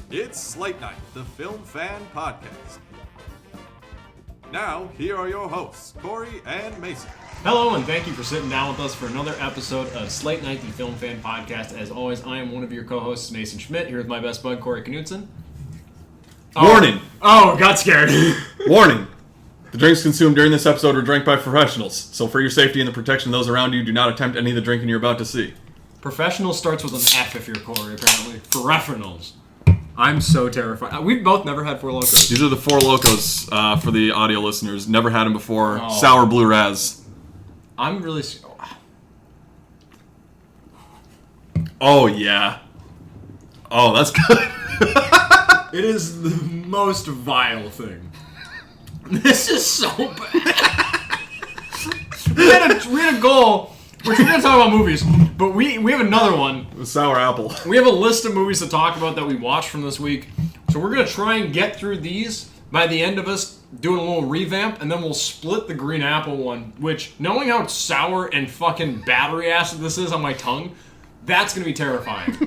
It's Slate Night, the Film Fan Podcast. Now, here are your hosts, Corey and Mason. Hello, and thank you for sitting down with us for another episode of Slate Night, the Film Fan Podcast. As always, I am one of your co-hosts, Mason Schmidt, here with my best bud, Corey Knudsen. Warning! Got scared. Warning! The drinks consumed during this episode were drank by professionals, so for your safety and the protection of those around you, do not attempt any of the drinking you're about to see. Professional starts with an F if you're Corey, apparently. Professionals. I'm so terrified. We've both never had Four Lokos. These are the Four Lokos for the audio listeners. Never had them before. Oh. Sour Blue Raz. I'm really... Oh, yeah. Oh, that's good. It is the most vile thing. This is so bad. we had a goal, which we're going to talk about movies, but we have another one. The Sour Apple. We have a list of movies to talk about that we watched from this week, so we're going to try and get through these by the end of us doing a little revamp, and then we'll split the green apple one, which, knowing how sour and fucking battery acid this is on my tongue, that's going to be terrifying.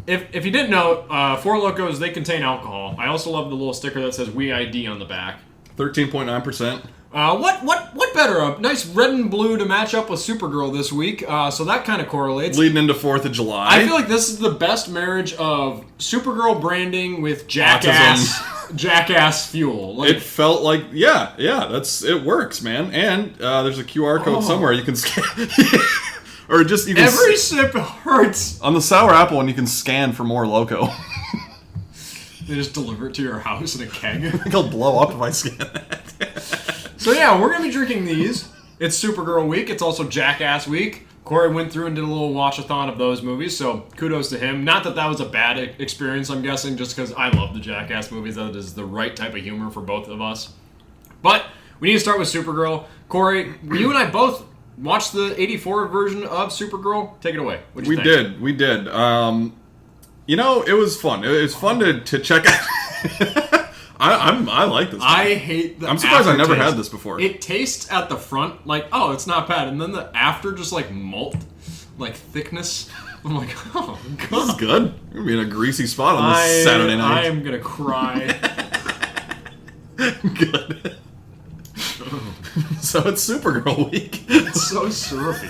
If you didn't know, Four Lokos, they contain alcohol. I also love the little sticker that says We ID on the back. 13.9%. What better? A nice red and blue to match up with Supergirl this week, so that kind of correlates. Leading into 4th of July. I feel like this is the best marriage of Supergirl branding with Jackass fuel. Like, it felt like, yeah, it works, man. And there's a QR code somewhere you can scan. Or just you can every sip hurts. On the Sour Apple one, you can scan for more Loco. They just deliver it to your house in a keg. I think it'll blow up if I scan that. So yeah, we're going to be drinking these. It's Supergirl week. It's also Jackass week. Corey went through and did a little watch-a-thon of those movies, so kudos to him. Not that was a bad experience, I'm guessing, just because I love the Jackass movies. That is the right type of humor for both of us. But we need to start with Supergirl. Corey, you and I both watched the 84 version of Supergirl. Take it away. What'd you think? We did. It was fun. It was fun to check out. I like this. I hate the I'm surprised I never taste. had this before. It tastes at the front like, oh, it's not bad. And then the after just like malt, like thickness. I'm like, oh, God. This is good. You're going to be in a greasy spot on this Saturday night. I am going to cry. Good. So it's Supergirl week. It's so syrupy.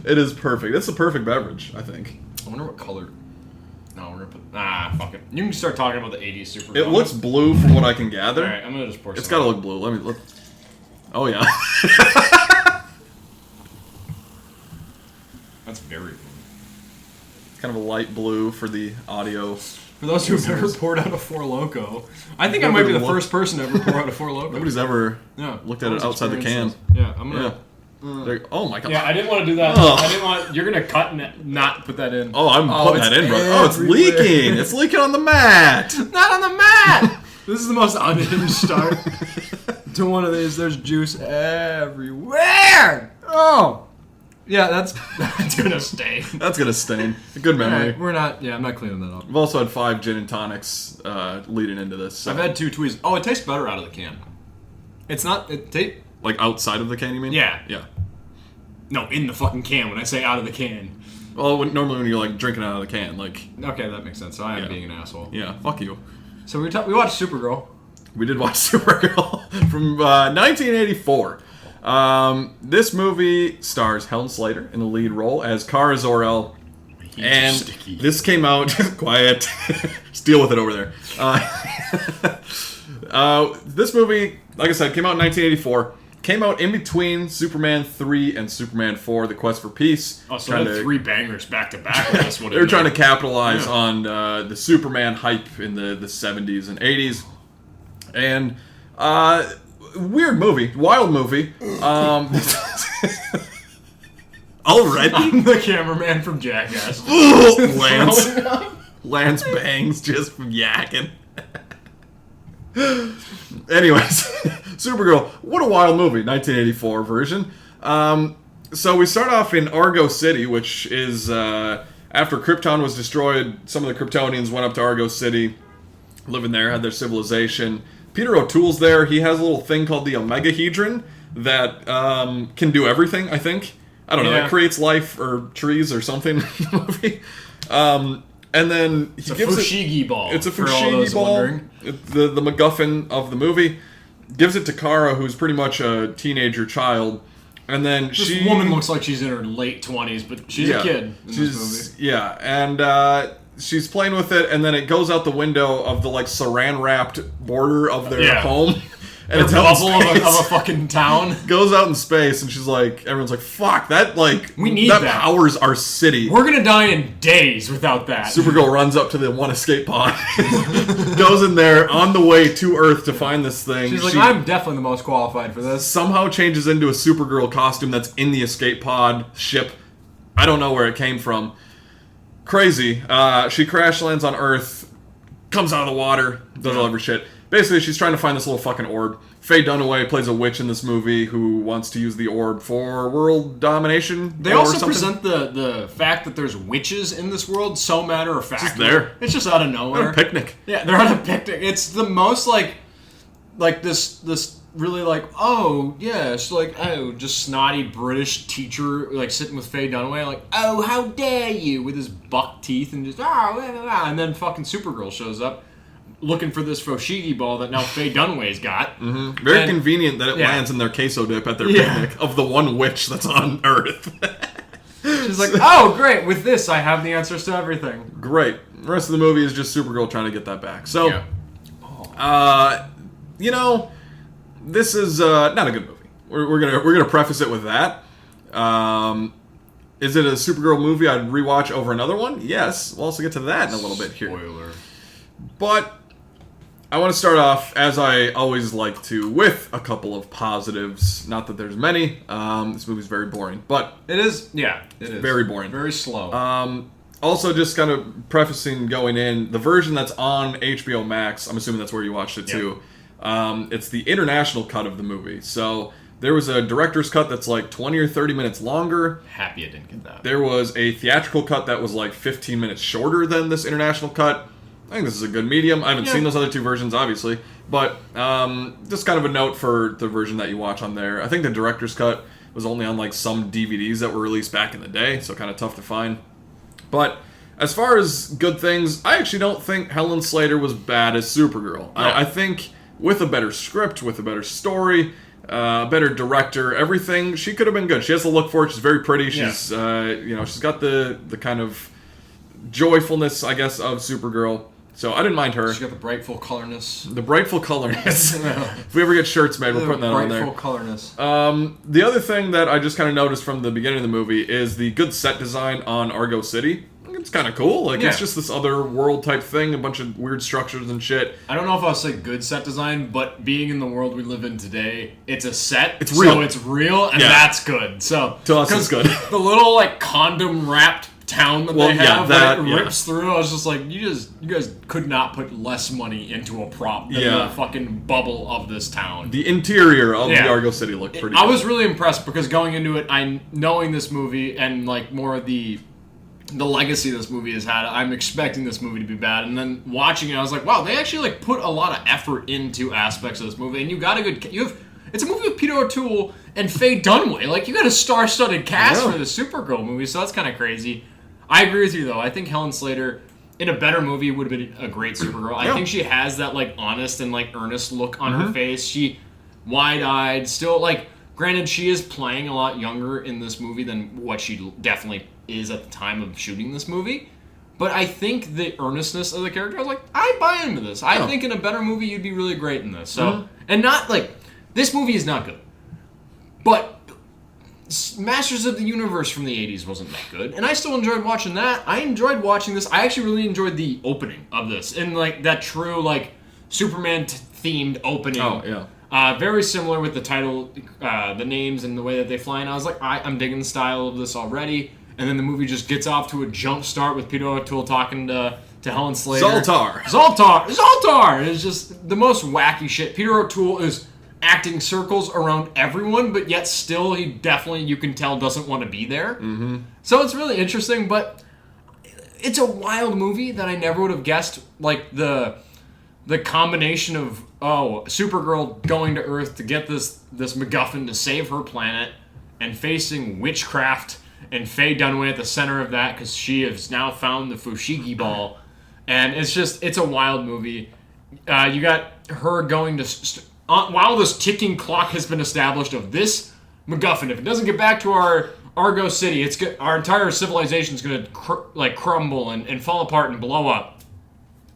It is perfect. It's a perfect beverage, I think. I wonder what color. No, we're gonna put. Fuck it. You can start talking about the 80s Supergirl. It looks blue from what I can gather. Alright, I'm gonna just pour some. It's gotta look blue. Let me look. Oh, yeah. That's very blue. Kind of a light blue for the audio. For those who've never poured out a Four Loko, I think I might be the first person to ever pour out a Four Loko. Nobody's ever looked at it outside the can. Yeah, I'm gonna. Oh my God! Yeah, I didn't want to do that. I didn't want. You're gonna cut and not put that in. Oh, I'm putting that in, bro. Oh, it's leaking! It's leaking on the mat. Not on the mat. This is the most unhinged start to one of these. There's juice everywhere. Oh, yeah, that's gonna stain. That's gonna stain. A good memory. Right, we're not. Yeah, I'm not cleaning that up. I've also had 5 gin and tonics leading into this. So. I've had 2 tweezers. Oh, it tastes better out of the can. It's not. Like outside of the can, you mean? Yeah. Yeah. No, in the fucking can. When I say out of the can. Well, normally when you're like drinking out of the can, like. Okay, that makes sense. So I am being an asshole. Yeah. Fuck you. So we watched Supergirl. We did watch Supergirl from 1984. This movie stars Helen Slater in the lead role as Kara Zor-El. And this came out... Quiet. Just deal with it over there. This movie, like I said, came out in 1984. Came out in between Superman 3 and Superman 4, The Quest for Peace. Oh, so they had 3 bangers back to back. They were trying to capitalize on the Superman hype in the 70s and 80s. And weird movie, wild movie. Already? I'm the cameraman from Jackass. Lance bangs just from yakking. Anyways, Supergirl, what a wild movie, 1984 version. So we start off in Argo City, which is, after Krypton was destroyed, some of the Kryptonians went up to Argo City, living there, had their civilization. Peter O'Toole's there. He has a little thing called the Omegahedron that can do everything, I think. I don't know, it creates life or trees or something in the movie. And then he It's a gives fushigi ball. It's a for all those fushigi ball. wondering. The MacGuffin of the movie. Gives it to Kara, who's pretty much a teenager child. And then This woman looks like she's in her late 20s, but she's a kid in this movie. Yeah, and she's playing with it, and then it goes out the window of the, like, saran-wrapped border of their home. And it's a bubble of a fucking town. Goes out in space, and she's like, everyone's like, fuck, that, like, we need that that. powers our city. We're gonna die in days without that. Supergirl runs up to the one escape pod, goes in there on the way to Earth to find this thing. She's like, I'm definitely the most qualified for this. Somehow changes into a Supergirl costume that's in the escape pod ship. I don't know where it came from. Crazy. She crash lands on Earth, comes out of the water, does all of her shit. Basically, she's trying to find this little fucking orb. Faye Dunaway plays a witch in this movie who wants to use the orb for world domination. They also present the fact that there's witches in this world so matter of fact. Just there. It's just out of nowhere. They're on a picnic. Yeah, they're on a picnic. It's the most like this really like, oh yeah, it's like, oh, just snotty British teacher like sitting with Faye Dunaway like, oh, how dare you, with his buck teeth and just and then fucking Supergirl shows up looking for this fushigi ball that now Faye Dunaway's got. Mm-hmm. Very convenient that it lands in their queso dip at their picnic of the one witch that's on Earth. She's like, oh, great, with this I have the answers to everything. Great. The rest of the movie is just Supergirl trying to get that back. So, you know, this is not a good movie. We're gonna preface it with that. Is it a Supergirl movie I'd rewatch over another one? Yes. We'll also get to that in a little bit here. Spoiler. But I want to start off, as I always like to, with a couple of positives. Not that there's many. This movie's very boring, but it is. Yeah, it is very boring, very slow. Also, just kind of prefacing going in, the version that's on HBO Max, I'm assuming that's where you watched it too. It's the international cut of the movie. So there was a director's cut that's like 20 or 30 minutes longer. Happy I didn't get that. There was a theatrical cut that was like 15 minutes shorter than this international cut. I think this is a good medium. I haven't seen those other two versions, obviously. But just kind of a note for the version that you watch on there. I think the director's cut was only on like some DVDs that were released back in the day, so kind of tough to find. But as far as good things, I actually don't think Helen Slater was bad as Supergirl. No. I think with a better script, with a better story, better director, everything, she could have been good. She has the look for it. She's very pretty. She's she's got the kind of joyfulness, I guess, of Supergirl. So I didn't mind her. She got the brightful colorness. The brightful colorness. If we ever get shirts made, we're putting that on there. Brightful colorness. The other thing that I just kind of noticed from the beginning of the movie is the good set design on Argo City. It's kind of cool. Like, it's just this other world type thing, a bunch of weird structures and shit. I don't know if I'll say good set design, but being in the world we live in today, it's a set. It's real. So it's real, and that's good. So to us, it's good. The little, like, condom-wrapped town that they have that rips through, I was just like, you guys could not put less money into a prop than the fucking bubble of this town. The interior of the Argo City looked pretty good. I was really impressed because going into it, knowing this movie and, like, more of the legacy this movie has had, I'm expecting this movie to be bad, and then watching it, I was like, wow, they actually like put a lot of effort into aspects of this movie, and it's a movie with Peter O'Toole and Faye Dunaway. Like, you got a star-studded cast for the Supergirl movie, so that's kind of crazy. I agree with you, though. I think Helen Slater, in a better movie, would have been a great Supergirl. I think she has that, like, honest and, like, earnest look on her face. She, wide-eyed, still, like, granted, she is playing a lot younger in this movie than what she definitely is at the time of shooting this movie. But I think the earnestness of the character, I was like, I buy into this. I think in a better movie, you'd be really great in this. So, and not, like, this movie is not good. But Masters of the Universe from the 80s wasn't that good, and I still enjoyed watching that. I enjoyed watching this. I actually really enjoyed the opening of this, and like that true like Superman-themed opening. Oh, yeah. Very similar with the title, the names, and the way that they fly. And I was like, I'm digging the style of this already. And then the movie just gets off to a jump start with Peter O'Toole talking to Helen Slater. Zoltar! It's just the most wacky shit. Peter O'Toole is acting circles around everyone, but yet still he definitely, you can tell, doesn't want to be there. Mm-hmm. So it's really interesting, but it's a wild movie that I never would have guessed. Like the combination of Supergirl going to Earth to get this MacGuffin to save her planet and facing witchcraft and Faye Dunaway at the center of that because she has now found the Fushigi ball, and it's a wild movie. You got her going to while this ticking clock has been established of this MacGuffin. If it doesn't get back to our Argo City, our entire civilization is going to crumble and fall apart and blow up.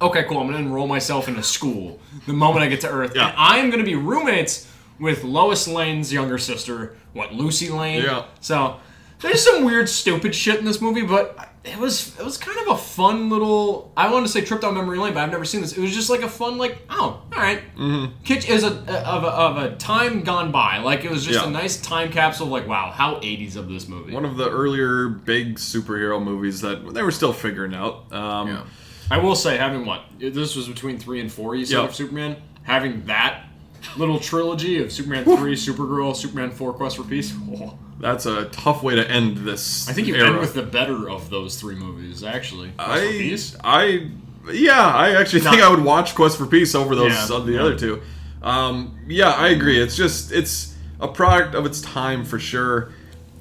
Okay, cool. I'm going to enroll myself into school the moment I get to Earth. Yeah. And I'm going to be roommates with Lois Lane's younger sister, Lucy Lane. Yeah. So there's some weird, stupid shit in this movie, but it was kind of a fun little. I wanted to say trip down memory lane, but I've never seen this. It was just like a fun, all right. Mm-hmm. Kitsch is of a time gone by. Like it was just a nice time capsule. Of wow, how 80s of this movie. One of the earlier big superhero movies that they were still figuring out. I will say, having this was between 3 and 4, you said, of Superman. Having that little trilogy of Superman 3, Supergirl, Superman 4, Quest for Peace. Oh. That's a tough way to end this. I think you end with the better of those 3 movies, actually. Quest for Peace? I actually think I would watch Quest for Peace over those the other two. I agree. It's a product of its time for sure.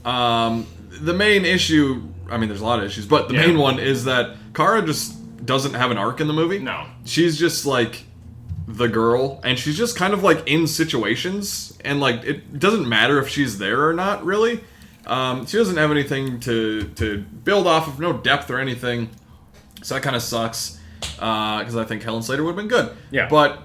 The main issue, there's a lot of issues, but the main one is that Kara just doesn't have an arc in the movie. No. She's just the girl, and she's just kind of in situations, and it doesn't matter if she's there or not, really. She doesn't have anything to build off of, no depth or anything, so that kind of sucks, because I think Helen Slater would have been good. Yeah. But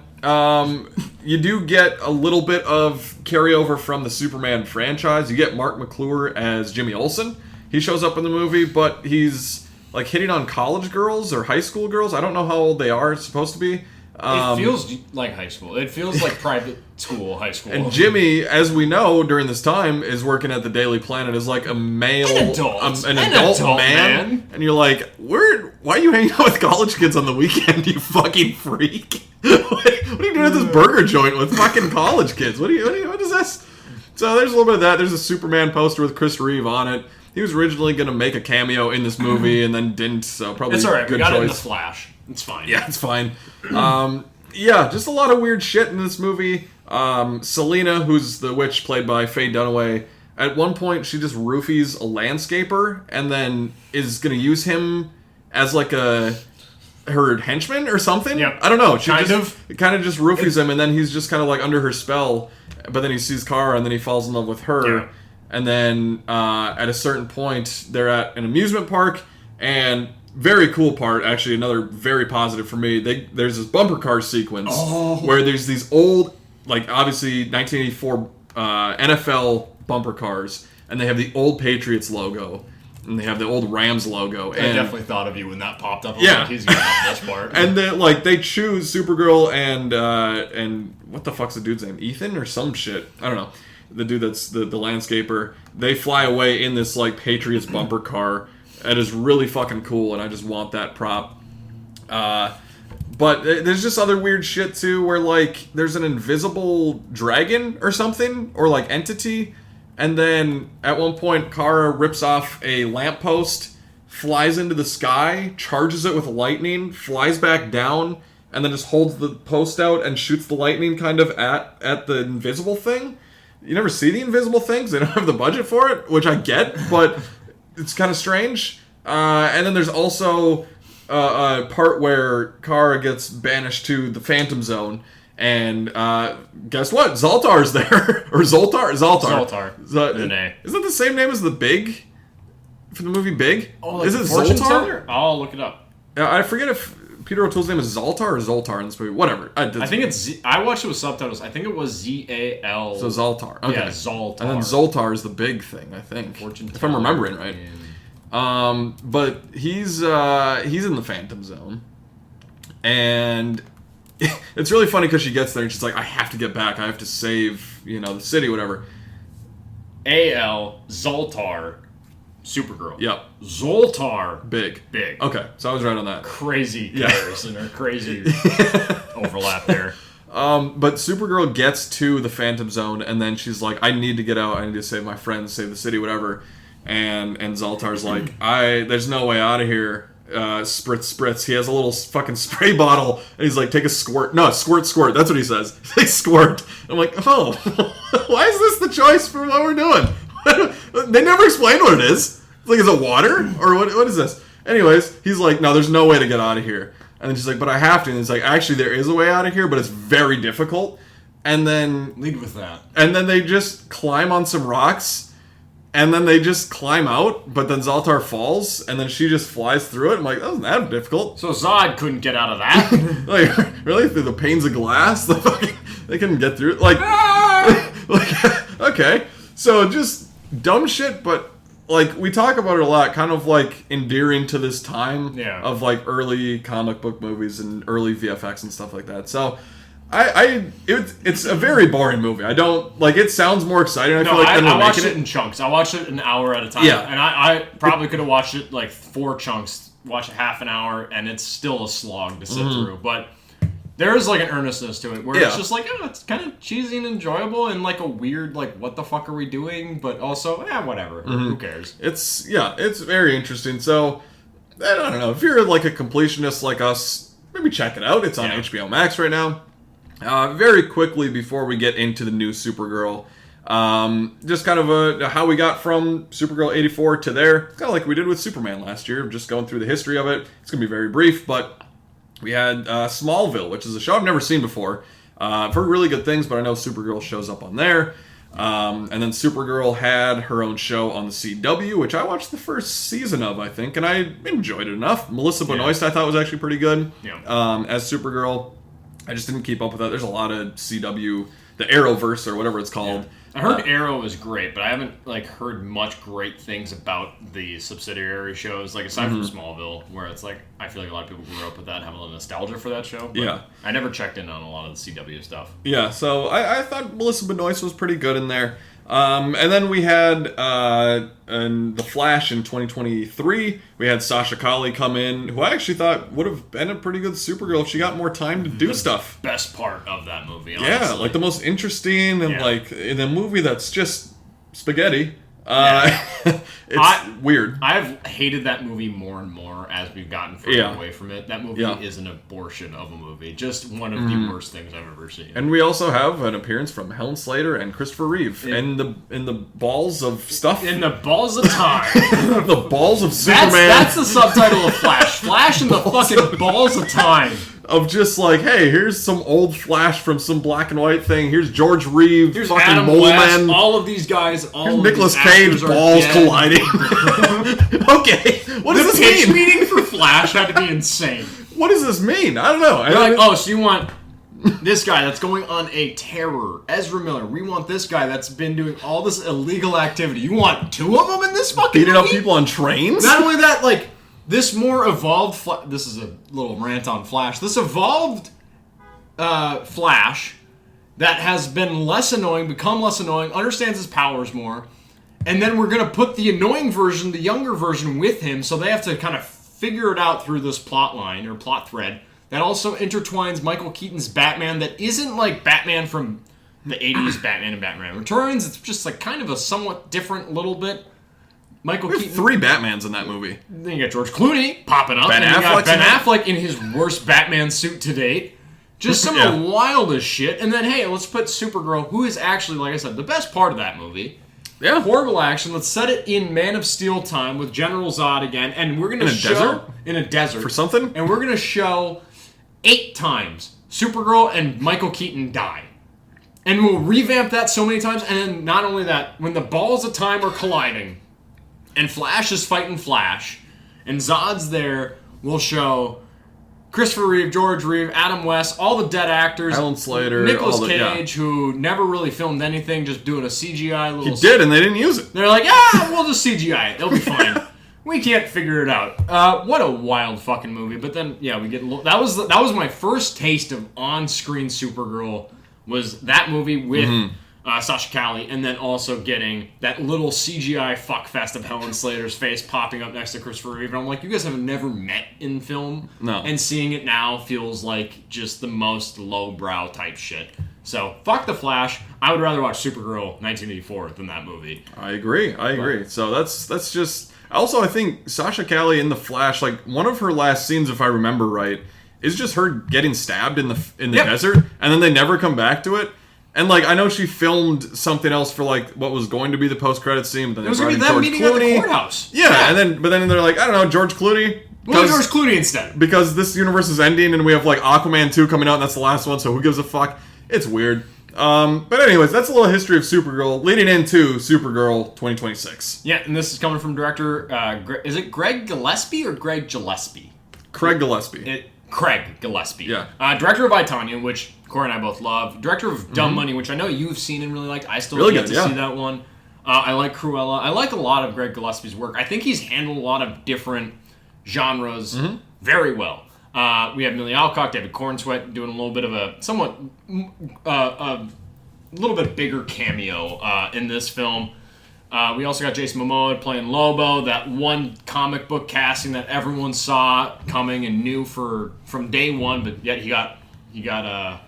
you do get a little bit of carryover from the Superman franchise. You get Mark McClure as Jimmy Olsen. He shows up in the movie, but he's hitting on college girls or high school girls. I don't know how old they are. It's supposed to be. It feels like high school. It feels like private school, high school. And Jimmy, as we know during this time, is working at the Daily Planet as a male, an adult man. And you're like, why are you hanging out with college kids on the weekend? You fucking freak! What are you doing at this burger joint with fucking college kids? What is this? So there's a little bit of that. There's a Superman poster with Chris Reeve on it. He was originally going to make a cameo in this movie and then didn't, so probably it's all right. Good we got choice. it in the Flash. It's fine. Yeah, it's fine. Just a lot of weird shit in this movie. Selena, who's the witch played by Faye Dunaway, at one point she just roofies a landscaper and then is going to use him as her henchman or something. Yep. I don't know. She kind of just roofies him, and then he's just kind of under her spell. But then he sees Kara, and then he falls in love with her. Yeah. And then at a certain point, they're at an amusement park, and very cool part, actually, another very positive for me. There's this bumper car sequence where there's these old, obviously 1984 NFL bumper cars, and they have the old Patriots logo, and they have the old Rams logo. I definitely thought of you when that popped up. He's gonna have this part. And then they choose Supergirl and what the fuck's the dude's name? Ethan or some shit? I don't know. The dude that's the landscaper. They fly away in this Patriots bumper car. It is really fucking cool, and I just want that prop. But there's just other weird shit too, where there's an invisible dragon or something, or entity, and then at one point Kara rips off a lamppost, flies into the sky, charges it with lightning, flies back down, and then just holds the post out and shoots the lightning kind of at the invisible thing. You never see the invisible things; they don't have the budget for it, which I get, but it's kind of strange. And then there's also a part where Kara gets banished to the Phantom Zone, and guess what? Zoltar's there. Or Zoltar? Zoltar. Isn't that the same name as the Big? For the movie Big? Oh, is it fortune Zoltar? teller? I'll look it up. I forget if Peter O'Toole's name is Zoltar or Zoltar in this movie. Whatever. I think it's I watched it with subtitles. I think it was Z-A-L. So Zoltar. Okay. Yeah, Zoltar. And then Zoltar is the big thing, I think. Fortune if I'm remembering right. But he's in the Phantom Zone. And it's really funny because she gets there and she's like, I have to get back. I have to save, the city, whatever. A-L, Zoltar, Supergirl. Yep. Zoltar. Big. Okay, so I was right on that. Crazy comparison or crazy overlap there. But Supergirl gets to the Phantom Zone and then she's like, I need to get out. I need to save my friends, save the city, whatever. And Zoltar's like, there's no way out of here. Spritz. He has a little fucking spray bottle, and he's like, take a squirt. No, squirt. That's what he says. Take squirt. I'm like, oh, why is this the choice for what we're doing? They never explain what it is. It's like, is it water? Or what is this? Anyways, he's like, no, there's no way to get out of here. And then she's like, but I have to. And it's like, actually, there is a way out of here, but it's very difficult. And then... Lead with that. And then they just climb on some rocks. And then they just climb out. But then Zoltar falls. And then she just flies through it. I'm like, that wasn't that difficult. So Zod couldn't get out of that. Like, really? Through the panes of glass? They couldn't get through it? Like, okay. So just dumb shit, but... Like, we talk about it a lot, kind of, like, endearing to this time of, like, early comic book movies and early VFX and stuff like that. So, it's a very boring movie. I don't, like, it sounds more exciting, I feel like, than I watched it in chunks. I watched it an hour at a time. Yeah. And I probably could have watched it, like, 4 chunks, watch it half an hour, and it's still a slog to sit through. But... there is, like, an earnestness to it, where it's just like, it's kind of cheesy and enjoyable, and, like, a weird, like, what the fuck are we doing? But also, whatever. Who cares? It's very interesting. So, I don't know. If you're, like, a completionist like us, maybe check it out. It's on HBO Max right now. Very quickly, before we get into the new Supergirl, just kind of how we got from Supergirl 84 to there. Kind of like we did with Superman last year, just going through the history of it. It's going to be very brief, but... we had Smallville, which is a show I've never seen before. I've heard really good things, but I know Supergirl shows up on there. And then Supergirl had her own show on the CW, which I watched the first season of, I think, and I enjoyed it enough. Melissa Benoist I thought was actually pretty good as Supergirl. I just didn't keep up with that. There's a lot of CW, the Arrowverse or whatever it's called. Yeah. I heard Arrow was great, but I haven't like heard much great things about the subsidiary shows, like aside from Smallville, where it's like I feel like a lot of people grew up with that and have a little nostalgia for that show. But I never checked in on a lot of the CW stuff. Yeah, so I thought Melissa Benoist was pretty good in there. And then we had in The Flash in 2023, we had Sasha Calle come in, who I actually thought would have been a pretty good Supergirl if she got more time to do stuff. Best part of that movie, honestly. Yeah, like the most interesting and like in a movie that's just spaghetti. It's weird. I've hated that movie more and more as we've gotten further away from it. That movie is an abortion of a movie. Just one of the worst things I've ever seen. And we also have an appearance from Helen Slater and Christopher Reeve in the balls of stuff. In the balls of time. The balls of Superman. That's the subtitle of Flash. Flash in the fucking balls of time. Of just like, hey, here's some old Flash from some black and white thing. Here's George Reeve, here's fucking Adam Mole West, Man. all of these guys, all Nicolas of Cage, balls colliding. Okay, what does this mean? The pitch mean? meeting for Flash had to be insane. What does this mean? I don't know. They're like, so you want this guy that's going on a terror, Ezra Miller. We want this guy that's been doing all this illegal activity. You want 2 of them in this fucking beating movie? up people on trains? Not only that, like, this more evolved... this is a little rant on Flash. This evolved Flash that has been less annoying, become less annoying, understands his powers more, and then we're going to put the annoying version, the younger version, with him, so they have to kind of figure it out through this plot line, or plot thread, that also intertwines Michael Keaton's Batman that isn't like Batman from the 80s Batman and Batman Returns. It's just like kind of a somewhat different little bit. Michael Keaton. 3 Batmans in that movie. Then you got George Clooney popping up. Ben and you got Ben Affleck Affleck in his worst Batman suit to date. Just some of the wildest shit. And then, hey, let's put Supergirl, who is actually, like I said, the best part of that movie. Yeah. Horrible action. Let's set it in Man of Steel time with General Zod again. And we're going to show... desert? In a desert. For something? And we're going to show 8 times Supergirl and Michael Keaton die. And we'll revamp that so many times. And then not only that, when the balls of time are colliding and Flash is fighting Flash and Zod's there, we'll show Christopher Reeve, George Reeve, Adam West, all the dead actors. Helen Slater. Nicolas Cage, who never really filmed anything, just doing a CGI little... He did, and they didn't use it. They're like, we'll just CGI it. They'll be fine. We can't figure it out. What a wild fucking movie. But then, we get... That was my first taste of on-screen Supergirl, was that movie with Sasha Calle, and then also getting that little CGI fuckfest of Helen Slater's face popping up next to Christopher Reeve. And I'm like, you guys have never met in film. No. And seeing it now feels like just the most lowbrow type shit. So, fuck The Flash. I would rather watch Supergirl 1984 than that movie. I agree. So that's just... Also, I think Sasha Calle in The Flash, like, one of her last scenes, if I remember right, is just her getting stabbed in the desert, and then they never come back to it. And, like, I know she filmed something else for, like, what was going to be the post-credits scene, but then It was they going to brought be in them George meeting Clooney. at the courthouse. Yeah, but then they're like, I don't know, George Clooney? Well, George Clooney instead. Because this universe is ending and we have, like, Aquaman 2 coming out and that's the last one, so who gives a fuck? It's weird. But anyways, that's a little history of Supergirl leading into Supergirl 2026. Yeah, and this is coming from director, is it Greg Gillespie or Greg Gillespie? Craig Gillespie. Craig Gillespie. Yeah. Director of I, Tonya, which Corey and I both love. Director of Dumb Money, which I know you've seen and really liked. I still Really get good, to yeah. see that one. I like Cruella. I like a lot of Greg Gillespie's work. I think he's handled a lot of different genres very well. We have Millie Alcock, David Cornsweet doing a little bit of a little bit bigger cameo in this film. We also got Jason Momoa playing Lobo, that one comic book casting that everyone saw coming and knew from day one, but yet he got a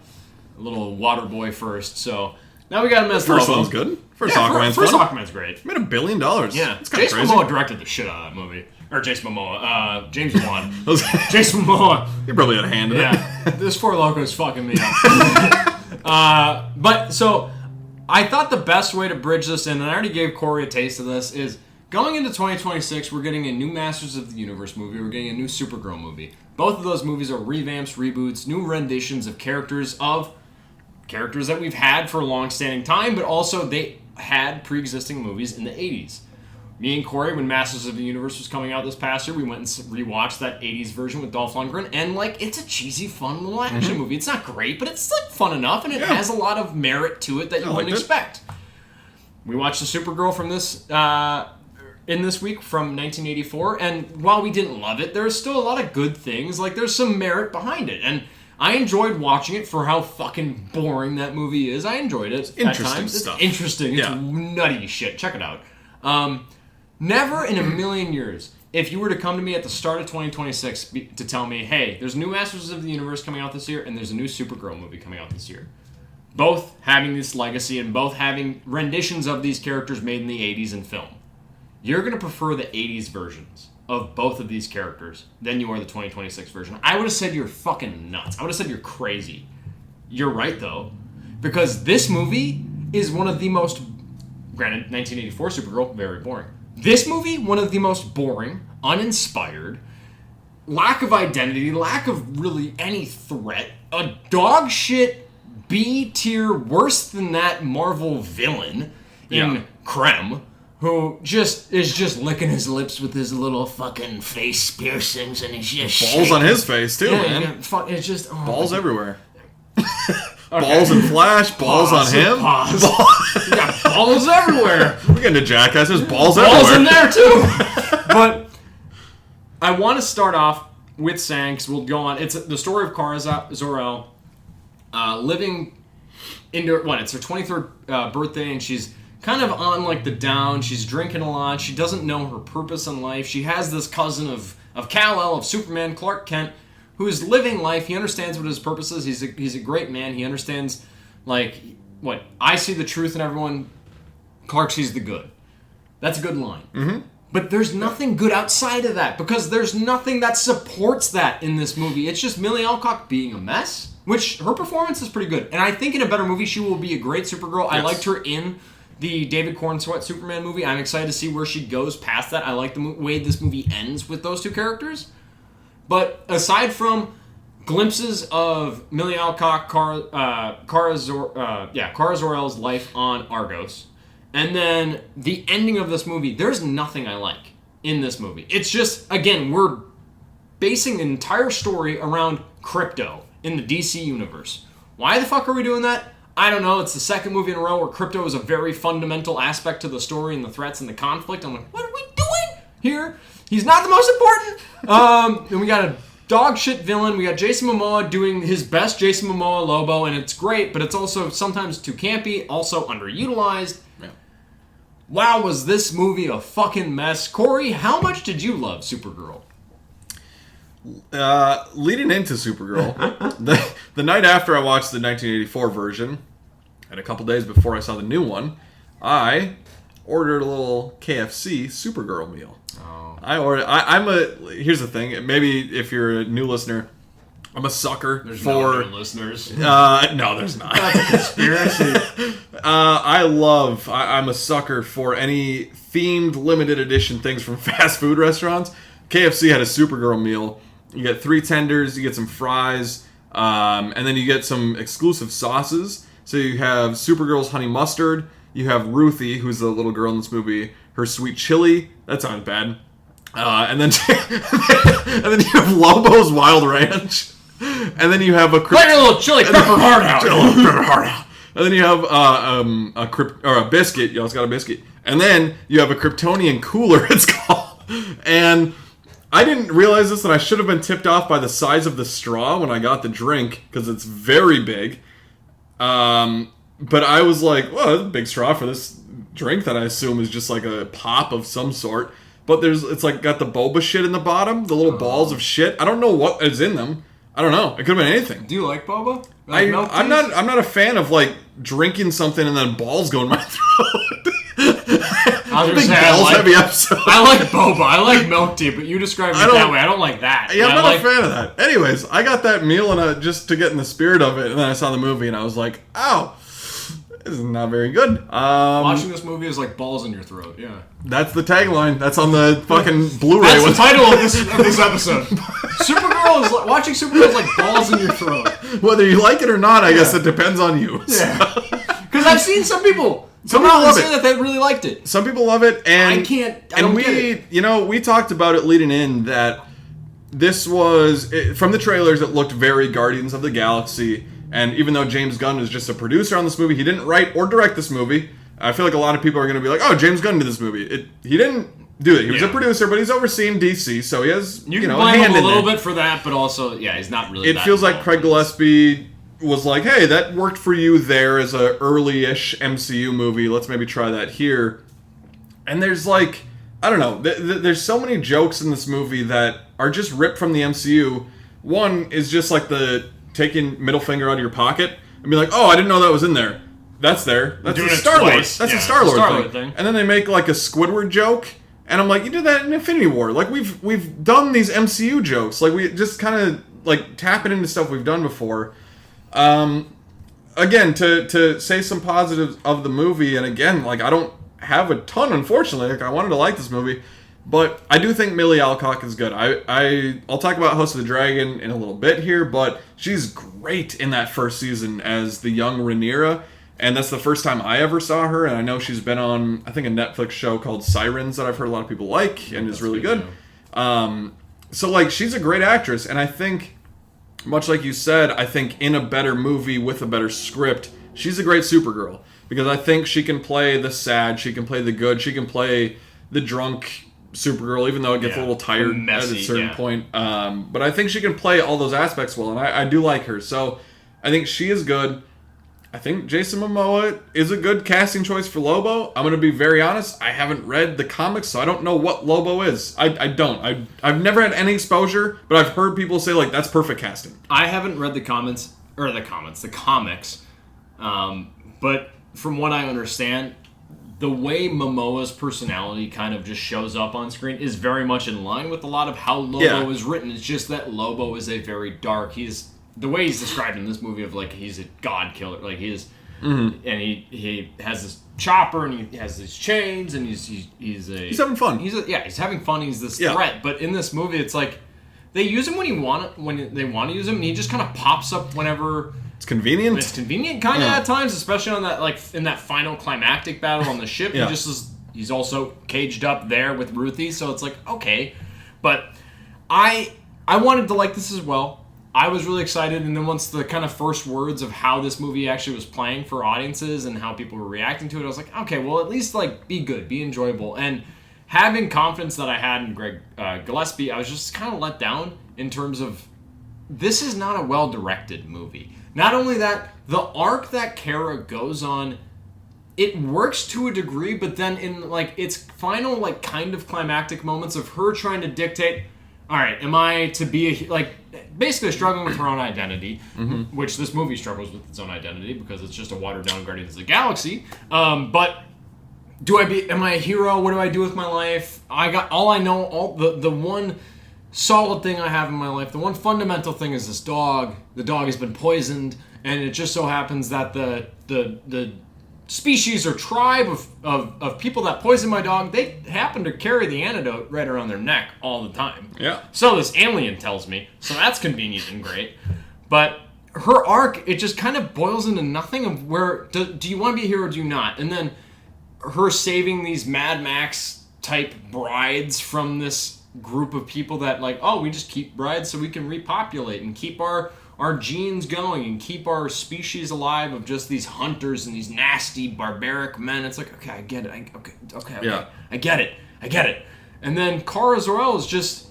little water boy first. So now we got him as First Lobo. one's good. First Aquaman's First fun. Aquaman's great. Made $1 billion. Yeah, It's kind of Jason crazy. Momoa directed the shit out of that movie. Or Jason Momoa. James Wan. Jason Momoa. He probably had a hand in it. Yeah, this Four Lokos fucking me up. But so I thought the best way to bridge this in, and I already gave Corey a taste of this, is going into 2026, we're getting a new Masters of the Universe movie, we're getting a new Supergirl movie. Both of those movies are revamps, reboots, new renditions of characters that we've had for a long-standing time, but also they had pre-existing movies in the 80s. Me and Corey, when Masters of the Universe was coming out this past year, we went and rewatched that 80s version with Dolph Lundgren, and, like, it's a cheesy, fun little action movie. It's not great, but it's, like, fun enough, and it has a lot of merit to it that you wouldn't expect. We watched the Supergirl from this, in this week from 1984, and while we didn't love it, there's still a lot of good things. Like, there's some merit behind it, and I enjoyed watching it for how fucking boring that movie is. I enjoyed it at times. Stuff. It's interesting. It's nutty shit. Check it out. Never in a million years, if you were to come to me at the start of 2026 to tell me, hey, there's a new Masters of the Universe coming out this year, and there's a new Supergirl movie coming out this year, both having this legacy and both having renditions of these characters made in the 80s in film, you're going to prefer the 80s versions of both of these characters than you are the 2026 version. I would have said you're fucking nuts. I would have said you're crazy. You're right, though, because this movie is one of the most, granted, 1984 Supergirl, very boring. This movie, one of the most boring, uninspired, lack of identity, lack of really any threat, a dog shit B-tier, worse than that Marvel villain in Krem, who is just licking his lips with his little fucking face piercings, and he's just Balls shaking. on his face, too, man. It's just... Oh, Balls everywhere. Balls in Flash, balls on him. Pause. You got balls everywhere. We get into Jackass, there's balls Balls everywhere. in there too. But I want to start off with saying, because we'll go on. It's the story of Kara Zor-El living into it's her 23rd birthday, and she's kind of on like the down. She's drinking a lot. She doesn't know her purpose in life. She has this cousin of Kal-El, of Superman, Clark Kent, who is living life. He understands what his purpose is. He's a great man. He understands, like, what? I see the truth in everyone. Clark sees the good. That's a good line. Mm-hmm. But there's nothing good outside of that, because there's nothing that supports that in this movie. It's just Millie Alcock being a mess, which her performance is pretty good. And I think in a better movie, she will be a great Supergirl. Yes. I liked her in the David Cornsweet Superman movie. I'm excited to see where she goes past that. I like the way this movie ends with those two characters. But aside from glimpses of Millie Alcock, Kara Zor-El's life on Argos, and then the ending of this movie, there's nothing I like in this movie. It's just, again, we're basing the entire story around Krypto in the DC universe. Why the fuck are we doing that? I don't know. It's the second movie in a row where Krypto is a very fundamental aspect to the story and the threats and the conflict. I'm like, what are we doing here? He's not the most important. And we got a dog shit villain. We got Jason Momoa doing his best Jason Momoa Lobo, and it's great, but it's also sometimes too campy, also underutilized. Yeah. Wow, was this movie a fucking mess. Corey, how much did you love Supergirl? Leading into Supergirl, the night after I watched the 1984 version, and a couple days before I saw the new one, I ordered a little KFC Supergirl meal. Oh. Here's the thing. Maybe if you're a new listener, I'm a sucker There's for... no other listeners. No, there's not. Conspiracy. I'm a sucker for any themed limited edition things from fast food restaurants. KFC had a Supergirl meal. You get 3 tenders, you get some fries, and then you get some exclusive sauces. So you have Supergirl's honey mustard, you have Ruthie, who's the little girl in this movie, her sweet chili. That sounds bad. And then and then you have Lobo's Wild Ranch. And then you have a... Let your little chili pepper heart out. And then you have a biscuit. You also got a biscuit. And then you have a Kryptonian cooler, it's called. And I didn't realize this, and I should have been tipped off by the size of the straw when I got the drink, because it's very big. But I was like, well, that's a big straw for this drink that I assume is just like a pop of some sort. But it's like got the boba shit in the bottom, the little balls of shit. I don't know what is in them. I don't know. It could have been anything. Do you like boba? I'm not a fan of like drinking something and then balls go in my throat. Heavy episode. I like boba. I like milk tea, but you described it that way. I don't like that. Yeah, I'm not a fan of that. Anyways, I got that meal and just to get in the spirit of it, and then I saw the movie and I was like, "Ow, this is not very good." Watching this movie is like balls in your throat. Yeah, that's the tagline. That's on the fucking Blu-ray. That's the title of this episode. Watching Supergirl is like balls in your throat. Whether you like it or not, I guess it depends on you. Yeah, because I've seen some people. Some people love say that they really liked it. Some people love it, and I don't get it. You know, we talked about it leading in that this was from the trailers. It looked very Guardians of the Galaxy, and even though James Gunn is just a producer on this movie, he didn't write or direct this movie. I feel like a lot of people are going to be like, "Oh, James Gunn did this movie." He didn't do it. He was a producer, but he's overseeing DC, so he has you can blame him a little bit for that, but also, he's not really. It feels like Craig Gillespie was like, hey, that worked for you there as a early-ish MCU movie. Let's maybe try that here. And there's like, I don't know, there's so many jokes in this movie that are just ripped from the MCU. One is just like the taking middle finger out of your pocket and be like, oh, I didn't know that was in there. That's there. That's a Star-Lord. That's a Star-Lord thing. And then they make like a Squidward joke. And I'm like, you did that in Infinity War. Like, we've done these MCU jokes. Like, we just kind of like tapping into stuff we've done before. Again, to say some positives of the movie, and again, like, I don't have a ton, unfortunately. Like, I wanted to like this movie, but I do think Millie Alcock is good. I'll talk about House of the Dragon in a little bit here, but she's great in that first season as the young Rhaenyra, and that's the first time I ever saw her, and I know she's been on, I think, a Netflix show called Sirens that I've heard a lot of people like, and is really good. So, like, she's a great actress, and I think, much like you said, I think in a better movie with a better script, she's a great Supergirl. Because I think she can play the sad, she can play the good, she can play the drunk Supergirl, even though it gets a little tired messy, at a certain point. But I think she can play all those aspects well, and I do like her. So I think she is good. I think Jason Momoa is a good casting choice for Lobo. I'm going to be very honest. I haven't read the comics, so I don't know what Lobo is. I don't. I've never had any exposure, but I've heard people say, like, that's perfect casting. I haven't read the comics. But from what I understand, the way Momoa's personality kind of just shows up on screen is very much in line with a lot of how Lobo is written. It's just that Lobo is a very dark... The way he's described in this movie of, like, he's a god killer, like, he is, and he has this chopper, and he has these chains, and he's having fun. He's having fun. He's this threat, but in this movie, it's like they use him when they want to use him, and he just kind of pops up whenever it's convenient. It's convenient, kind of at times, especially on that, like, in that final climactic battle on the ship. He just is. He's also caged up there with Ruthie, so it's like, okay, but I wanted to like this as well. I was really excited, and then once the kind of first words of how this movie actually was playing for audiences and how people were reacting to it, I was like, okay, well, at least, like, be good, be enjoyable. And having confidence that I had in Greg Gillespie, I was just kind of let down in terms of this is not a well-directed movie. Not only that, the arc that Kara goes on, it works to a degree, but then in, like, its final, like, kind of climactic moments of her trying to dictate, all right, am I to be basically struggling with her own identity, which this movie struggles with its own identity because it's just a watered-down Guardians of the Galaxy. But am I a hero? What do I do with my life? The one solid thing I have in my life, the one fundamental thing is this dog. The dog has been poisoned, and it just so happens that the species or tribe of people that poison my dog, they happen to carry the antidote right around their neck all the time. Yeah. So this alien tells me, so that's convenient and great. But her arc, it just kind of boils into nothing of where, do you want to be a hero or do you not? And then her saving these Mad Max type brides from this group of people that like, oh, we just keep brides so we can repopulate and keep our genes going and keep our species alive of just these hunters and these nasty barbaric men. It's like, okay, I get it. Okay. Yeah. I get it. And then Kara Zor-El is just,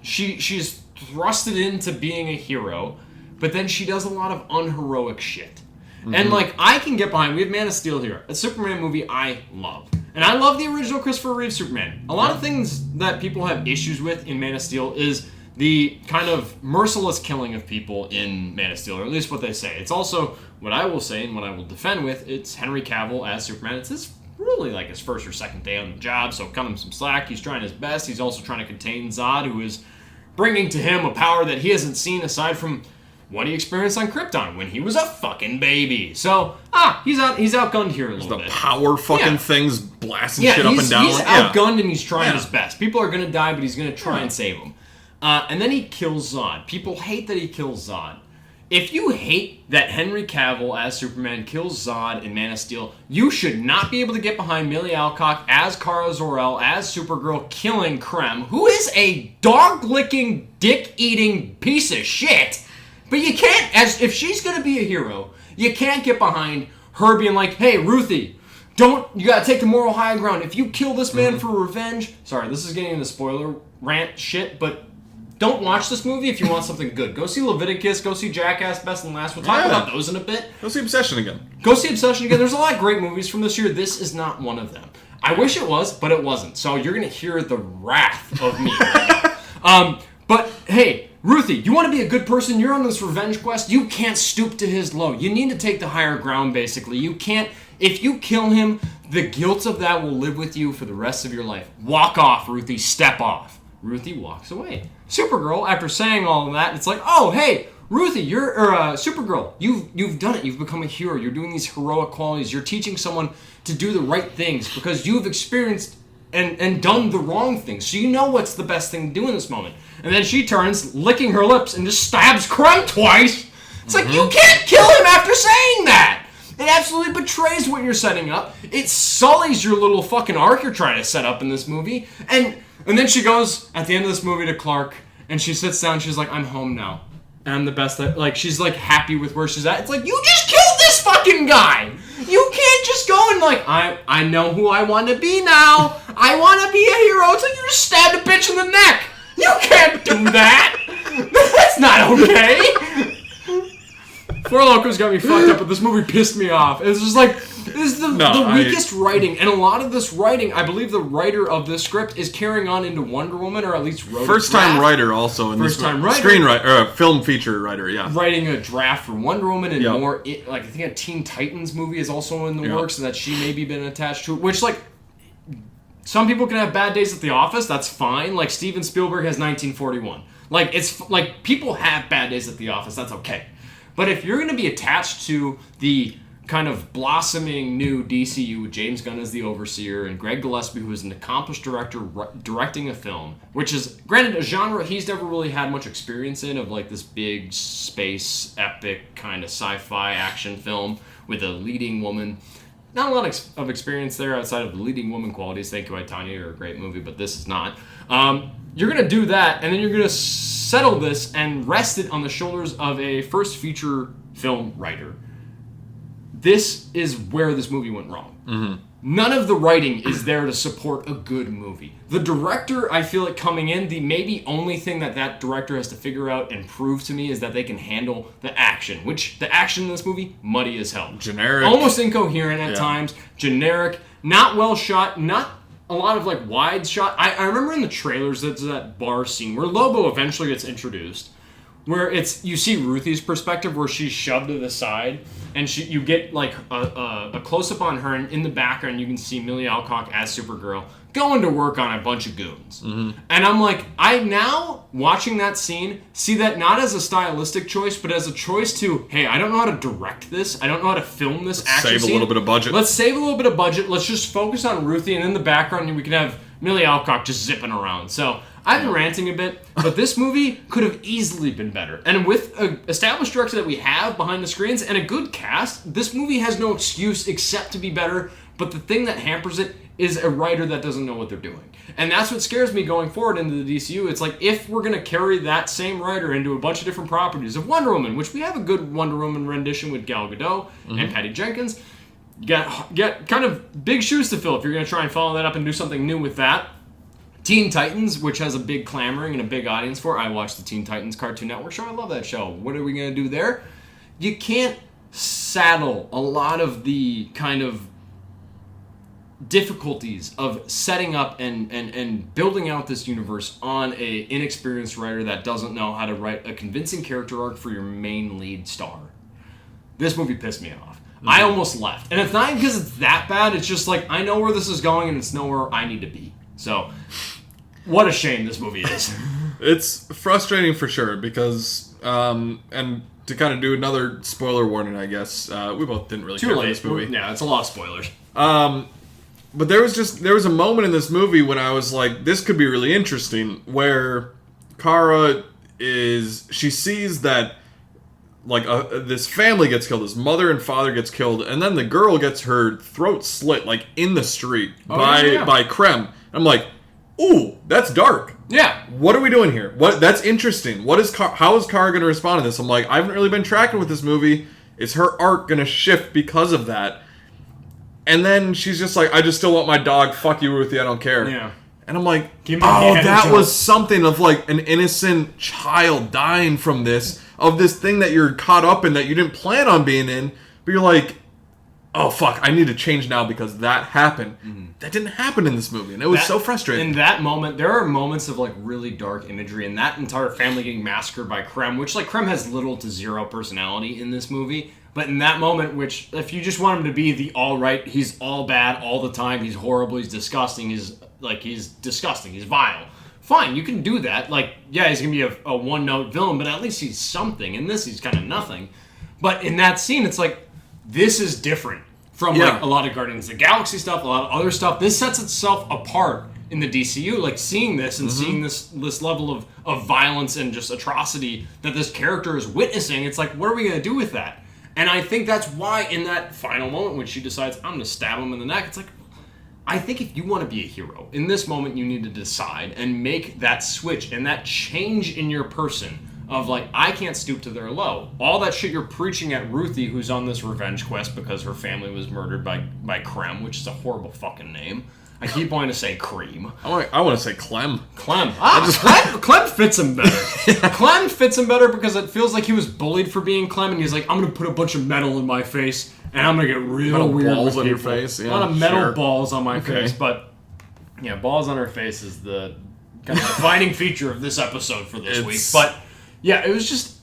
she's thrusted into being a hero, but then she does a lot of unheroic shit. Mm-hmm. And like, I can get behind, we have Man of Steel here, a Superman movie I love. And I love the original Christopher Reeve Superman. A lot of things that people have issues with in Man of Steel is the kind of merciless killing of people in Man of Steel, or at least what they say. It's also, what I will say and what I will defend with, it's Henry Cavill as Superman. It's really like his first or second day on the job, so cut him some slack. He's trying his best. He's also trying to contain Zod, who is bringing to him a power that he hasn't seen aside from what he experienced on Krypton when he was a fucking baby. So, he's outgunned here a little bit. The power fucking things blasting shit up and down. He's outgunned and he's trying his best. People are going to die, but he's going to try and save them. And then he kills Zod. People hate that he kills Zod. If you hate that Henry Cavill as Superman kills Zod in Man of Steel, you should not be able to get behind Millie Alcock as Kara Zor-El, as Supergirl, killing Krem, who is a dog-licking, dick-eating piece of shit. But you can't, as if she's going to be a hero, you can't get behind her being like, hey, Ruthie, you gotta take the moral high ground. If you kill this man for revenge, sorry, this is getting into spoiler rant shit, but don't watch this movie if you want something good. Go see Leviticus, go see Jackass, Best and Last. We'll talk about those in a bit. Go see Obsession again. There's a lot of great movies from this year. This is not one of them. I wish it was, but it wasn't. So you're gonna hear the wrath of me right now. But hey, Ruthie, you want to be a good person? You're on this revenge quest. You can't stoop to his low. You need to take the higher ground, basically. You can't. If you kill him, the guilt of that will live with you for the rest of your life. Walk off, Ruthie. Step off. Ruthie walks away. Supergirl, after saying all of that, it's like, oh, hey, Ruthie, Supergirl, you've done it. You've become a hero. You're doing these heroic qualities. You're teaching someone to do the right things because you've experienced and done the wrong things. So you know what's the best thing to do in this moment. And then she turns, licking her lips, and just stabs Krem twice. It's like, you can't kill him after saying that. It absolutely betrays what you're setting up. It sullies your little fucking arc you're trying to set up in this movie. And then she goes, at the end of this movie, to Clark, and she sits down, she's like, I'm home now. And I'm the best that, like, she's, like, happy with where she's at. It's like, you just killed this fucking guy! You can't just go and, like, I know who I want to be now. I want to be a hero. It's like you just stabbed a bitch in the neck. You can't do that. That's not okay. Four Lokos got me fucked up, but this movie pissed me off. It's just like, this is the weakest writing, and a lot of this writing, I believe the writer of this script is carrying on into Wonder Woman, or at least wrote First-time writer also in this. First-time writer. Screenwriter, or film feature writer, yeah. Writing a draft for Wonder Woman and more, like, I think a Teen Titans movie is also in the works, and that she maybe been attached to it, which, like, some people can have bad days at the office, that's fine. Like, Steven Spielberg has 1941. Like, it's, like, people have bad days at the office, that's okay. But if you're going to be attached to the kind of blossoming new DCU with James Gunn as the overseer and Greg Gillespie, who is an accomplished director directing a film, which is, granted, a genre he's never really had much experience in, of like this big space epic kind of sci-fi action film with a leading woman. Not a lot of experience there outside of the leading woman qualities. Thank You, I, Tanya, are a great movie, but this is not. You're going to do that, and then you're going to settle this and rest it on the shoulders of a first feature film writer. This is where this movie went wrong. Mm-hmm. None of the writing is there to support a good movie. The director, I feel like coming in, the maybe only thing that director has to figure out and prove to me is that they can handle the action, which the action in this movie, muddy as hell. Generic. Almost incoherent at times. Generic. Not well shot. Not a lot of like wide shot. I remember in the trailers there's that bar scene where Lobo eventually gets introduced, where you see Ruthie's perspective where she's shoved to the side, and you get like a close up on her, and in the background you can see Millie Alcock as Supergirl going to work on a bunch of goons. And I'm like, I now, watching that scene, see that not as a stylistic choice, but as a choice to, hey, I don't know how to direct this. I don't know how to film this action Save scene. a little bit of budget. Let's save a little bit of budget. Let's just focus on Ruthie, and in the background, we can have Millie Alcock just zipping around. So I've been ranting a bit, but this movie could have easily been better. And with an established director that we have behind the screens and a good cast, this movie has no excuse except to be better. But the thing that hampers it is a writer that doesn't know what they're doing. And that's what scares me going forward into the DCU. It's like, if we're going to carry that same writer into a bunch of different properties of Wonder Woman, which we have a good Wonder Woman rendition with Gal Gadot and Patty Jenkins, get kind of big shoes to fill if you're going to try and follow that up and do something new with that. Teen Titans, which has a big clamoring and a big audience for. I watched the Teen Titans Cartoon Network show. I love that show. What are we going to do there? You can't saddle a lot of the kind of difficulties of setting up and building out this universe on a inexperienced writer that doesn't know how to write a convincing character arc for your main lead star. This movie pissed me off. I almost left. And it's not because it's that bad, it's just like, I know where this is going and it's nowhere I need to be. So, what a shame this movie is. It's frustrating for sure because, and to kind of do another spoiler warning, I guess, we both didn't really care for this movie. Yeah, it's a lot of spoilers. But there was a moment in this movie when I was like, this could be really interesting, where Kara she sees that, like, this family gets killed, this mother and father gets killed, and then the girl gets her throat slit, like, in the street by Krem. I'm like, ooh, that's dark. Yeah. What are we doing here? That's interesting. How is Kara going to respond to this? I'm like, I haven't really been tracking with this movie. Is her arc going to shift because of that? And then she's just like, I just still want my dog. Fuck you, Ruthie. I don't care. Yeah. And I'm like, oh, that was something of like an innocent child dying from this, of this thing that you're caught up in that you didn't plan on being in. But you're like, oh, fuck, I need to change now because that happened. Mm-hmm. That didn't happen in this movie. And it was so frustrating. In that moment, there are moments of like really dark imagery, and that entire family getting massacred by Krem, which like Krem has little to zero personality in this movie. But in that moment, which, if you just want him to be the all right, he's all bad all the time, he's horrible, he's disgusting, he's disgusting, he's vile. Fine, you can do that. Like, yeah, he's going to be a one-note villain, but at least he's something. In this, he's kind of nothing. But in that scene, it's like, this is different from like a lot of Guardians of the Galaxy stuff, a lot of other stuff. This sets itself apart in the DCU, like seeing this and seeing this level of violence and just atrocity that this character is witnessing. It's like, what are we going to do with that? And I think that's why in that final moment when she decides, I'm going to stab him in the neck, it's like, I think if you want to be a hero, in this moment you need to decide and make that switch and that change in your person of like, I can't stoop to their low. All that shit you're preaching at Ruthie, who's on this revenge quest because her family was murdered by Krem, which is a horrible fucking name. I keep wanting to say Cream. I want to say Clem. Clem. Clem fits him better. Clem fits him better because it feels like he was bullied for being Clem, and he's like, I'm going to put a bunch of metal in my face, and I'm going to get real metal weird balls with on your people. face. Yeah, a lot of metal balls on my face, but yeah, balls on her face is the kind of defining feature of this episode for this week. But yeah, it was just,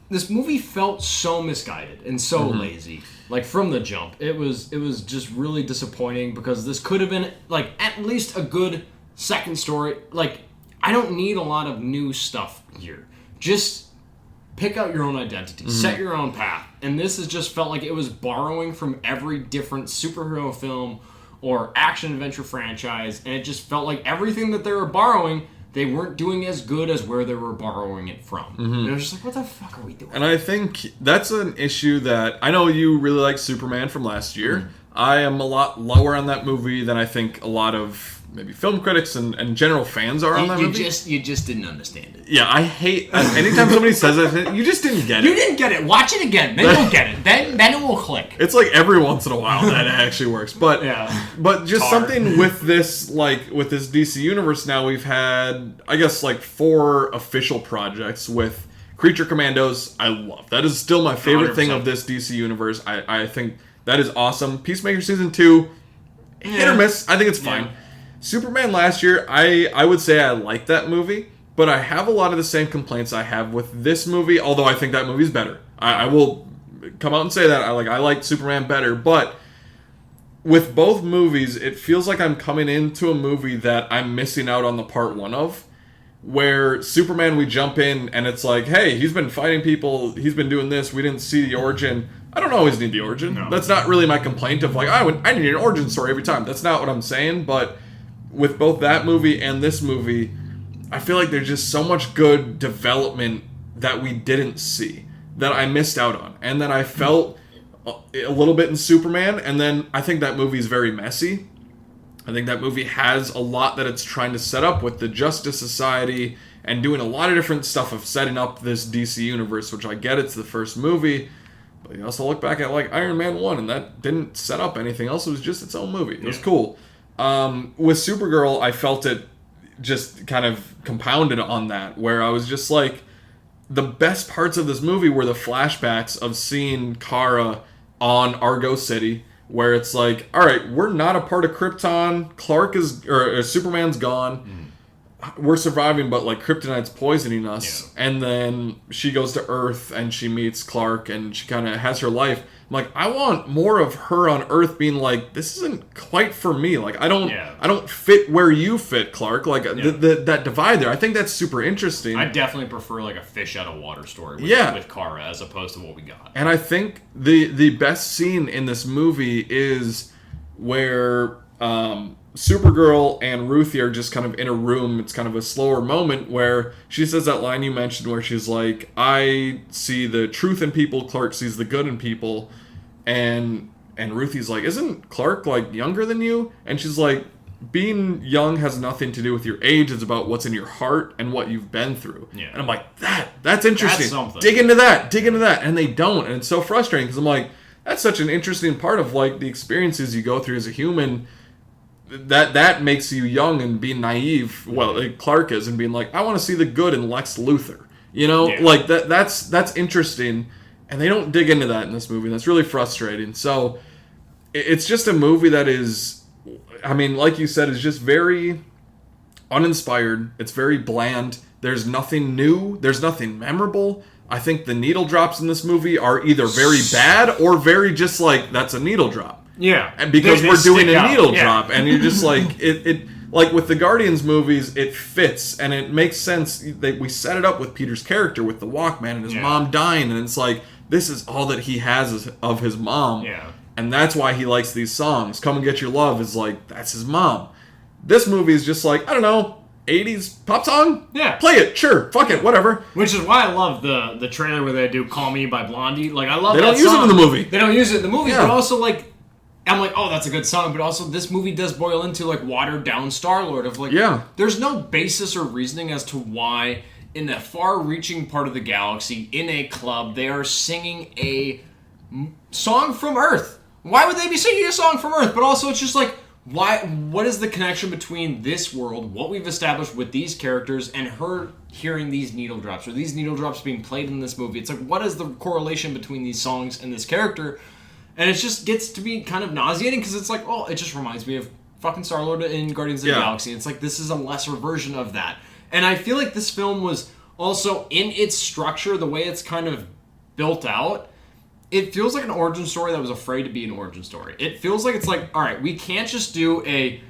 this movie felt so misguided and so lazy. Like, from the jump, it was just really disappointing because this could have been, like, at least a good second story. Like, I don't need a lot of new stuff here. Just pick out your own identity. Set your own path. And this has just felt like it was borrowing from every different superhero film or action-adventure franchise, and it just felt like everything that they were borrowing, they weren't doing as good as where they were borrowing it from. And I was just like, what the fuck are we doing? And I think that's an issue that, I know you really like Superman from last year. I am a lot lower on that movie than I think a lot of maybe film critics and general fans are on that movie. You just didn't understand it. Yeah, I hate, anytime somebody says that, you just didn't get it. You didn't get it. Watch it again. Then you'll get it. Then it will click. It's like every once in a while that actually works. But but just something with this, like, with this DC universe now, we've had, I guess, like 4 official projects with Creature Commandos. I love. That is still my favorite 100%. thing of this DC universe. I think that is awesome. Peacemaker Season 2, hit or miss. I think it's fine. Superman last year, I would say I like that movie, but I have a lot of the same complaints I have with this movie, although I think that movie's better. I will come out and say that. I like Superman better, but with both movies, it feels like I'm coming into a movie that I'm missing out on the part one of. Where Superman, we jump in and it's like, hey, he's been fighting people, he's been doing this, we didn't see the origin. I don't always need the origin. No. That's not really my complaint of like, I need an origin story every time. That's not what I'm saying, but with both that movie and this movie, I feel like there's just so much good development that we didn't see, that I missed out on. And then I felt a little bit in Superman, and then I think that movie is very messy. I think that movie has a lot that it's trying to set up with the Justice Society and doing a lot of different stuff of setting up this DC universe, which I get it's the first movie, but you also look back at like Iron Man 1 and that didn't set up anything else. It was just its own movie. It was cool. With Supergirl, I felt it just kind of compounded on that, where I was just like, the best parts of this movie were the flashbacks of seeing Kara on Argo City, where it's like, all right, we're not a part of Krypton. Superman's gone. We're surviving, but like Kryptonite's poisoning us. Yeah. And then she goes to Earth and she meets Clark and she kind of has her life. I'm like, I want more of her on Earth being like, this isn't quite for me. Like, I don't fit where you fit, Clark. Like that divide there. I think that's super interesting. I definitely prefer like a fish out of water story with Kara as opposed to what we got. And I think the best scene in this movie is where Supergirl and Ruthie are just kind of in a room. It's kind of a slower moment where she says that line you mentioned where she's like, I see the truth in people, Clark sees the good in people. And Ruthie's like, isn't Clark like younger than you? And she's like, being young has nothing to do with your age. It's about what's in your heart and what you've been through. Yeah. And I'm like, that's interesting. That's something. Dig into that. And they don't. And it's so frustrating because I'm like, that's such an interesting part of like the experiences you go through as a human. That makes you young and being naive. Well, like Clark is, and being like, I want to see the good in Lex Luthor. You know, like that's interesting. And they don't dig into that in this movie. That's really frustrating. So it's just a movie that is, I mean, like you said, is just very uninspired. It's very bland. There's nothing new. There's nothing memorable. I think the needle drops in this movie are either very bad or very just like, that's a needle drop. Yeah. And because we're doing a needle drop. And you're just like, it like with the Guardians movies, it fits and it makes sense. We set it up with Peter's character with the Walkman and his mom dying. And it's like, this is all that he has of his mom. Yeah. And that's why he likes these songs. Come and Get Your Love is like, that's his mom. This movie is just like, I don't know, 80s pop song? Yeah. Play it, sure, fuck it, whatever. Which is why I love the trailer where they do Call Me by Blondie. Like, I love that song. They don't use it in the movie. They don't use it in the movie, but also, like, I'm like, oh, that's a good song, but also this movie does boil into, like, watered-down Star-Lord of, like, there's no basis or reasoning as to why, in a far-reaching part of the galaxy, in a club, they are singing a song from Earth. Why would they be singing a song from Earth? But also, it's just like, what is the connection between this world, what we've established with these characters, and her hearing these needle drops, or these needle drops being played in this movie? It's like, what is the correlation between these songs and this character? And it just gets to be kind of nauseating, because it's like, oh, it just reminds me of fucking Star-Lord in Guardians of the Galaxy. It's like, this is a lesser version of that. And I feel like this film was also, in its structure, the way it's kind of built out, it feels like an origin story that was afraid to be an origin story. It feels like it's like, all right, we can't just do hey,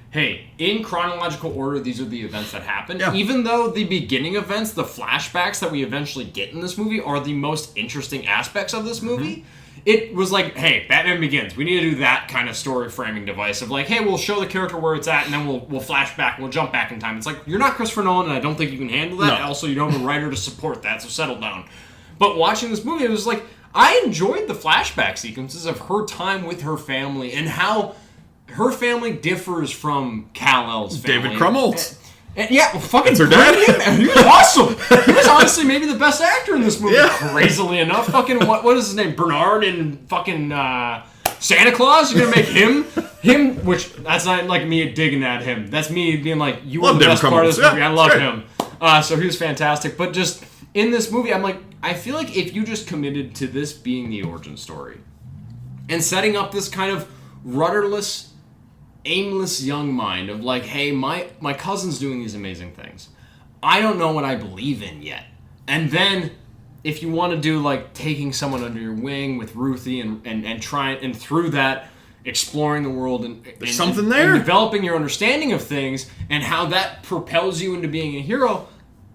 in chronological order, these are the events that happened. Yeah. Even though the beginning events, the flashbacks that we eventually get in this movie are the most interesting aspects of this movie, it was like, hey, Batman Begins. We need to do that kind of story framing device of like, hey, we'll show the character where it's at, and then we'll flash back, we'll jump back in time. It's like, you're not Christopher Nolan, and I don't think you can handle that. No. Also, you don't have a writer to support that, so settle down. But watching this movie, it was like, I enjoyed the flashback sequences of her time with her family and how her family differs from Kal-El's family. David Krumholtz. And fucking that's her dad. He was awesome. He was honestly maybe the best actor in this movie. Yeah. Crazily enough, fucking what is his name? Bernard and fucking Santa Claus. You're gonna make him, which that's not like me digging at him. That's me being like, you were the best part of this movie. I love him. So he was fantastic. But just in this movie, I'm like, I feel like if you just committed to this being the origin story and setting up this kind of rudderless, aimless young mind of like, hey, my cousin's doing these amazing things. I don't know what I believe in yet. And then if you want to do like taking someone under your wing with Ruthie and trying, and through that exploring the world and There's something there. and developing your understanding of things and how that propels you into being a hero.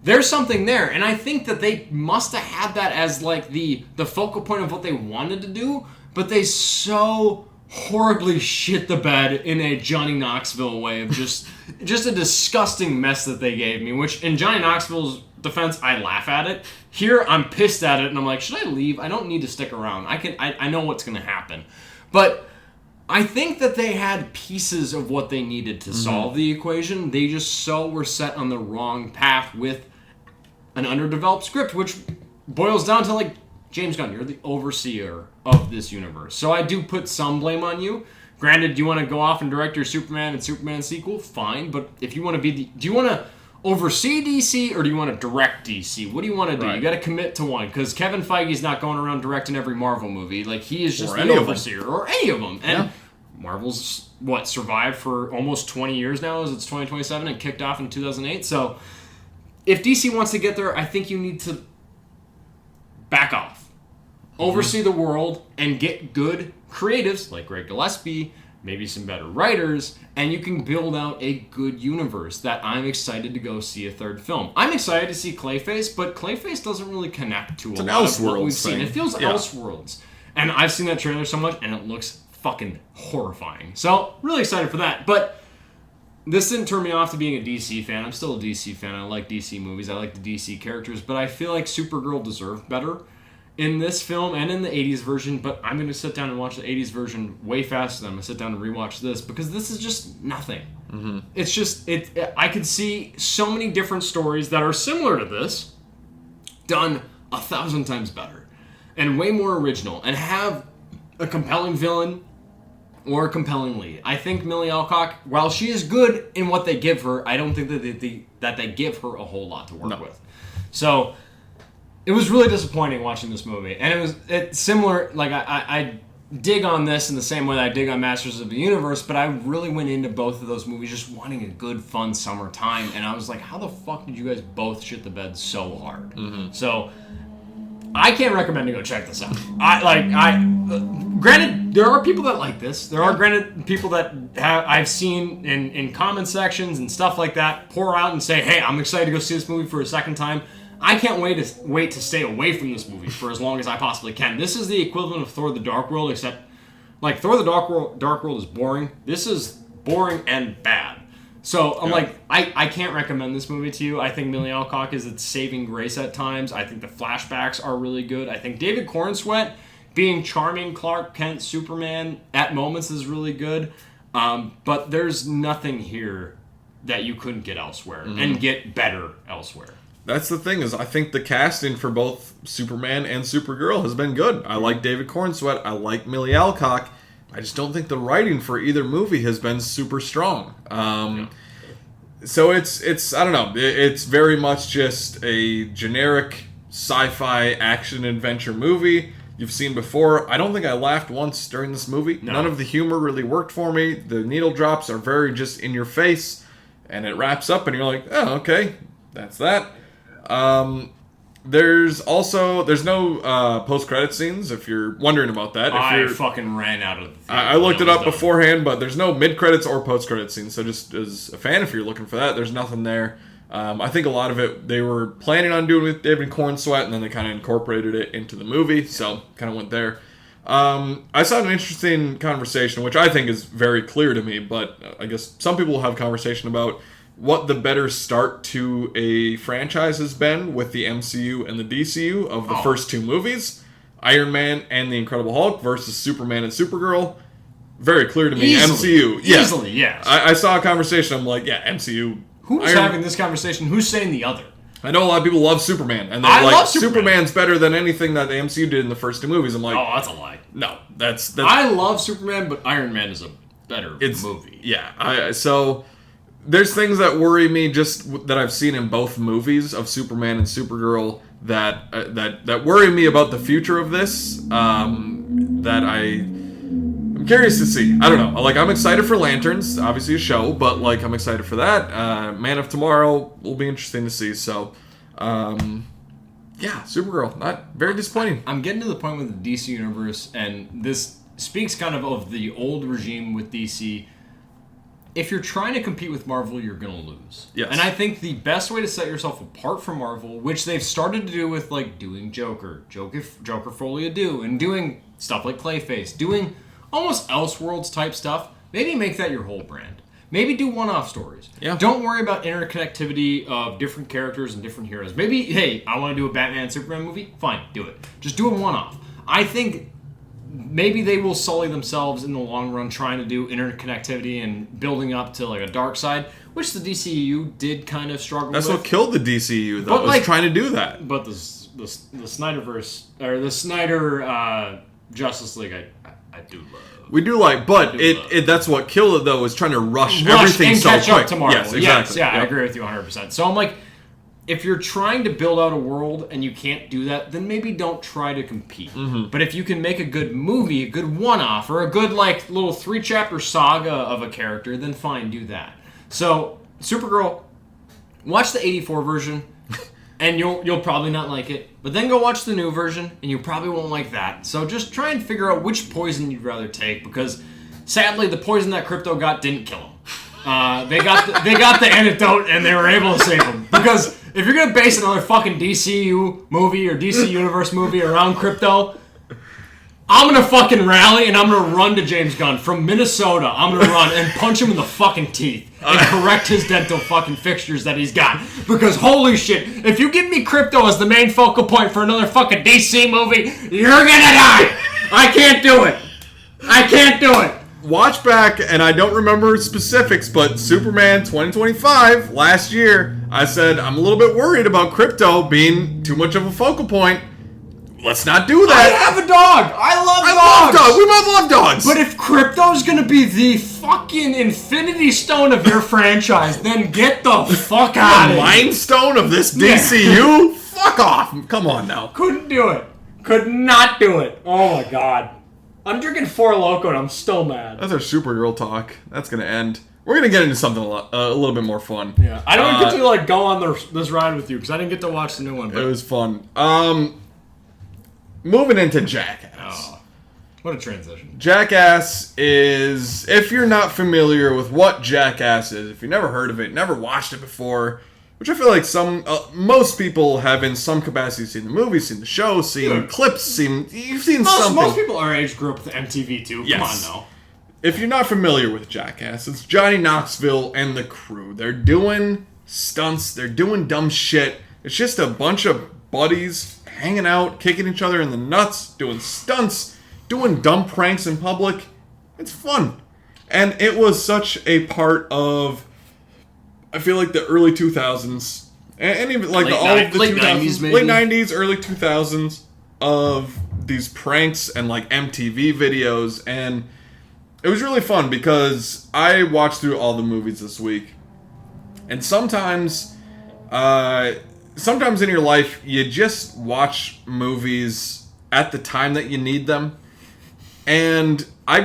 There's something there, and I think that they must have had that as like the focal point of what they wanted to do, but they so horribly shit the bed in a Johnny Knoxville way of just a disgusting mess that they gave me, which in Johnny Knoxville's defense, I laugh at it. Here, I'm pissed at it, and I'm like, should I leave? I don't need to stick around. I know what's going to happen. But I think that they had pieces of what they needed to solve the equation. They just were set on the wrong path with an underdeveloped script, which boils down to, like, James Gunn, you're the overseer of this universe. So I do put some blame on you. Granted, do you want to go off and direct your Superman and Superman sequel? Fine. But if you want to do you want to oversee DC or do you want to direct DC? What do you want to do? Right. You got to commit to one, because Kevin Feige's not going around directing every Marvel movie. Like, he is just the overseer, or any of them. And Marvel's, survived for almost 20 years now, as it's 2027, and kicked off in 2008. So if DC wants to get there, I think you need to back off. Oversee the world and get good creatives like Greg Gillespie, maybe some better writers, and you can build out a good universe that I'm excited to go see a third film. I'm excited to see Clayface, but Clayface doesn't really connect to a lot of what we've seen. It feels Elseworlds. And I've seen that trailer so much, and it looks fucking horrifying. So, really excited for that. But this didn't turn me off to being a DC fan. I'm still a DC fan. I like DC movies. I like the DC characters. But I feel like Supergirl deserved better in this film and in the 80s version. But I'm going to sit down and watch the 80s version way faster than I'm going to sit down and rewatch this, because this is just nothing. Mm-hmm. It's just, I could see so many different stories that are similar to this done 1,000 times better and way more original and have a compelling villain or a compelling lead. I think Millie Alcock, while she is good in what they give her, I don't think that they give her a whole lot to work with. So it was really disappointing watching this movie, and it's similar. Like I dig on this in the same way that I dig on Masters of the Universe, but I really went into both of those movies just wanting a good, fun summer time, and I was like, how the fuck did you guys both shit the bed so hard? Mm-hmm. So I can't recommend to go check this out. Granted, there are people that like this. There are people that I've seen in comment sections and stuff like that pour out and say, hey, I'm excited to go see this movie for a second time. I can't wait to stay away from this movie for as long as I possibly can. This is the equivalent of Thor: The Dark World, except like Thor: The Dark World is boring. This is boring and bad. So I'm like, I can't recommend this movie to you. I think Millie Alcock is its saving grace at times. I think the flashbacks are really good. I think David Cornsweet being charming Clark Kent Superman at moments is really good. But there's nothing here that you couldn't get elsewhere and get better elsewhere. That's the thing, is I think the casting for both Superman and Supergirl has been good. I like David Cornsweet. I like Millie Alcock. I just don't think the writing for either movie has been super strong. So it's I don't know. It's very much just a generic sci-fi action adventure movie you've seen before. I don't think I laughed once during this movie. No. None of the humor really worked for me. The needle drops are very just in your face, and it wraps up and you're like, oh, okay, that's that. There's no post-credit scenes, if you're wondering about that. I fucking ran out of the theater. I looked it up beforehand, but there's no mid-credits or post-credit scenes, so just as a fan, if you're looking for that, there's nothing there. I think a lot of it they were planning on doing with David Cornsweet, and then they kind of incorporated it into the movie, so kind of went there. I saw an interesting conversation, which I think is very clear to me, but I guess some people will have conversation about what the better start to a franchise has been with the MCU and the DCU of the first two movies, Iron Man and the Incredible Hulk versus Superman and Supergirl. Very clear to me, MCU. Yeah. Easily, yes. I saw a conversation, I'm like, yeah, MCU. Who's having this conversation? Who's saying the other? I know a lot of people love Superman, and they're like, Superman's better than anything that the MCU did in the first two movies. I'm like, oh, that's a lie. No, that's I love Superman, but Iron Man is a better movie. Yeah, so there's things that worry me just that I've seen in both movies of Superman and Supergirl that worry me about the future of this. That I'm curious to see. I don't know. Like, I'm excited for Lanterns, obviously a show, but like I'm excited for that. Man of Tomorrow will be interesting to see. So, yeah, Supergirl, not very disappointing. I'm getting to the point with the DC universe, and this speaks kind of the old regime with DC. If you're trying to compete with Marvel, you're going to lose. Yes. And I think the best way to set yourself apart from Marvel, which they've started to do with like doing Joker Folia do, and doing stuff like Clayface, doing almost Elseworlds type stuff, maybe make that your whole brand. Maybe do one-off stories. Yeah. Don't worry about interconnectivity of different characters and different heroes. Maybe, hey, I want to do a Batman and Superman movie? Fine, do it. Just do a one-off. I think maybe they will sully themselves in the long run trying to do interconnectivity and building up to like a dark side, which the DCU did kind of struggle That's with. what killed the DCU, though, was trying to do that. But the Snyderverse, or the Snyder Justice League, I do love. We do like, but that's what killed it, though, is trying to rush everything and so catch quick. Up to Marvel. Yes, exactly. Yes, yeah, Yep. I agree with you 100%. So I'm like, if you're trying to build out a world and you can't do that, then maybe don't try to compete. Mm-hmm. But if you can make a good movie, a good one-off, or a good like little 3-chapter saga of a character, then fine, do that. So Supergirl, watch the '84 version, and you'll probably not like it. But then go watch the new version, and you probably won't like that. So just try and figure out which poison you'd rather take, because sadly, the poison that Crypto got didn't kill him. They got the antidote, and they were able to save him. Because if you're gonna base another fucking DCU movie or DC Universe movie around Crypto, I'm gonna fucking rally and I'm gonna run to James Gunn from Minnesota. I'm gonna run and punch him in the fucking teeth and correct his dental fucking fixtures that he's got. Because holy shit, if you give me Crypto as the main focal point for another fucking DC movie, you're gonna die. I can't do it. I can't do it. Watch back, and I don't remember specifics, but Superman 2025, last year, I said, I'm a little bit worried about Crypto being too much of a focal point. Let's not do I that. have a dog. I love love dogs. dogs. We both love dogs. But if Crypto's gonna be the fucking Infinity Stone of your franchise, then get the fuck out of here. Mind Stone of this DCU? Fuck off. Come on now. Couldn't do it. Could not do it. Oh my god. I'm drinking 4 Loco and I'm still mad. That's our Supergirl talk. That's going to end. We're going to get into something a little bit more fun. Yeah. I don't get to like go on this ride with you because I didn't get to watch the new one. But It was fun. Moving into Jackass. Oh, what a transition. Jackass is, if you're not familiar with what Jackass is, if you've never heard of it, never watched it before, which I feel like most people have in some capacity seen the movie, seen the show, seen clips, you've seen something. Most people our age grew up with MTV too. Yes. Come on now. If you're not familiar with Jackass, it's Johnny Knoxville and the crew. They're doing stunts, they're doing dumb shit. It's just a bunch of buddies hanging out, kicking each other in the nuts, doing stunts, doing dumb pranks in public. It's fun. And it was such a part of, I feel like, the early 2000s, and even like Late 2000s, 90s maybe? late 90s, early 2000s of these pranks and like MTV videos, and it was really fun because I watched through all the movies this week, and sometimes in your life you just watch movies at the time that you need them, and I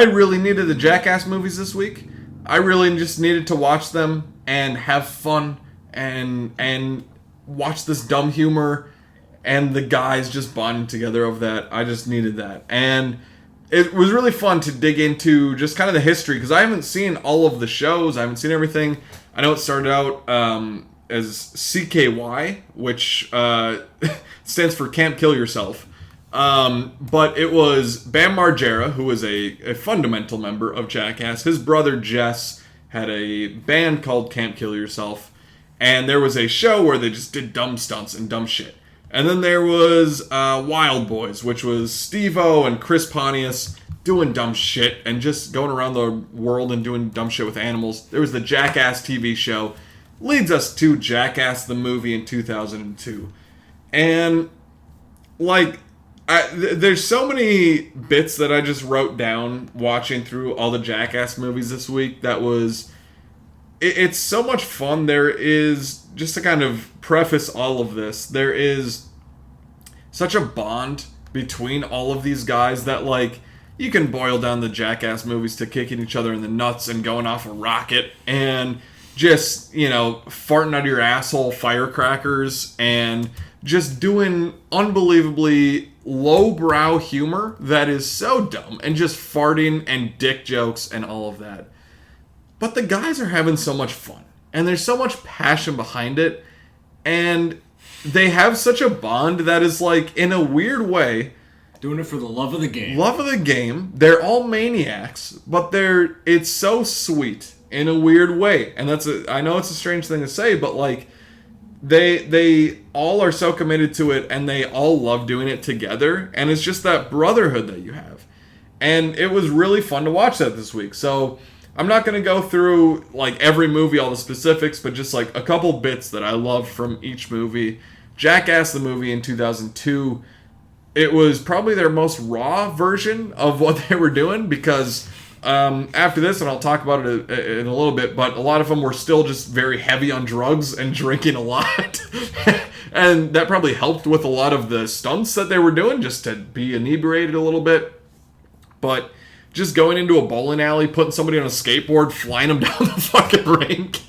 really needed the Jackass movies this week. I really just needed to watch them and have fun and watch this dumb humor and the guys just bonding together of that. I just needed that. And it was really fun to dig into just kind of the history, because I haven't seen all of the shows. I haven't seen everything. I know it started out as CKY, which stands for Can't Kill Yourself. But it was Bam Margera, who was a fundamental member of Jackass. His brother Jess had a band called Can't Kill Yourself, and there was a show where they just did dumb stunts and dumb shit. And then there was Wild Boys, which was Steve-O and Chris Pontius doing dumb shit and just going around the world and doing dumb shit with animals. There was the Jackass TV show, leads us to Jackass the movie in 2002. And like, there's so many bits that I just wrote down watching through all the Jackass movies this week that was... It's so much fun. There is, just to kind of preface all of this, there is such a bond between all of these guys that, like, you can boil down the Jackass movies to kicking each other in the nuts and going off a rocket and just, farting out of your asshole firecrackers and just doing unbelievably lowbrow humor that is so dumb and just farting and dick jokes and all of that. But the guys are having so much fun and there's so much passion behind it, and they have such a bond that is like, in a weird way, doing it for the love of the game. Love of the game. They're all maniacs, but it's so sweet in a weird way. And I know it's a strange thing to say, but like they all are so committed to it and they all love doing it together, and it's just that brotherhood that you have. And it was really fun to watch that this week. So I'm not going to go through like every movie, all the specifics, but just like a couple bits that I loved from each movie. Jackass the movie in 2002, it was probably their most raw version of what they were doing, because after this, and I'll talk about it in a little bit, but a lot of them were still just very heavy on drugs and drinking a lot. And that probably helped with a lot of the stunts that they were doing, just to be inebriated a little bit. But just going into a bowling alley, putting somebody on a skateboard, flying them down the fucking rink,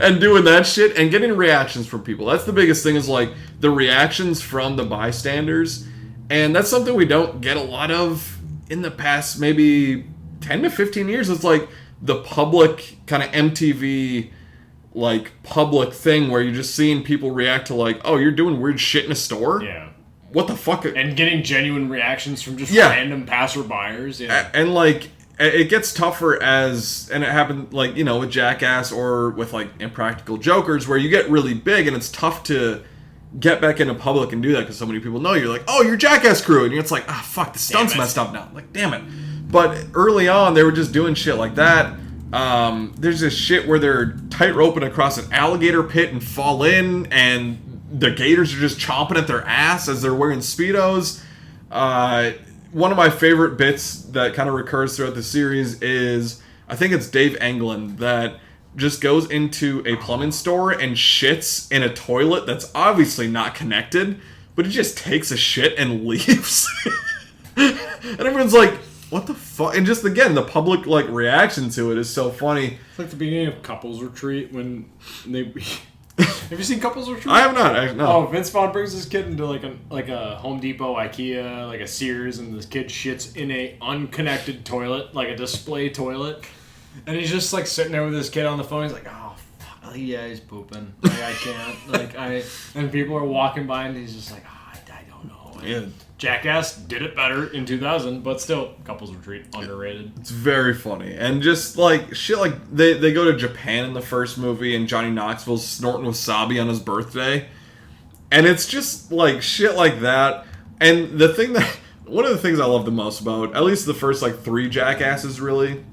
and doing that shit, and getting reactions from people. That's the biggest thing, is like the reactions from the bystanders. And that's something we don't get a lot of in the past maybe 10 to 15 years. It's like the public kind of MTV, like public thing where you're just seeing people react to like, oh, you're doing weird shit in a store? Yeah. What the fuck? And getting genuine reactions from just random passerbyers. Yeah. And like, it gets tougher and it happened like, you know, with Jackass or with like Impractical Jokers, where you get really big and it's tough to get back into public and do that because so many people know you're like, oh, you're Jackass crew, and it's like, ah, fuck, the stunt's messed up now. Like, damn it. But early on, they were just doing shit like that. There's this shit where they're tight roping across an alligator pit and fall in, and the gators are just chomping at their ass as they're wearing Speedos. One of my favorite bits that kind of recurs throughout the series is, I think it's Dave Englund, that just goes into a plumbing store and shits in a toilet that's obviously not connected, but he just takes a shit and leaves. And everyone's like, what the fuck? And just, again, the public, like, reaction to it is so funny. It's like the beginning of Couples Retreat when they... Have you seen Couples Retreat? I have not. No. Oh, Vince Vaughn brings his kid into like a Home Depot, IKEA, like a Sears, and this kid shits in a unconnected toilet, like a display toilet. And he's just like sitting there with his kid on the phone. He's like, oh, fuck, yeah, he's pooping. Like, I can't. And people are walking by, and he's just like, oh, I don't know. And Yeah. Jackass did it better in 2000, but still, Couples Retreat, underrated. It's very funny. And just like shit, like they go to Japan in the first movie, and Johnny Knoxville's snorting wasabi on his birthday. And it's just like shit like that. And one of the things I love the most about, at least the first like 3 Jackasses really,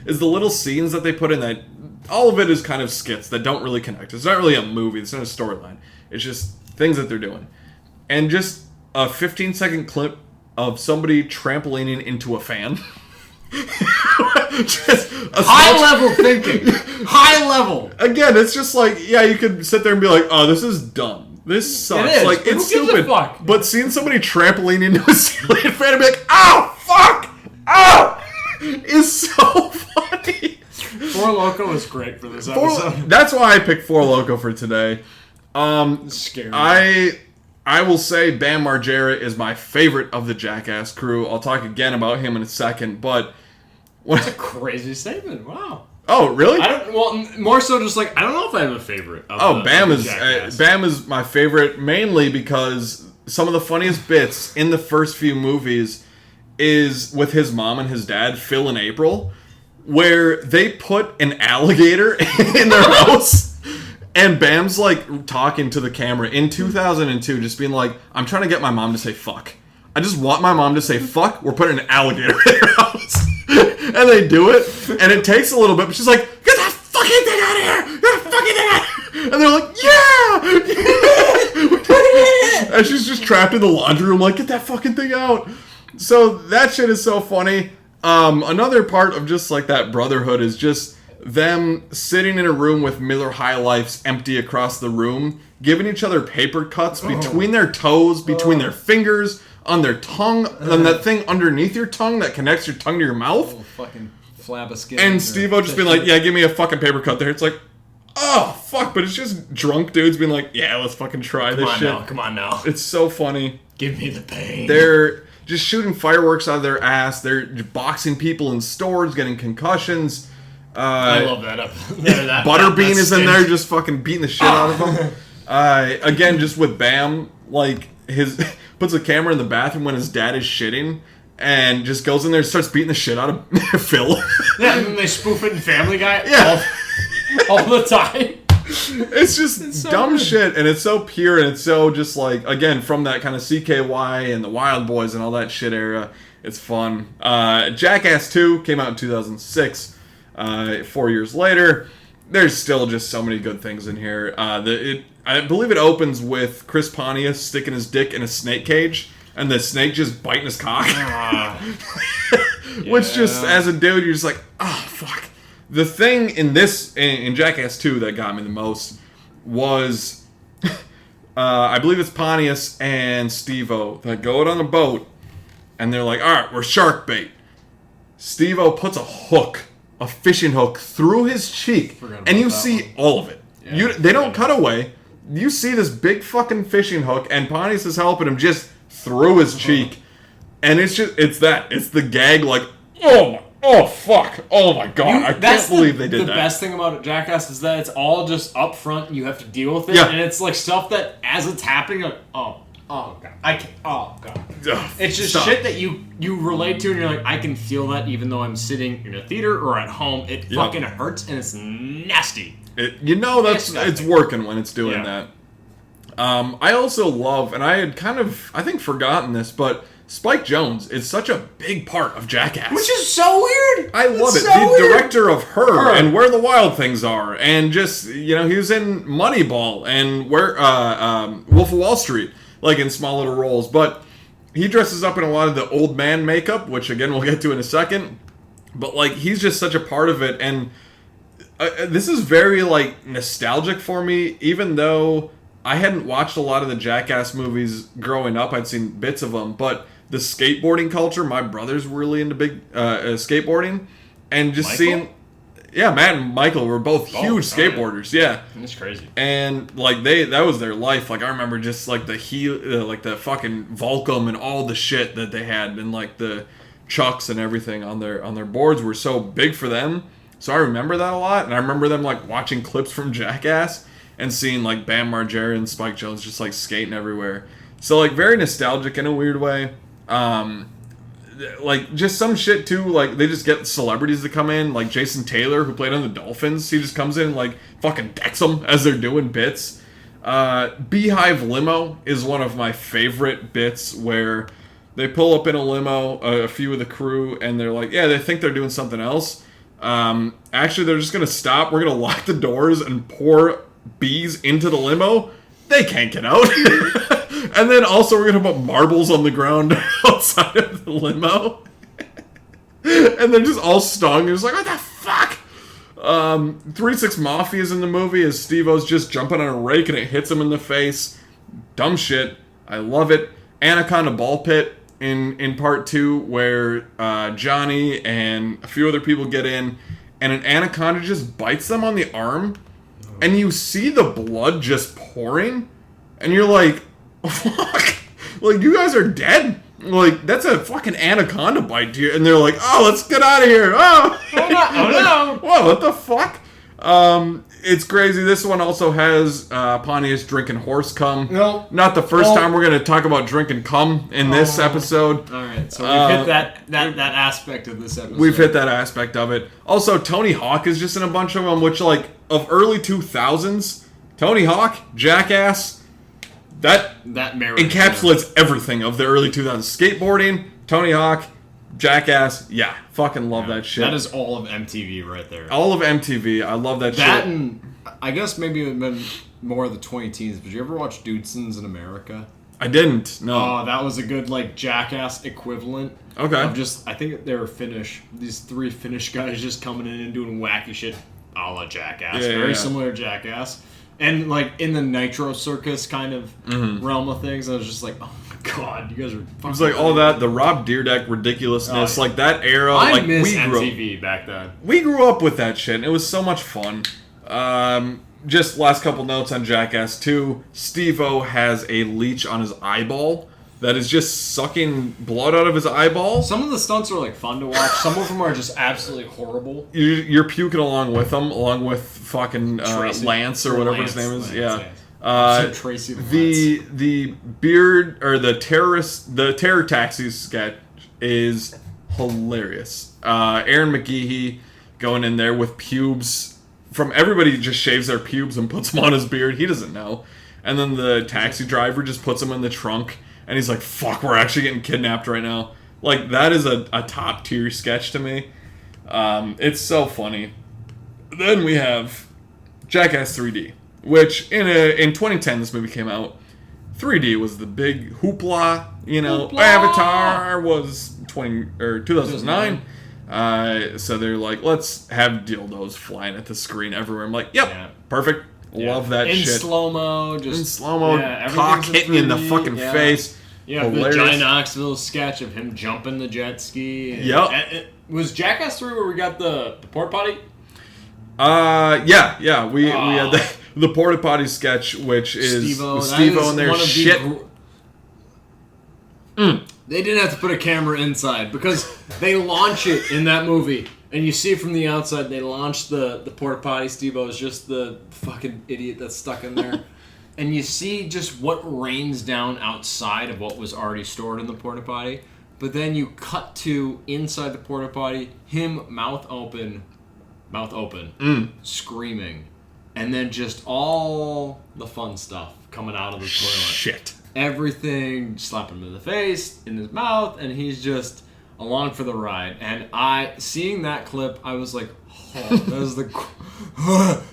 is the little scenes that they put in that. All of it is kind of skits that don't really connect. It's not really a movie. It's not a storyline. It's just things that they're doing. And just a 15-second clip of somebody trampolining into a fan. High-level thinking. High level. Again, it's just like, yeah, you could sit there and be like, oh, this is dumb. This sucks. It is. Like, Who it's gives a stupid. fuck? But seeing somebody trampoline into a ceiling fan and be like, ow, fuck, ow, is so funny. Four Loko is great for this episode. That's why I picked Four Loko for today. Scary. I will say Bam Margera is my favorite of the Jackass crew. I'll talk again about him in a second, but... That's a crazy statement. Wow. Oh, really? More so just like, I don't know if I have a favorite. Bam is my favorite, mainly because some of the funniest bits in the first few movies is with his mom and his dad, Phil and April, where they put an alligator in their house. And Bam's like talking to the camera in 2002, just being like, I'm trying to get my mom to say fuck. I just want my mom to say fuck. We're putting an alligator in her house. And they do it. And it takes a little bit, but she's like, get that fucking thing out of here! Get that fucking thing out! And they're like, yeah! And she's just trapped in the laundry room like, get that fucking thing out. So that shit is so funny. Another part of just like that brotherhood is just them sitting in a room with Miller High Lifes empty across the room, giving each other paper cuts between their toes, between their fingers, on their tongue, and that thing underneath your tongue that connects your tongue to your mouth. Fucking flab of skin. And Steve-O just being like, yeah, give me a fucking paper cut there. It's like, oh, fuck, but it's just drunk dudes being like, yeah, let's fucking try this shit. Come on now. It's so funny. Give me the pain. They're just shooting fireworks out of their ass. They're boxing people in stores, getting concussions. I love that up there. Butterbean is in there just fucking beating the shit out of them. Again, just with Bam, like, puts a camera in the bathroom when his dad is shitting and just goes in there and starts beating the shit out of Phil. Yeah, and then they spoof it in Family Guy all the time. It's just so dumb shit, and it's so pure, and it's so just like, again, from that kind of CKY and the Wild Boys and all that shit era. It's fun. Jackass 2 came out in 2006. 4 years later, there's still just so many good things in here. I believe it opens with Chris Pontius sticking his dick in a snake cage, and the snake just biting his cock. Which just, as a dude, you're just like, oh, fuck. The thing in Jackass 2 that got me the most was, I believe it's Pontius and Steve-O that go out on a boat, and they're like, alright, we're shark bait. Steve-O puts a fishing hook through his cheek, and you see all of it. Yeah, they don't cut away. You see this big fucking fishing hook, and Pontius is helping him just through his cheek. And it's the gag, like, oh fuck, oh my god, I can't believe they did that. The best thing about Jackass is that it's all just up front, and you have to deal with it, and it's like stuff that, as it's happening, like, oh god, I can't, oh god. It's just shit that you relate to, and you're like, I can feel that even though I'm sitting in a theater or at home. It fucking hurts, and it's nasty. It's working when it's doing that. I also love, and I had kind of, I think, forgotten this, but Spike Jonze is such a big part of Jackass. Which is so weird. I love it. The director of Her and Where the Wild Things Are, and just, he was in Moneyball and Wolf of Wall Street, like in small little roles, but he dresses up in a lot of the old man makeup, which again we'll get to in a second. But like, he's just such a part of it, and this is very like nostalgic for me, even though I hadn't watched a lot of the Jackass movies growing up. I'd seen bits of them, but the skateboarding culture, my brother's really into big skateboarding, and just seeing, Matt and Michael were both huge skateboarders. Yeah, that's crazy. And like that was their life. Like I remember just like the fucking Volcom and all the shit that they had, and like the chucks and everything on their boards were so big for them. So I remember that a lot, and I remember them like watching clips from Jackass and seeing like Bam Margera and Spike Jonze just like skating everywhere. So like very nostalgic in a weird way. Like just some shit too, like they just get celebrities to come in, like Jason Taylor, who played on the Dolphins. He just comes in and like fucking decks them as they're doing bits. Beehive Limo is one of my favorite bits, where they pull up in a limo, a few of the crew, and they're like, they think they're doing something else. Actually, they're just gonna stop. We're gonna lock the doors and pour bees into the limo. They can't get out. And then also we're gonna put marbles on the ground outside of the limo. And they're just all stung. It's like, what the fuck? 3 6 Mafia is in the movie as Steve-O's just jumping on a rake and it hits him in the face. Dumb shit. I love it. Anaconda Ball Pit in part 2, where Johnny and a few other people get in, and an anaconda just bites them on the arm, and you see the blood just pouring, and you're like, fuck, like, you guys are dead. Like, that's a fucking anaconda bite to you. And they're like, oh, let's get out of here. Oh no. Whoa, what the fuck? It's crazy. This one also has Pontius drinking horse cum. No. Not the first time we're going to talk about drinking cum in this episode. All right, so we've hit that aspect of this episode. We've hit that aspect of it. Also, Tony Hawk is just in a bunch of them, which, like, of early 2000s, Tony Hawk, Jackass, that encapsulates everything of the early 2000s. Skateboarding, Tony Hawk, Jackass, fucking love that shit. That is all of MTV right there. All of MTV, I love that shit. That, and I guess maybe it would have been more of the 2010s, but did you ever watch Dudesons in America? I didn't, no. Oh, that was a good, like, Jackass equivalent. Okay. I think they were Finnish. These 3 Finnish guys just coming in and doing wacky shit a la Jackass. Very similar to Jackass. And, like, in the Nitro Circus kind of realm of things, I was just like, oh my god, you guys are fucking... It was like all that, the Rob Dyrdek ridiculousness, like that era. I miss MTV back then. We grew up with that shit, and it was so much fun. just last couple notes on Jackass 2. Steve-O has a leech on his eyeball that is just sucking blood out of his eyeball. Some of the stunts are like fun to watch. Some of them are just absolutely horrible. You're puking along with them, along with fucking Lance or whatever his name is. Tracy the beard or the terror taxi sketch is hilarious. Aaron McGeehee going in there with pubes from everybody just shaves their pubes and puts them on his beard. He doesn't know. And then the taxi driver just puts him in the trunk. And he's like, fuck, we're actually getting kidnapped right now. Like, that is a top tier sketch to me. It's so funny. Then we have Jackass 3D, which in 2010 this movie came out. 3D was the big hoopla, Avatar was 2009. So they're like, let's have dildos flying at the screen everywhere. I'm like, yep, perfect. Love that shit. In slow-mo. Just in slow-mo, cock hitting you in the fucking face. Yeah, the Johnny Knoxville sketch of him jumping the jet ski. Yep. Was Jackass 3 where we got the porta potty? Yeah. We had the porta potty sketch, which is Steve-O in there shit. They didn't have to put a camera inside because they launch it in that movie. And you see it from the outside, they launch the porta potty. Steve-O is just the fucking idiot that's stuck in there. And you see just what rains down outside of what was already stored in the porta potty. But then you cut to inside the porta potty, him mouth open, screaming. And then just all the fun stuff coming out of the toilet. Shit. Everything slapping him in the face, in his mouth, and he's just along for the ride. And seeing that clip, I was like, oh, that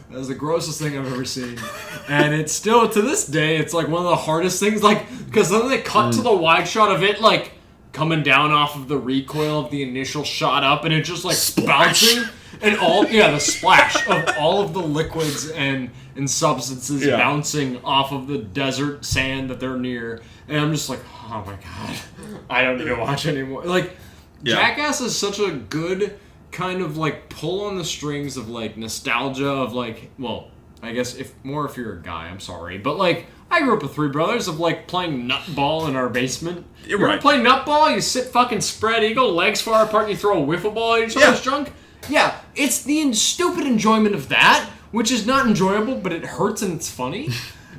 was the grossest thing I've ever seen. And it's still, to this day, it's like one of the hardest things, like, because then they cut to the wide shot of it, like, coming down off of the recoil of the initial shot up, and it just, like, bouncing. And the splash of all of the liquids and substances bouncing off of the desert sand that they're near. And I'm just like, oh my god, I don't need to watch anymore. Like, Jackass is such a good kind of like pull on the strings of like nostalgia of like, well, I guess if you're a guy, I'm sorry, but like I grew up with three brothers of like playing nutball in our basement. You ever play nutball? You sit fucking spread eagle, legs far apart, and you throw a wiffle ball at each other's junk. Yeah, it's the stupid enjoyment of that, which is not enjoyable, but it hurts and it's funny.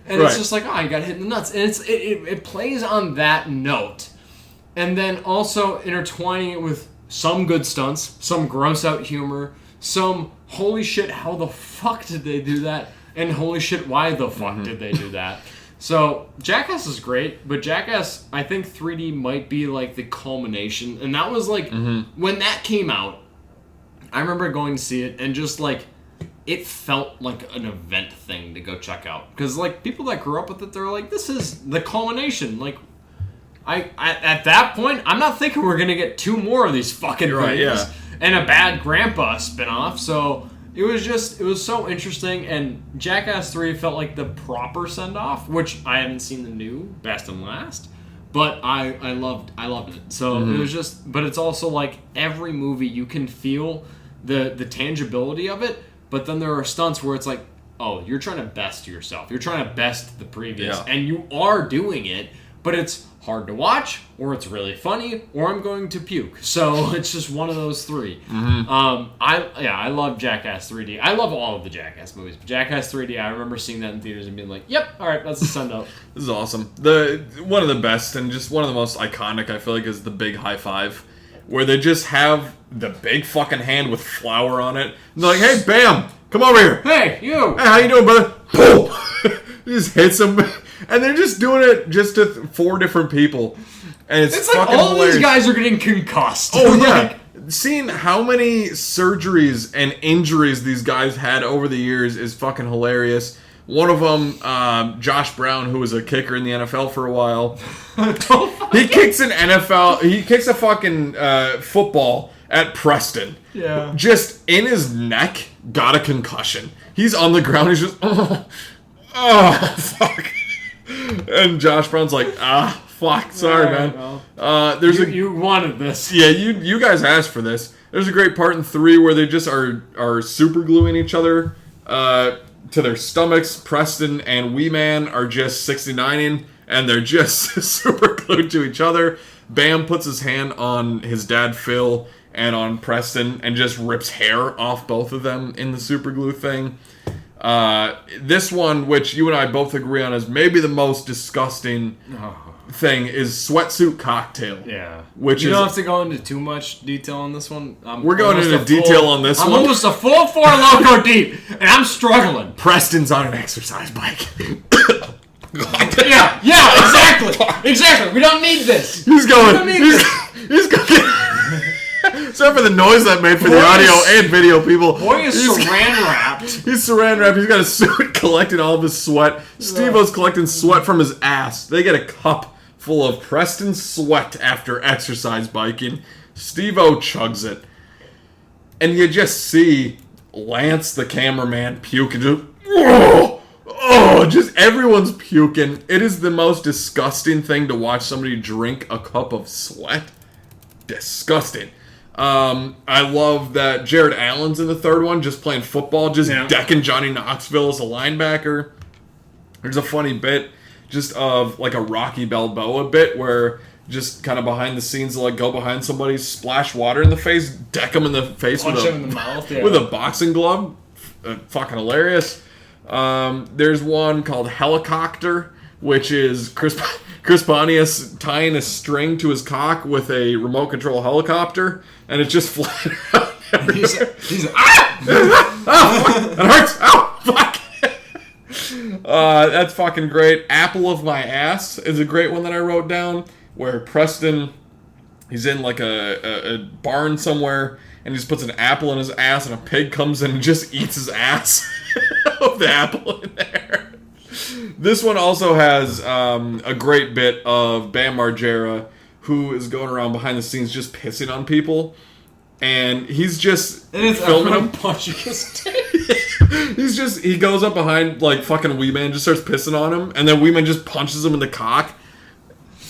And it's just like, you got hit in the nuts. And it plays on that note. And then also intertwining it with some good stunts, some gross out humor, some holy shit, how the fuck did they do that? And holy shit, why the fuck did they do that? So, Jackass is great, but Jackass, I think 3D might be like the culmination. And that was like, when that came out, I remember going to see it and just like, it felt like an event thing to go check out. Because like, people that grew up with it, they're like, this is the culmination. Like, at that point, I'm not thinking we're going to get two more of these fucking things. And a Bad Grandpa spinoff. So, it was so interesting. And Jackass 3 felt like the proper send-off, which I haven't seen the new Best and Last. But I loved it. So, it was just, but it's also like every movie you can feel the tangibility of it, but then there are stunts where it's like, oh, you're trying to best yourself. You're trying to best the previous, and you are doing it, but it's hard to watch, or it's really funny, or I'm going to puke. So it's just one of those three. I love Jackass 3D. I love all of the Jackass movies, but Jackass 3D, I remember seeing that in theaters and being like, yep, all right, that's a send up. This is awesome. One of the best and just one of the most iconic, I feel like, is the big high five, where they just have the big fucking hand with flour on it. And they're like, hey, bam, come over here. Hey, you. Hey, how you doing, brother? Boom. Just hits him. And they're just doing it just to 4 different people. And it's like fucking all hilarious. These guys are getting concussed. Oh, yeah. Seeing how many surgeries and injuries these guys had over the years is fucking hilarious. One of them, Josh Brown, who was a kicker in the NFL for a while, he kicks a fucking football at Preston. Yeah. Just in his neck, got a concussion. He's on the ground, he's just, oh, fuck. And Josh Brown's like, fuck, sorry, man. Well, you wanted this. Yeah, you guys asked for this. There's a great part in 3 where they just are super gluing each other to their stomachs. Preston and Wee Man are just 69ing, and they're just super glued to each other. Bam puts his hand on his dad Phil and on Preston and just rips hair off both of them in the super glue thing. This one, which you and I both agree on, is maybe the most disgusting thing, is Sweatsuit Cocktail. Yeah. Which you is, don't have to go into too much detail on this one. We're going into detail on this one. I'm almost a full 4 Loco deep, and I'm struggling. Preston's on an exercise bike. Yeah, exactly. We don't need this. He's going. He's going. Sorry for the noise that made for the audio and video people. Boy is saran wrapped. He's saran wrapped. He's got a suit collecting all of his sweat. Steve-O's collecting sweat from his ass. They get a cup full of Preston sweat after exercise biking. Steve-O chugs it. And you just see Lance, the cameraman, puking. Just everyone's puking. It is the most disgusting thing to watch somebody drink a cup of sweat. Disgusting. I love that Jared Allen's in the third one, just playing football, just decking Johnny Knoxville as a linebacker. There's a funny bit, just of like a Rocky Balboa bit, where just kind of behind the scenes, like go behind somebody, splash water in the face, deck them in the face Punch him in the mouth, with a boxing glove. Fucking hilarious. There's one called Helicopter, which is Chris Pontius tying a string to his cock with a remote control helicopter, and it's just flying around everywhere. He's fuck! That hurts! Ow! Fuck! That's fucking great. Apple of My Ass is a great one that I wrote down, where Preston, he's in like a barn somewhere, and he just puts an apple in his ass, and a pig comes in and just eats his ass of the apple in there. This one also has a great bit of Bam Margera, who is going around behind the scenes just pissing on people, and he's just filming them. Punching his He goes up behind like fucking Wee Man, just starts pissing on him, and then Wee Man just punches him in the cock.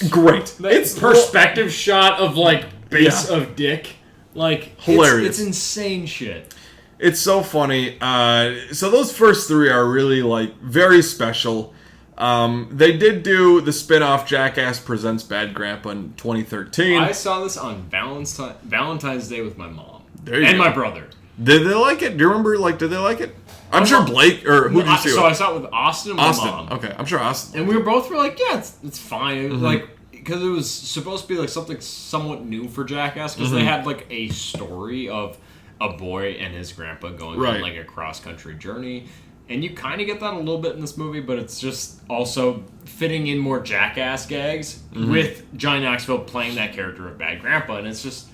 Great. It's perspective shot of like base of dick. Like hilarious. It's insane shit. It's so funny. So those first three are really like very special. They did do the spin-off Jackass Presents Bad Grandpa in 2013. I saw this on Valentine's Day with my mom and my brother. Did they like it? Do you remember? Like, did they like it? I'm sure Blake or who did you see? So I saw it with Austin and my mom. Okay, I'm sure Austin. And we were both like, yeah, it's fine. It was like, because it was supposed to be like something somewhat new for Jackass, because they had like a story of a boy and his grandpa going on like a cross-country journey. And you kind of get that a little bit in this movie, but it's just also fitting in more Jackass gags with Johnny Knoxville playing that character of Bad Grandpa. And it's just,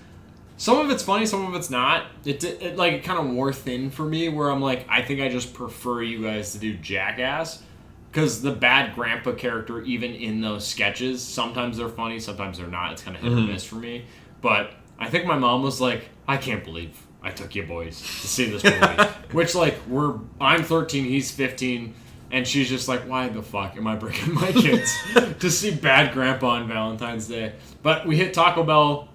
some of it's funny, some of it's not. It like kind of wore thin for me, where I'm like, I think I just prefer you guys to do Jackass. Because the Bad Grandpa character, even in those sketches, sometimes they're funny, sometimes they're not. It's kind of hit or miss for me. But I think my mom was like, I can't believe I took you boys to see this movie. Which, like, I'm 13, he's 15, and she's just like, why the fuck am I bringing my kids to see Bad Grandpa on Valentine's Day? But we hit Taco Bell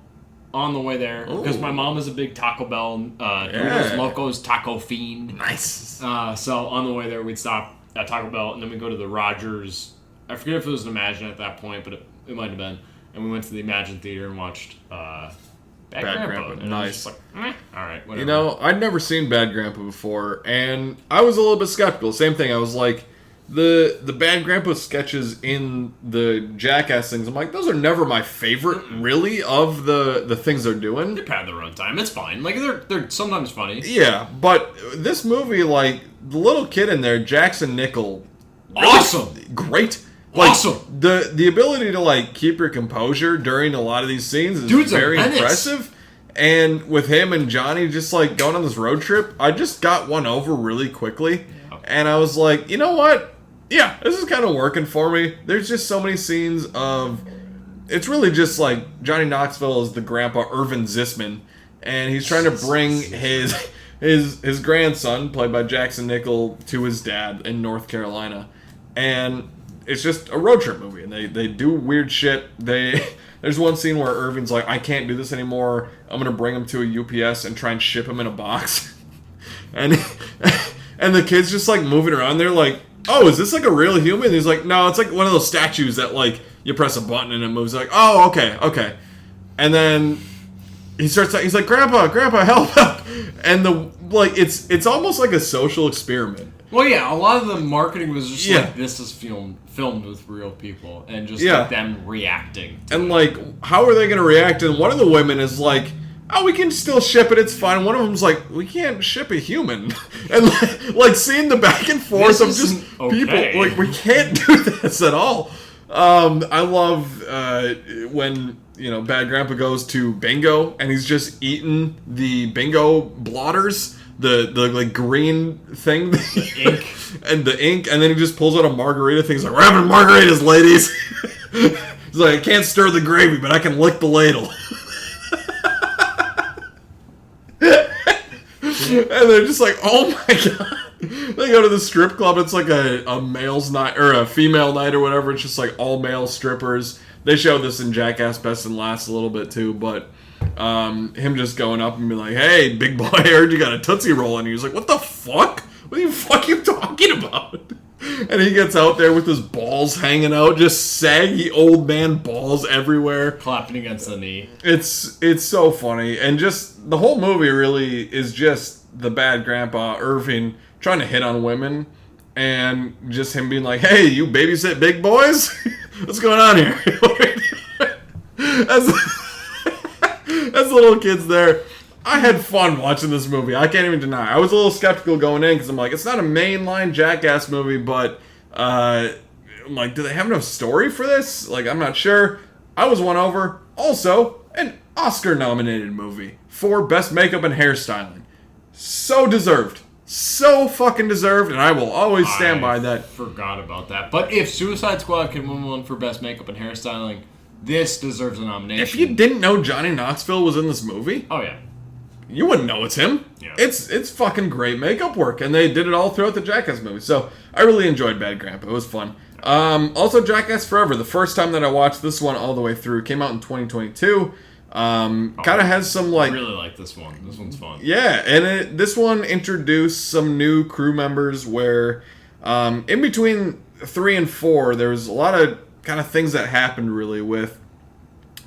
on the way there, because my mom is a big Taco Bell, Lokos taco fiend. Nice. So on the way there, we'd stop at Taco Bell, and then we'd go to the Rogers. I forget if it was an Imagine at that point, but it might have been. And we went to the Imagine Theater and watched Bad Grandpa. Nice. Like, all right, whatever. You know, I'd never seen Bad Grandpa before, and I was a little bit skeptical. Same thing. I was like, the Bad Grandpa sketches in the Jackass things, I'm like, those are never my favorite, really, of the things they're doing. They pad their own time. It's fine. Like, they're sometimes funny. Yeah, but this movie, like, the little kid in there, Jackson Nickel, really awesome, great. Like, awesome. The ability to like keep your composure during a lot of these scenes is very impressive. And with him and Johnny just like going on this road trip, I just got one over really quickly. Yeah. And I was like, you know what? Yeah, this is kind of working for me. There's just so many scenes of, it's really just like Johnny Knoxville is the grandpa Irvin Zisman, and he's trying to bring his grandson, played by Jackson Nickel, to his dad in North Carolina. And it's just a road trip movie, and they do weird shit. There's one scene where Irving's like, I can't do this anymore. I'm going to bring him to a UPS and try and ship him in a box. And And the kid's just, like, moving around. They're like, oh, is this, like, a real human? And he's like, no, it's, like, one of those statues that, like, you press a button and it moves. Like, oh, okay. And then he's like, Grandpa, help. And, it's almost like a social experiment. Well, yeah, a lot of the marketing was just like, this is filmed with real people, and just like them reacting. And, like, how are they going to react? And one of the women is like, oh, we can still ship it, it's fine. One of them's like, we can't ship a human. And, like seeing the back and forth of just people, like, we can't do this at all. I love when, Bad Grandpa goes to bingo, and he's just eating the bingo blotters, the like green thing, the ink, and then he just pulls out a margarita thing. He's like, we're having margaritas, ladies. He's like, I can't stir the gravy, but I can lick the ladle. And they're just like, oh my god. They go to the strip club. It's like a male's night or a female night or whatever. It's just like all male strippers. They showed this in Jackass Best and Last a little bit too, but him just going up and being like, hey, big boy, I heard you got a Tootsie Roll. And he was like, what the fuck? What the fuck are you talking about? And he gets out there with his balls hanging out, just saggy old man balls everywhere. Clapping against the knee. It's so funny. And just the whole movie really is just the bad grandpa Irving trying to hit on women. And just him being like, hey, you babysit big boys? What's going on here? As the little kids there, I had fun watching this movie. I can't even deny. I was a little skeptical going in because I'm like, it's not a mainline Jackass movie, but I'm like, do they have enough story for this? Like, I'm not sure. I was won over. Also, an Oscar-nominated movie for Best Makeup and Hairstyling. So deserved. So fucking deserved, and I will always stand by that. Forgot about that. But if Suicide Squad can win one for Best Makeup and Hairstyling, this deserves a nomination. If you didn't know Johnny Knoxville was in this movie... Oh, yeah. You wouldn't know it's him. Yeah. It's fucking great makeup work, and they did it all throughout the Jackass movie. So I really enjoyed Bad Grandpa. It was fun. Also, Jackass Forever. The first time that I watched this one all the way through came out in 2022. Kind of has some like. I really like this one. This one's fun. Yeah, and this one introduced some new crew members. Where in between 3 and 4, there was a lot of kind of things that happened really with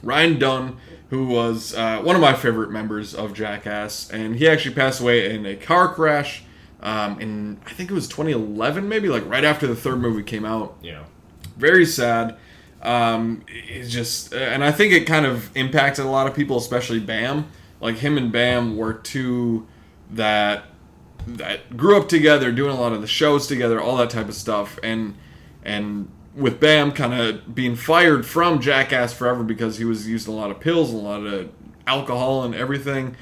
Ryan Dunn, who was one of my favorite members of Jackass, and he actually passed away in a car crash in, I think it was 2011, maybe, like right after the third movie came out. Yeah. Very sad. It's just, and I think it kind of impacted a lot of people, especially Bam. Like, him and Bam were two that grew up together, doing a lot of the shows together, all that type of stuff, and with Bam kind of being fired from Jackass Forever because he was using a lot of pills and a lot of alcohol and everything,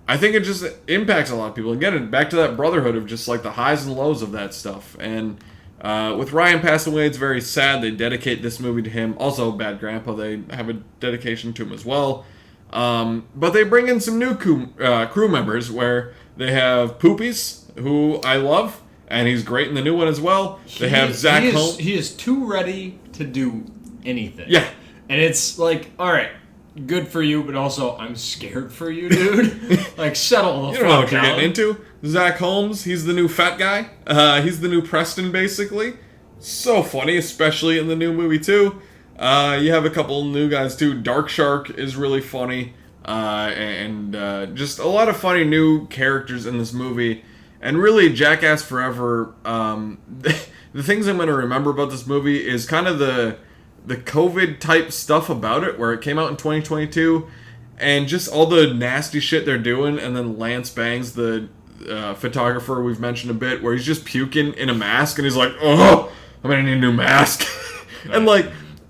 I think it just impacts a lot of people. Again, back to that brotherhood of just like the highs and lows of that stuff. And with Ryan passing away, it's very sad. They dedicate this movie to him. Also, Bad Grandpa, they have a dedication to him as well. But they bring in some new crew members where they have Poopies, who I love. And he's great in the new one as well. They have Zach Holmes. He is too ready to do anything. Yeah. And it's like, all right, good for you, but also I'm scared for you, dude. Like, settle the fuck down. You don't know what you're getting into. Zach Holmes, he's the new fat guy. He's the new Preston, basically. So funny, especially in the new movie, too. You have a couple new guys, too. Dark Shark is really funny. And just a lot of funny new characters in this movie. And really, Jackass Forever, the things I'm going to remember about this movie is kind of the COVID-type stuff about it, where it came out in 2022, and just all the nasty shit they're doing, and then Lance Bangs, the photographer we've mentioned a bit, where he's just puking in a mask, and he's like, oh, I'm going to need a new mask. And, like,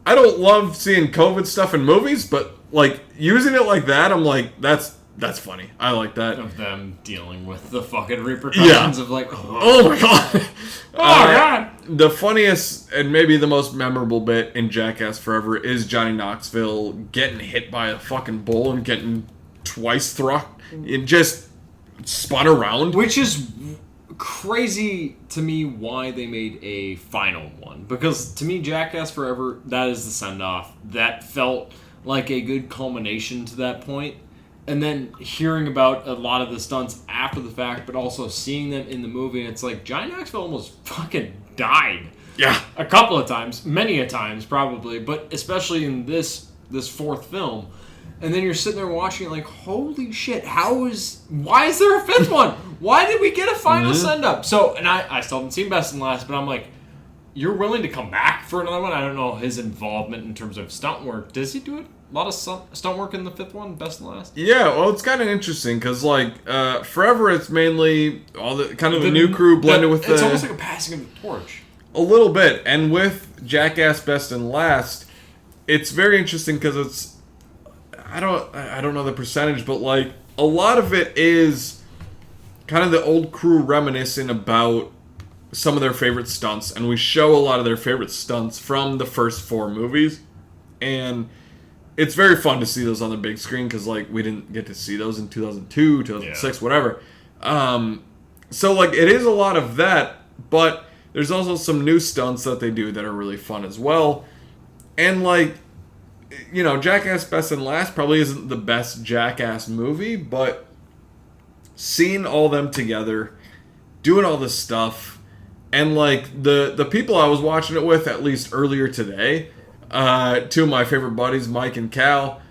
I don't love seeing COVID stuff in movies, but, like, using it like that, I'm like, that's funny. I like that. Of them dealing with the fucking repercussions of like, oh my god. God. The funniest and maybe the most memorable bit in Jackass Forever is Johnny Knoxville getting hit by a fucking bull and getting twice thrust and just spun around. Which is crazy to me why they made a final one. Because to me, Jackass Forever, that is the send-off. That felt like a good culmination to that point. and then hearing about a lot of the stunts after the fact, but also seeing them in the movie, and it's like Johnny Knoxville almost fucking died. Yeah. A couple of times, many a times probably, but especially in this fourth film. And then you're sitting there watching it like, holy shit, why is there a fifth one? Why did we get a final send-up? So, and I still haven't seen Best and Last, but I'm like, you're willing to come back for another one? I don't know his involvement in terms of stunt work. Does he do it? A lot of stunt work in the fifth one, Best and Last? Yeah, well, it's kind of interesting, because, like, forever it's mainly all the kind of the new crew blended with the... It's almost like a passing of the torch. A little bit. And with Jackass Best and Last, it's very interesting, because it's... I don't know the percentage, but like a lot of it is kind of the old crew reminiscing about some of their favorite stunts, and we show a lot of their favorite stunts from the first 4 movies, and it's very fun to see those on the big screen because like we didn't get to see those in 2002, 2006, whatever. So like it is a lot of that, but there's also some new stunts that they do that are really fun as well, and like. You know, Jackass Best and Last probably isn't the best Jackass movie, but seeing all them together, doing all this stuff, and like the people I was watching it with, at least earlier today, 2 of my favorite buddies, Mike and Cal,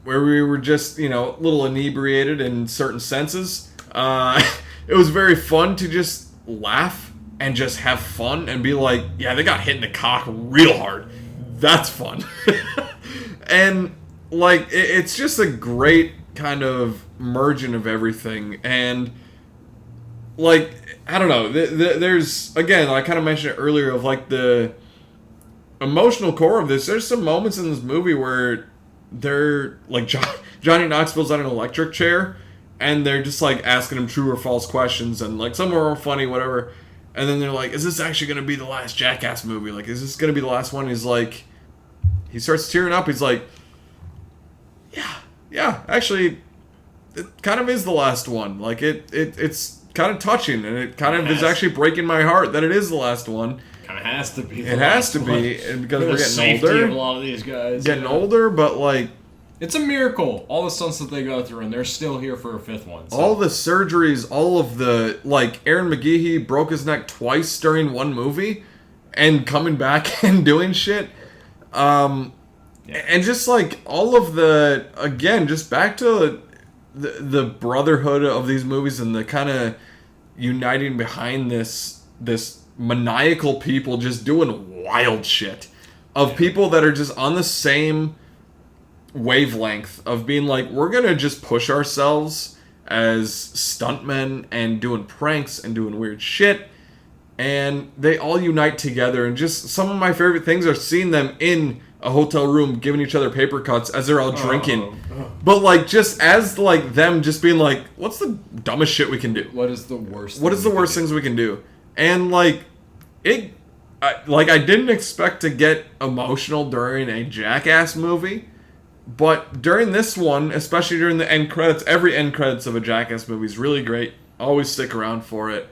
where we were just, you know, a little inebriated in certain senses. It was very fun to just laugh and just have fun and be like, yeah, they got hit in the cock real hard. That's fun. And, like, it's just a great kind of merging of everything. And, like, I don't know. There's, again, I kind of mentioned it earlier of, like, the emotional core of this. There's some moments in this movie where they're, like, Johnny Knoxville's on an electric chair. And they're just, like, asking him true or false questions. And, like, some are funny, whatever. And then they're like, is this actually going to be the last Jackass movie? Like, is this going to be the last one? He's like... He starts tearing up. He's like, yeah, actually, it kind of is the last one. Like, it's kind of touching, and it kind of is actually breaking my heart that it is the last one. Kind of has to be. It has to be, and because we're getting older. Of a lot of these guys. Getting older, but, like... It's a miracle, all the stunts that they go through, and they're still here for a 5th one. So. All the surgeries, all of the... Like, Aaron McGehee broke his neck twice during one movie, and coming back and doing shit... And just like all of the, again, just back to the brotherhood of these movies and the kind of uniting behind this maniacal people just doing wild shit of people that are just on the same wavelength of being like, we're gonna just push ourselves as stuntmen and doing pranks and doing weird shit. And they all unite together, and just some of my favorite things are seeing them in a hotel room giving each other paper cuts as they're all drinking. But like just as like them just being like, what's the dumbest shit we can do? What is the worst? What is the worst things we can do? And like I didn't expect to get emotional during a Jackass movie, but during this one, especially during the end credits, every end credits of a Jackass movie is really great. Always stick around for it.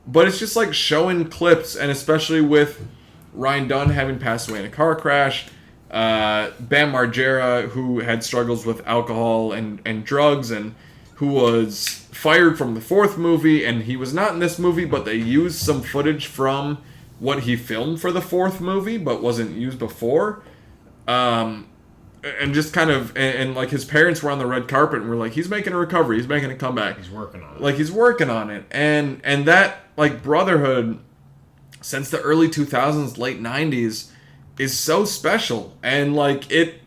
But it's just like showing clips, and especially with Ryan Dunn having passed away in a car crash, Bam Margera, who had struggles with alcohol and drugs, and who was fired from the 4th movie, and he was not in this movie, but they used some footage from what he filmed for the 4th movie, but wasn't used before. And just kind of, and like his parents were on the red carpet and were like, he's making a recovery, he's making a comeback. He's working on it. Like, he's working on it. And that, like, brotherhood, since the early 2000s, late 90s, is so special. And, like, it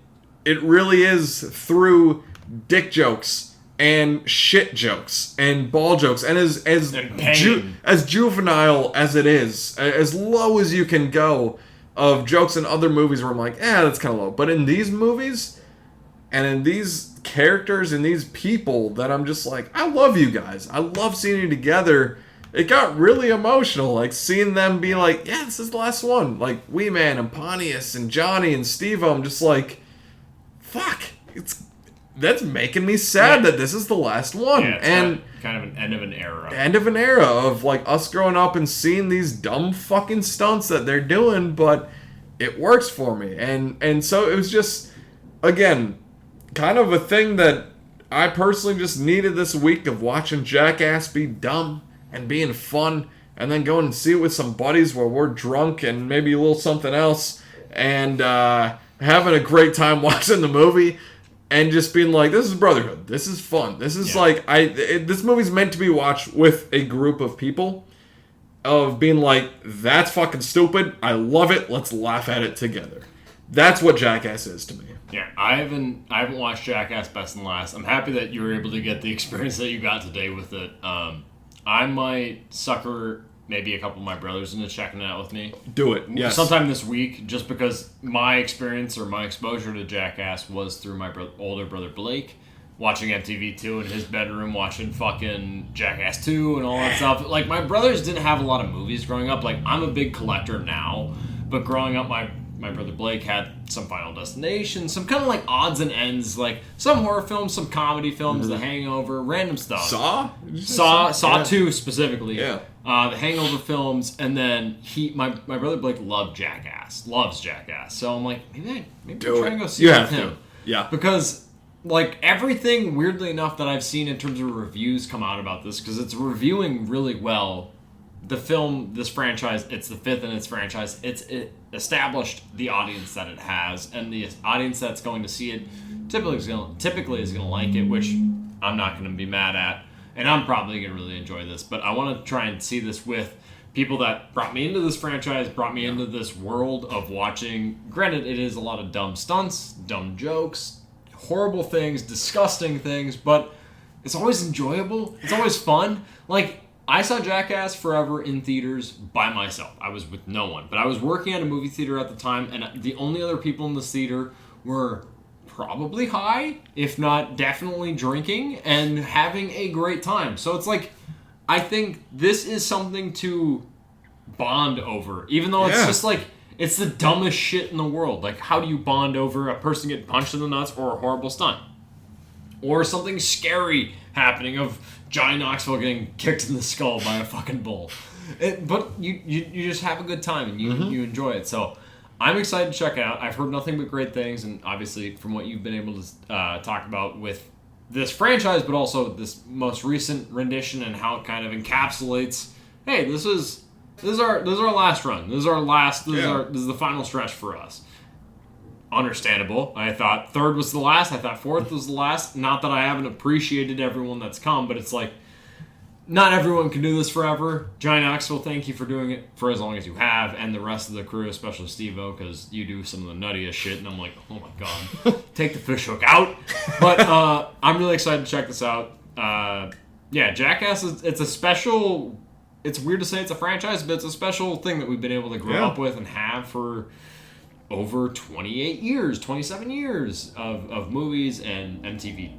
really is through dick jokes and shit jokes and ball jokes. And as juvenile as it is, as low as you can go, of jokes in other movies where I'm like, that's kind of low. But in these movies, and in these characters and these people that I'm just like, I love you guys. I love seeing you together. It got really emotional, like seeing them be like, yeah, this is the last one. Like Wee Man and Pontius and Johnny and Steve, I'm just like, fuck, that's making me sad that this is the last one. Yeah, and kind of an end of an era. End of an era of like us growing up and seeing these dumb fucking stunts that they're doing, but it works for me. And so it was just, again, kind of a thing that I personally just needed this week of watching Jackass be dumb and being fun, and then going and see it with some buddies where we're drunk and maybe a little something else, and having a great time watching the movie, and just being like, this is brotherhood. This is fun. This is this movie's meant to be watched with a group of people, of being like, that's fucking stupid. I love it. Let's laugh at it together. That's what Jackass is to me. Yeah, I haven't watched Jackass Best and Last. I'm happy that you were able to get the experience that you got today with it. I might sucker maybe a couple of my brothers into checking it out with me. Do it, yes. Sometime this week, just because my experience or my exposure to Jackass was through my older brother Blake, watching MTV2 in his bedroom, watching fucking Jackass 2 and all that stuff. Like, my brothers didn't have a lot of movies growing up. Like, I'm a big collector now, but growing up, my brother Blake had some Final Destination, some kind of like odds and ends, like some horror films, some comedy films, The Hangover, random stuff. Saw 2 specifically. Yeah. The Hangover films, and then my brother Blake loves Jackass. So I'm like, maybe try and go see it with him. Yeah. Because like everything, weirdly enough, that I've seen in terms of reviews come out about this, because it's reviewing really well. The film, this franchise, it's the 5th in its franchise. It established the audience that it has, and the audience that's going to see it typically is going to like it, which I'm not going to be mad at, and I'm probably going to really enjoy this. But I want to try and see this with people that brought me into this franchise, brought me into this world of watching. Granted, it is a lot of dumb stunts, dumb jokes, horrible things, disgusting things, but it's always enjoyable. It's always fun. Like, I saw Jackass Forever in theaters by myself. I was with no one. But I was working at a movie theater at the time, and the only other people in this theater were probably high, if not definitely drinking, and having a great time. So it's like, I think this is something to bond over, even though it's just like, it's the dumbest shit in the world. Like, how do you bond over a person getting punched in the nuts or a horrible stunt? Or something scary happening of Johnny Knoxville getting kicked in the skull by a fucking bull. But you just have a good time and you enjoy it. So I'm excited to check it out. I've heard nothing but great things, and obviously from what you've been able to talk about with this franchise, but also this most recent rendition and how it kind of encapsulates, hey, this is our last run. This is the final stretch for us. Understandable. I thought 3rd was the last. I thought 4th was the last. Not that I haven't appreciated everyone that's come, but it's like, not everyone can do this forever. Johnny Knoxville, thank you for doing it for as long as you have, and the rest of the crew, especially Steve-O, because you do some of the nuttiest shit, and I'm like, oh my god, take the fish hook out. But I'm really excited to check this out. Jackass it's a special. It's weird to say it's a franchise, but it's a special thing that we've been able to grow up with and have for over 27 years of movies and MTV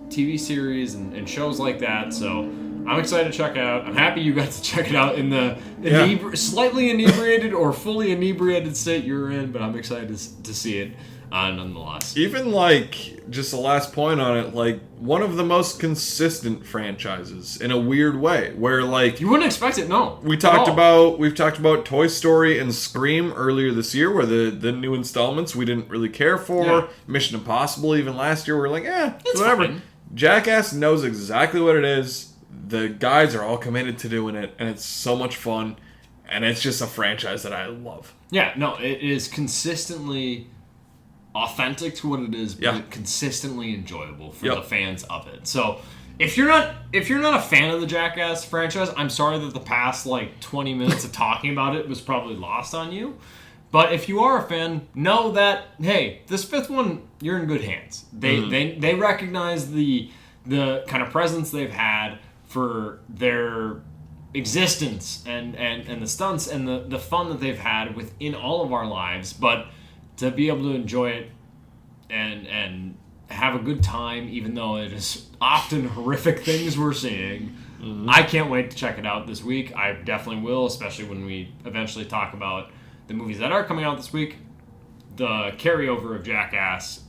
TV series and shows like that. So I'm excited to check it out. I'm happy you got to check it out in the slightly inebriated or fully inebriated state you're in, but I'm excited to see it nonetheless. Even like, just the last point on it, like one of the most consistent franchises in a weird way, where like you wouldn't expect it. No, we've talked about Toy Story and Scream earlier this year, where the new installments we didn't really care for. Yeah. Mission Impossible even last year, we're like, it's whatever. Fine. Jackass knows exactly what it is. The guys are all committed to doing it, and it's so much fun, and it's just a franchise that I love. Yeah, no, it is consistently authentic to what it is, but consistently enjoyable for the fans of it. So if you're not a fan of the Jackass franchise, I'm sorry that the past like 20 minutes of talking about it was probably lost on you. But if you are a fan, know that, hey, this 5th one, you're in good hands. They recognize the kind of presence they've had for their existence and the stunts and the fun that they've had within all of our lives, but to be able to enjoy it and have a good time, even though it is often horrific things we're seeing. I can't wait to check it out this week. I definitely will, especially when we eventually talk about the movies that are coming out this week. The carryover of Jackass,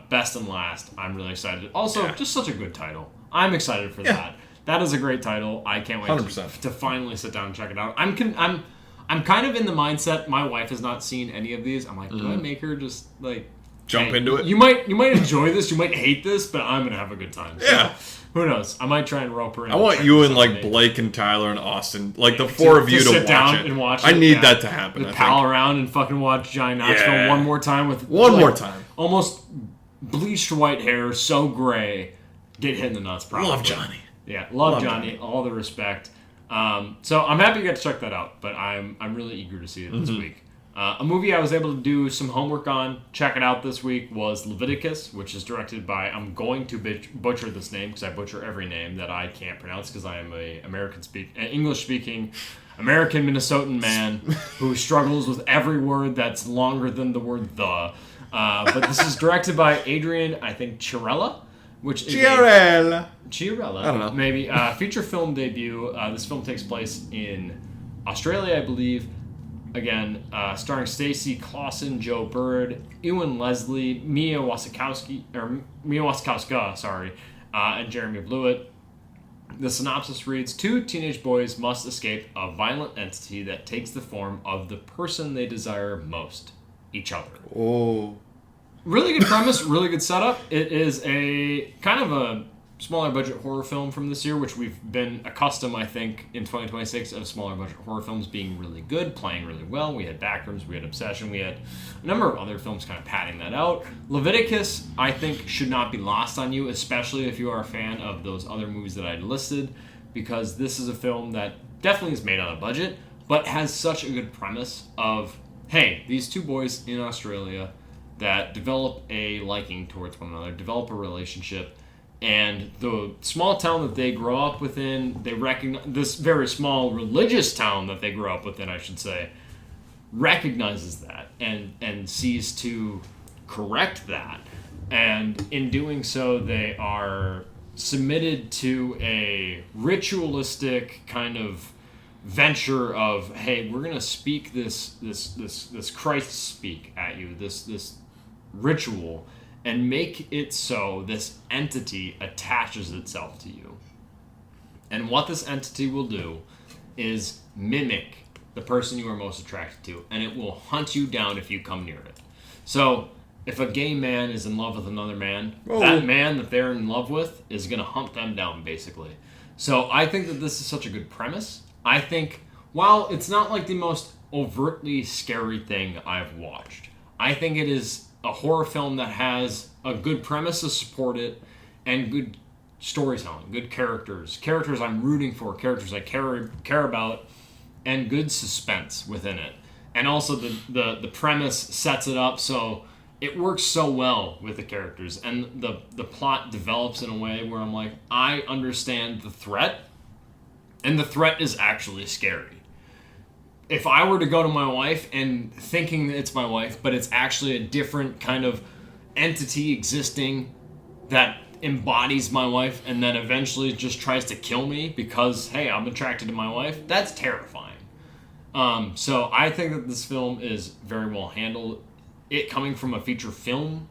Best and Last, I'm really excited. Also, just such a good title. I'm excited for that. That is a great title. I can't wait to finally sit down and check it out. I'm kind of in the mindset, my wife has not seen any of these. I'm like, do I make her just like jump into it. You might enjoy this, you might hate this, but I'm gonna have a good time. So, Yeah. who knows? I might try and rope her in. I want you and like Blake and Tyler and Austin, like the four of you to sit watch down it. and watch I it. need that to happen. To I pal think. around and fucking watch Johnny Knoxville Yeah. one more time with One more time. almost bleached white hair, so gray, get hit in the nuts. Probably. Love Johnny. Yeah, love Johnny. All the respect. So I'm happy you got to check that out, but I'm really eager to see it this week. A movie I was able to do some homework on, check it out this week, was Leviticus, which is directed by, I'm going to butcher this name because I butcher every name that I can't pronounce because I am an English-speaking American Minnesotan man who struggles with every word that's longer than the word the. But this is directed by Adrian, I think, Chiarella, which is Chiarella, I don't know. maybe feature film debut. This film takes place in Australia, I believe. Again, starring Stacey Clausen, Joe Bird, Ewan Leslie, Mia Wasikowska, and Jeremy Blewett. The synopsis reads: 2 teenage boys must escape a violent entity that takes the form of the person they desire most, each other. Oh. Really good premise, really good setup. It is a kind of a smaller budget horror film from this year, which we've been accustomed, I think, in 2026 of smaller budget horror films being really good, playing really well. We had Backrooms, we had Obsession, we had a number of other films kind of padding that out. Leviticus, I think, should not be lost on you, especially if you are a fan of those other movies that I listed, because this is a film that definitely is made on a budget, but has such a good premise of, hey, these 2 boys in Australia that develop a liking towards one another, develop a relationship, and the small town that they grow up within, they recognize, this very small religious town that they grow up within, I should say, recognizes that and sees to correct that. And in doing so, they are submitted to a ritualistic kind of venture of, hey, we're gonna speak this Christ speak at you, this ritual, and make it so this entity attaches itself to you. And what this entity will do is mimic the person you are most attracted to, and it will hunt you down if you come near it. So if a gay man is in love with another man, that man that they're in love with is going to hunt them down, basically. So I think that this is such a good premise. I think, while it's not like the most overtly scary thing I've watched, I think it is a horror film that has a good premise to support it, and good storytelling, good characters I'm rooting for, characters I care about, and good suspense within it. And also the premise sets it up so it works so well with the characters, and the plot develops in a way where I'm like, I understand the threat, and the threat is actually scary. If I were to go to my wife and thinking that it's my wife, but it's actually a different kind of entity existing that embodies my wife and then eventually just tries to kill me because, hey, I'm attracted to my wife, that's terrifying. So I think that this film is very well handled. It coming from a feature film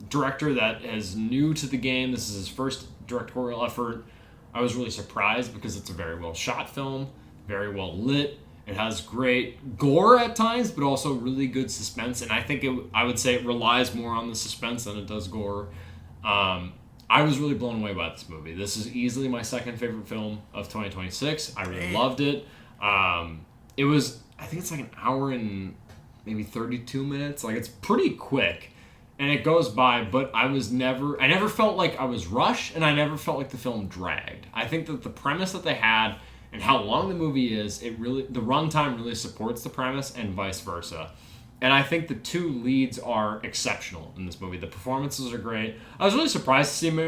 director that is new to the game, this is his first directorial effort, I was really surprised because it's a very well shot film, very well lit. It has great gore at times, but also really good suspense. And I think I would say it relies more on the suspense than it does gore. I was really blown away by this movie. This is easily my second favorite film of 2026. I really loved it. It was, I think it's like an hour and maybe 32 minutes. Like, it's pretty quick. And it goes by, but I never felt like I was rushed, and I never felt like the film dragged. I think that the premise that they had and how long the movie is, the runtime really supports the premise, and vice versa. And I think the 2 leads are exceptional in this movie. The performances are great. I was really surprised to see Mia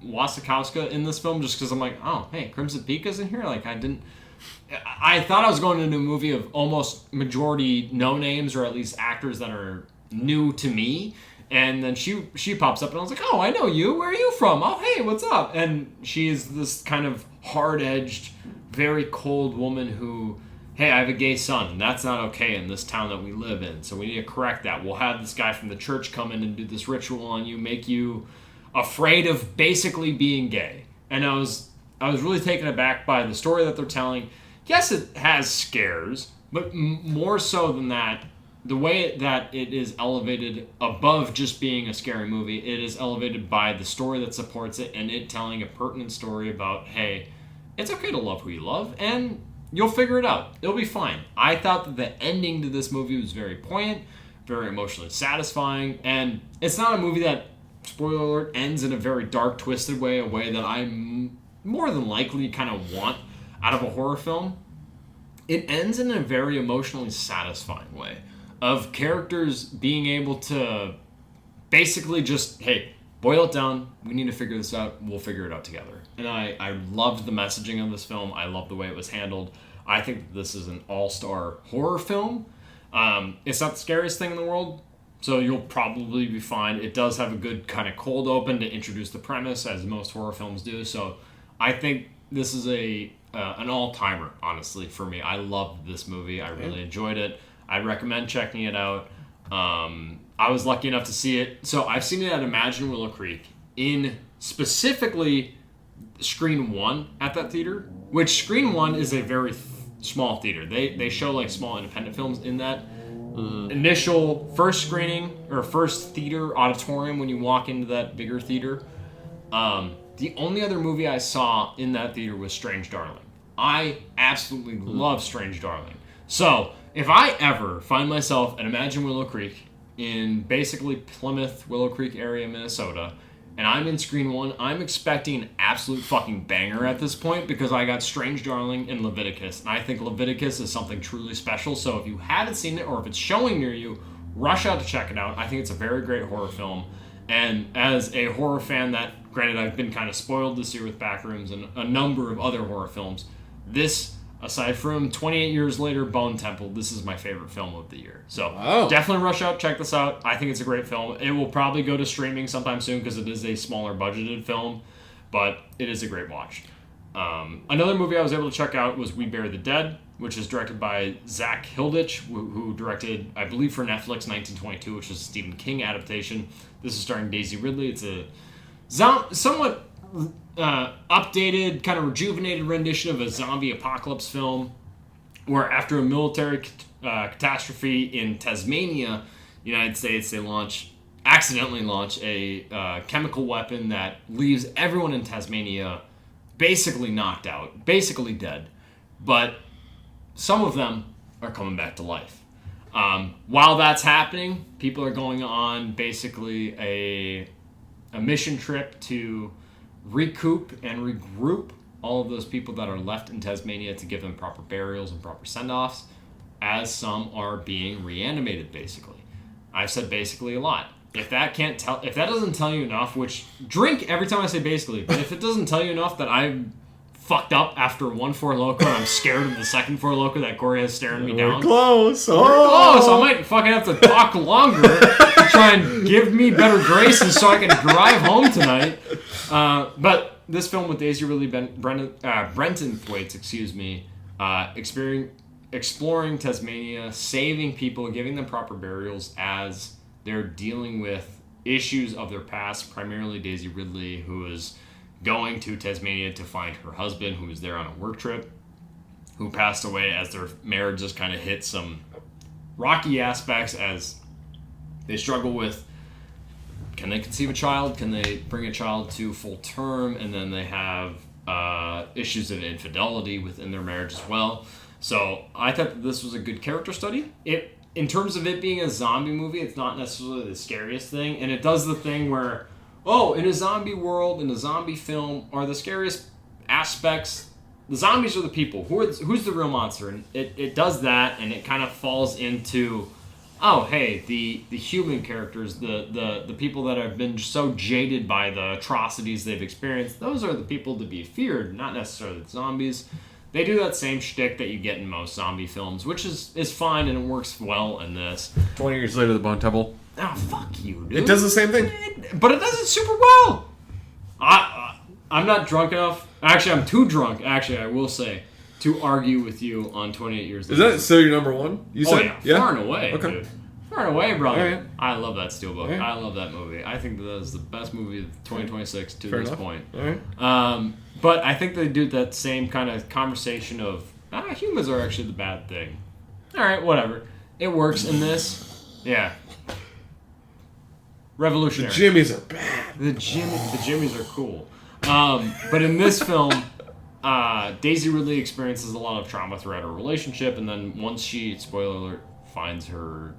Wasikowska in this film, just because I'm like, oh, hey, Crimson Peak is in here? Like, I thought I was going into a movie of almost majority no names, or at least actors that are new to me. And then she pops up, and I was like, oh, I know you. Where are you from? Oh, hey, what's up? And she's this kind of hard-edged, very cold woman who, hey, I have a gay son, and that's not okay in this town that we live in, so we need to correct that. We'll have this guy from the church come in and do this ritual on you, make you afraid of basically being gay. And I was really taken aback by the story that they're telling. Yes, it has scares, but more so than that, the way that it is elevated above just being a scary movie, it is elevated by the story that supports it and it telling a pertinent story about, hey, it's okay to love who you love and you'll figure it out. It'll be fine. I thought that the ending to this movie was very poignant, very emotionally satisfying, and it's not a movie that, spoiler alert, ends in a very dark, twisted way, a way that I more than likely kind of want out of a horror film. It ends in a very emotionally satisfying way of characters being able to basically just, hey, boil it down. We need to figure this out. We'll figure it out together. And I loved the messaging of this film. I loved the way it was handled. I think this is an all-star horror film. It's not the scariest thing in the world, so you'll probably be fine. It does have a good kind of cold open to introduce the premise, as most horror films do. So I think this is an all-timer, honestly, for me. I loved this movie. I really enjoyed it. I'd recommend checking it out. I was lucky enough to see it. So I've seen it at Imagine Willow Creek in specifically Screen 1 at that theater, which Screen 1 is a very small theater. They show like small independent films in that initial first screening or first theater auditorium when you walk into that bigger theater. The only other movie I saw in that theater was Strange Darling. I absolutely love Strange Darling. So if I ever find myself at Imagine Willow Creek in basically Plymouth, Willow Creek area, Minnesota, and I'm in Screen 1, I'm expecting an absolute fucking banger at this point because I got Strange Darling and Leviticus. And I think Leviticus is something truly special. So if you haven't seen it or if it's showing near you, rush out to check it out. I think it's a very great horror film. And as a horror fan that, granted, I've been kind of spoiled this year with Backrooms and a number of other horror films, this, aside from 28 years later, Bone Temple, this is my favorite film of the year. So definitely rush out, check this out. I think it's a great film. It will probably go to streaming sometime soon because it is a smaller budgeted film, but it is a great watch. Another movie I was able to check out was We Bury the Dead, which is directed by Zach Hilditch, who directed, I believe, for Netflix 1922, which is a Stephen King adaptation. This is starring Daisy Ridley. It's a somewhat updated, kind of rejuvenated rendition of a zombie apocalypse film where after a military catastrophe in Tasmania, United States, they accidentally launch a chemical weapon that leaves everyone in Tasmania basically knocked out, basically dead. But some of them are coming back to life. While that's happening, people are going on basically a mission trip to recoup and regroup all of those people that are left in Tasmania to give them proper burials and proper send-offs, as some are being reanimated, basically. I've said basically a lot. If that doesn't tell you enough, which drink every time I say basically, but if it doesn't tell you enough that I'm fucked up after one Four Loko and I'm scared of the second Four Loko that Corey has staring me down. Close. We're close. I might fucking have to talk longer to try and give me better graces so I can drive home tonight. But this film with Daisy Ridley, Brenton Thwaites, exploring Tasmania, saving people, giving them proper burials as they're dealing with issues of their past, primarily Daisy Ridley, who is going to Tasmania to find her husband, who was there on a work trip, who passed away as their marriage just kind of hit some rocky aspects as they struggle with, can they conceive a child? Can they bring a child to full term? And then they have issues of infidelity within their marriage as well. So I thought that this was a good character study. In terms of it being a zombie movie, it's not necessarily the scariest thing. And it does the thing where, in a zombie world, in a zombie film, are the scariest aspects, the zombies are the people. Who's the real monster? And it does that, and it kind of falls into, the human characters, the people that have been so jaded by the atrocities they've experienced, those are the people to be feared, not necessarily the zombies. They do that same shtick that you get in most zombie films, which is fine, and it works well in this. 20 years later, the Bone Temple. Oh, fuck you, dude. It does the same thing. But it does it super well. I'm not drunk enough. Actually, I'm too drunk, I will say, to argue with you on 28 Years Later. Is that still your number one? You said? Yeah, far and away, okay. Dude. Far and away, brother. Right. I love that Steelbook. Right. I love that movie. I think that is the best movie of 2026 to Fair this enough. point. All right. But I think they do that same kind of conversation of, humans are actually the bad thing. All right, whatever. It works in this. Yeah. Revolutionary. The Jimmies are bad. The Jimmies are cool. But in this film, Daisy Ridley experiences a lot of trauma throughout her relationship, and then once she, spoiler alert, finds her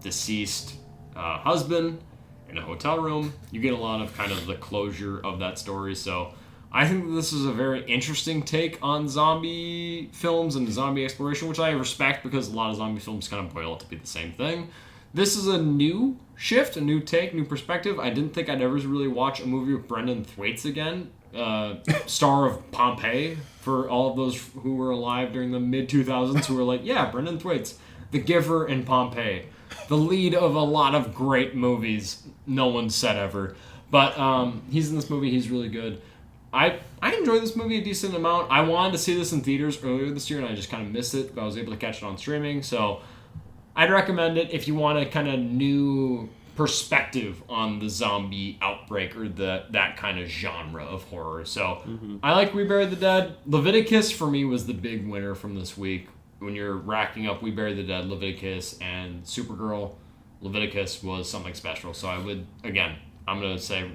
deceased husband in a hotel room, you get a lot of kind of the closure of that story. So I think this is a very interesting take on zombie films and zombie exploration, which I respect because a lot of zombie films kind of boil up to be the same thing. This is a new shift, a new take, new perspective. I didn't think I'd ever really watch a movie with Brendan Thwaites again, star of Pompeii, for all of those who were alive during the mid-2000s who were like, yeah, Brendan Thwaites, The Giver and Pompeii, the lead of a lot of great movies no one said ever. But he's in this movie, he's really good. I enjoyed this movie a decent amount. I wanted to see this in theaters earlier this year, and I just kind of missed it, but I was able to catch it on streaming, so I'd recommend it if you want a kind of new perspective on the zombie outbreak or that kind of genre of horror. So I like We Bury the Dead. Leviticus, for me, was the big winner from this week. When you're racking up We Bury the Dead, Leviticus, and Supergirl, Leviticus was something special. So I would, again, I'm going to say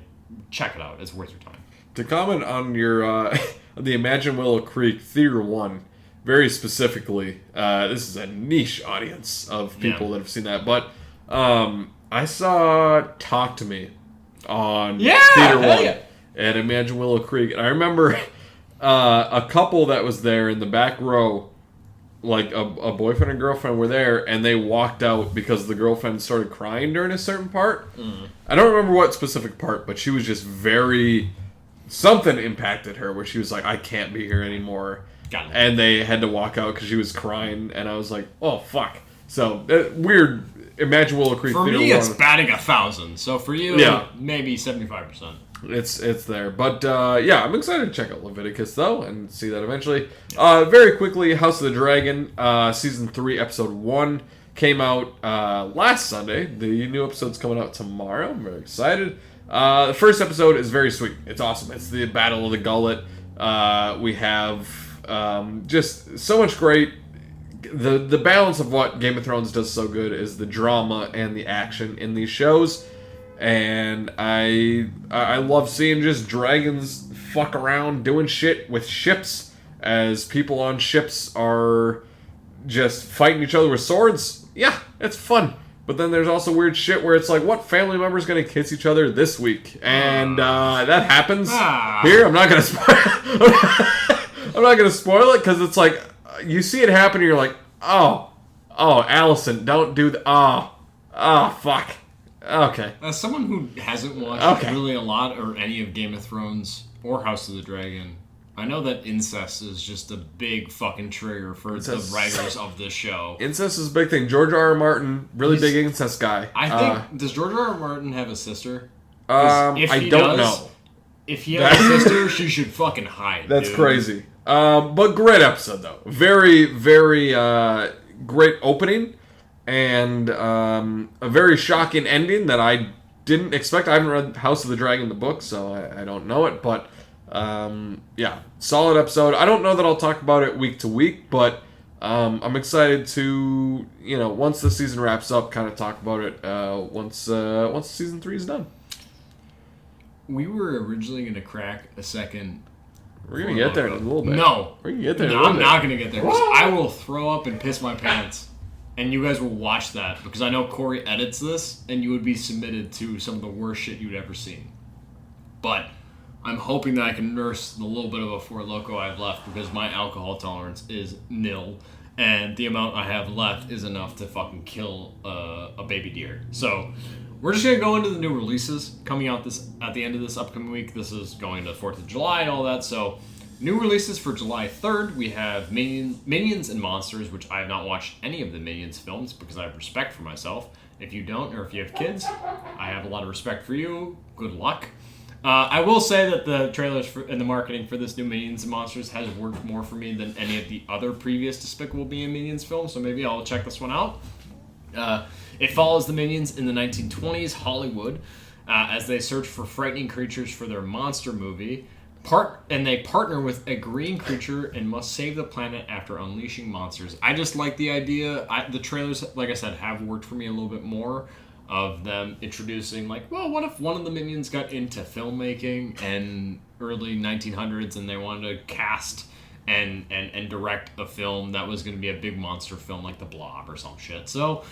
check it out. It's worth your time. To comment on your the Imagine Willow Creek Theater 1, very specifically, this is a niche audience of people that have seen that, but I saw Talk to Me on Theater 1 at Imagine Willow Creek, and I remember a couple that was there in the back row, like a boyfriend and girlfriend were there, and they walked out because the girlfriend started crying during a certain part. I don't remember what specific part, but she was just very... Something impacted her where she was like, I can't be here anymore. And they had to walk out because she was crying, and I was like, oh, fuck. So, weird. Imagine Willow Creek. For me, it's batting 1,000. So for you, maybe 75%. It's there. But, yeah, I'm excited to check out Leviticus, though, and see that eventually. Very quickly, House of the Dragon, Season 3, Episode 1 came out last Sunday. The new episode's coming out tomorrow. I'm very excited. The first episode is very sweet. It's awesome. It's the Battle of the Gullet. We have just so much great... The balance of what Game of Thrones does so good is the drama and the action in these shows. And I love seeing just dragons fuck around doing shit with ships as people on ships are just fighting each other with swords. Yeah, it's fun. But then there's also weird shit where it's like, what family member's going to kiss each other this week? And that happens here. I'm not going to spoil I'm not going to spoil it because it's like, you see it happen and you're like, oh, Allison, don't do that. Oh, fuck. Okay. As someone who hasn't watched really a lot or any of Game of Thrones or House of the Dragon, I know that incest is just a big fucking trigger for the writers of this show. Incest is a big thing. George R. R. Martin, big incest guy. I think, does George R. R. Martin have a sister? I don't know. If he has a sister, she should fucking hide. That's crazy. But great episode, though. Very, very great opening. And a very shocking ending that I didn't expect. I haven't read House of the Dragon, the book, so I don't know it. But, yeah, solid episode. I don't know that I'll talk about it week to week, but I'm excited to, once the season wraps up, kind of talk about it once season 3 is done. We were originally going to crack a second... We're going to get there in a little bit. No. We're going to get there I'm not going to get there. I will throw up and piss my pants. And you guys will watch that. Because I know Corey edits this. And you would be submitted to some of the worst shit you'd ever seen. But I'm hoping that I can nurse the little bit of a Four Loko I have left. Because my alcohol tolerance is nil. And the amount I have left is enough to fucking kill a baby deer. So... we're just going to go into the new releases coming out at the end of this upcoming week. This is going to 4th of July and all that. So, new releases for July 3rd, we have Minions and Monsters, which I have not watched any of the Minions films because I have respect for myself. If you don't, or if you have kids, I have a lot of respect for you. Good luck. I will say that the trailers and the marketing for this new Minions and Monsters has worked more for me than any of the other previous Despicable Me and Minions films, so maybe I'll check this one out. It follows the Minions in the 1920s Hollywood as they search for frightening creatures for their monster movie. They partner with a green creature and must save the planet after unleashing monsters. I just like the idea. The trailers, like I said, have worked for me a little bit more, of them introducing, like, well, what if one of the minions got into filmmaking and early 1900s and they wanted to cast and direct a film that was going to be a big monster film like The Blob or some shit. So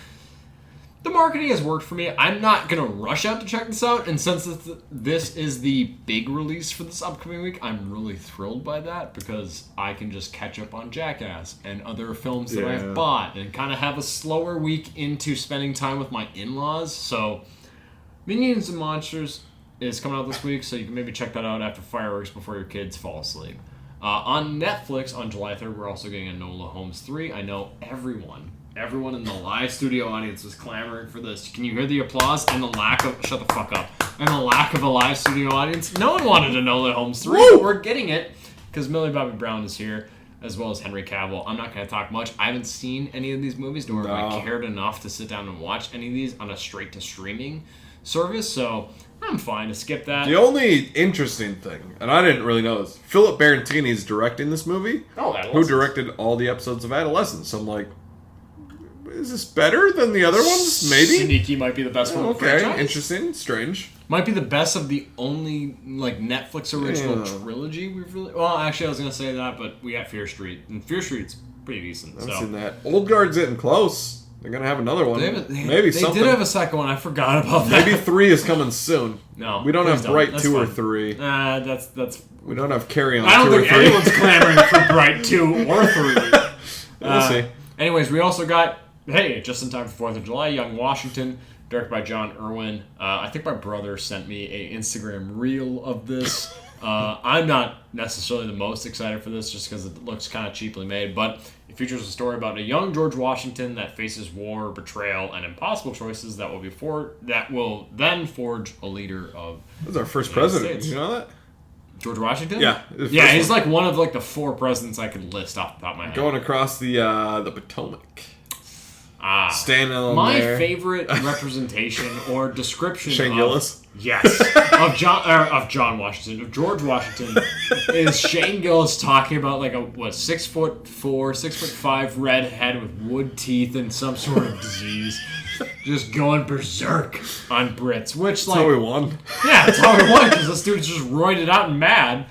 the marketing has worked for me. I'm not going to rush out to check this out, and since this is the big release for this upcoming week, I'm really thrilled by that, because I can just catch up on Jackass and other films that I've bought and kind of have a slower week into spending time with my in-laws. So Minions and Monsters is coming out this week, so you can maybe check that out after fireworks before your kids fall asleep. On Netflix on July 3rd, we're also getting Enola Holmes 3. I know everyone in the live studio audience was clamoring for this. Can you hear the applause and the lack of... Shut the fuck up. And the lack of a live studio audience? No one wanted Enola Holmes 3, but we're getting it, because Millie Bobby Brown is here, as well as Henry Cavill. I'm not going to talk much. I haven't seen any of these movies, nor have I cared enough to sit down and watch any of these on a straight-to-streaming service, so I'm fine to skip that. The only interesting thing, and I didn't really know this, Philip Barantini is directing this movie. Oh, who directed all the episodes of Adolescence. So I'm like, is this better than the other ones? Maybe? Sneaky might be the best one. Okay, interesting, strange. Might be the best of the only Netflix original trilogy we've really... Well, actually, I was going to say that, but we got Fear Street. And Fear Street's pretty decent. I've seen that. Old Guard's getting close. They're going to have another one. Maybe something. They did have a second one. I forgot about that. Maybe 3 is coming soon. No. We don't have Bright 2 or 3. That's... We don't have Carry On 2 or 3. I don't think anyone's clamoring for Bright 2 or 3. We'll see. Anyways, we also got... Hey, just in time for 4th of July, Young Washington, directed by John Irwin. I think my brother sent me an Instagram reel of this. I'm not necessarily the most excited for this just because it looks kind of cheaply made, but it features a story about a young George Washington that faces war, betrayal, and impossible choices that will then forge a leader of... That's our first president. Did you know that? George Washington? Yeah. Yeah, he's like one of the 4 presidents I could list off the top of my head. Going across the Potomac. Standing on my there. favorite representation or description Shane Gillis? Yes. of John Washington, of George Washington, is Shane Gillis talking about like a 6'4", 6'5" redhead with wood teeth and some sort of disease, just going berserk on Brits, which that's how we won. Yeah, that's how we won, because this dude's just roided out and mad.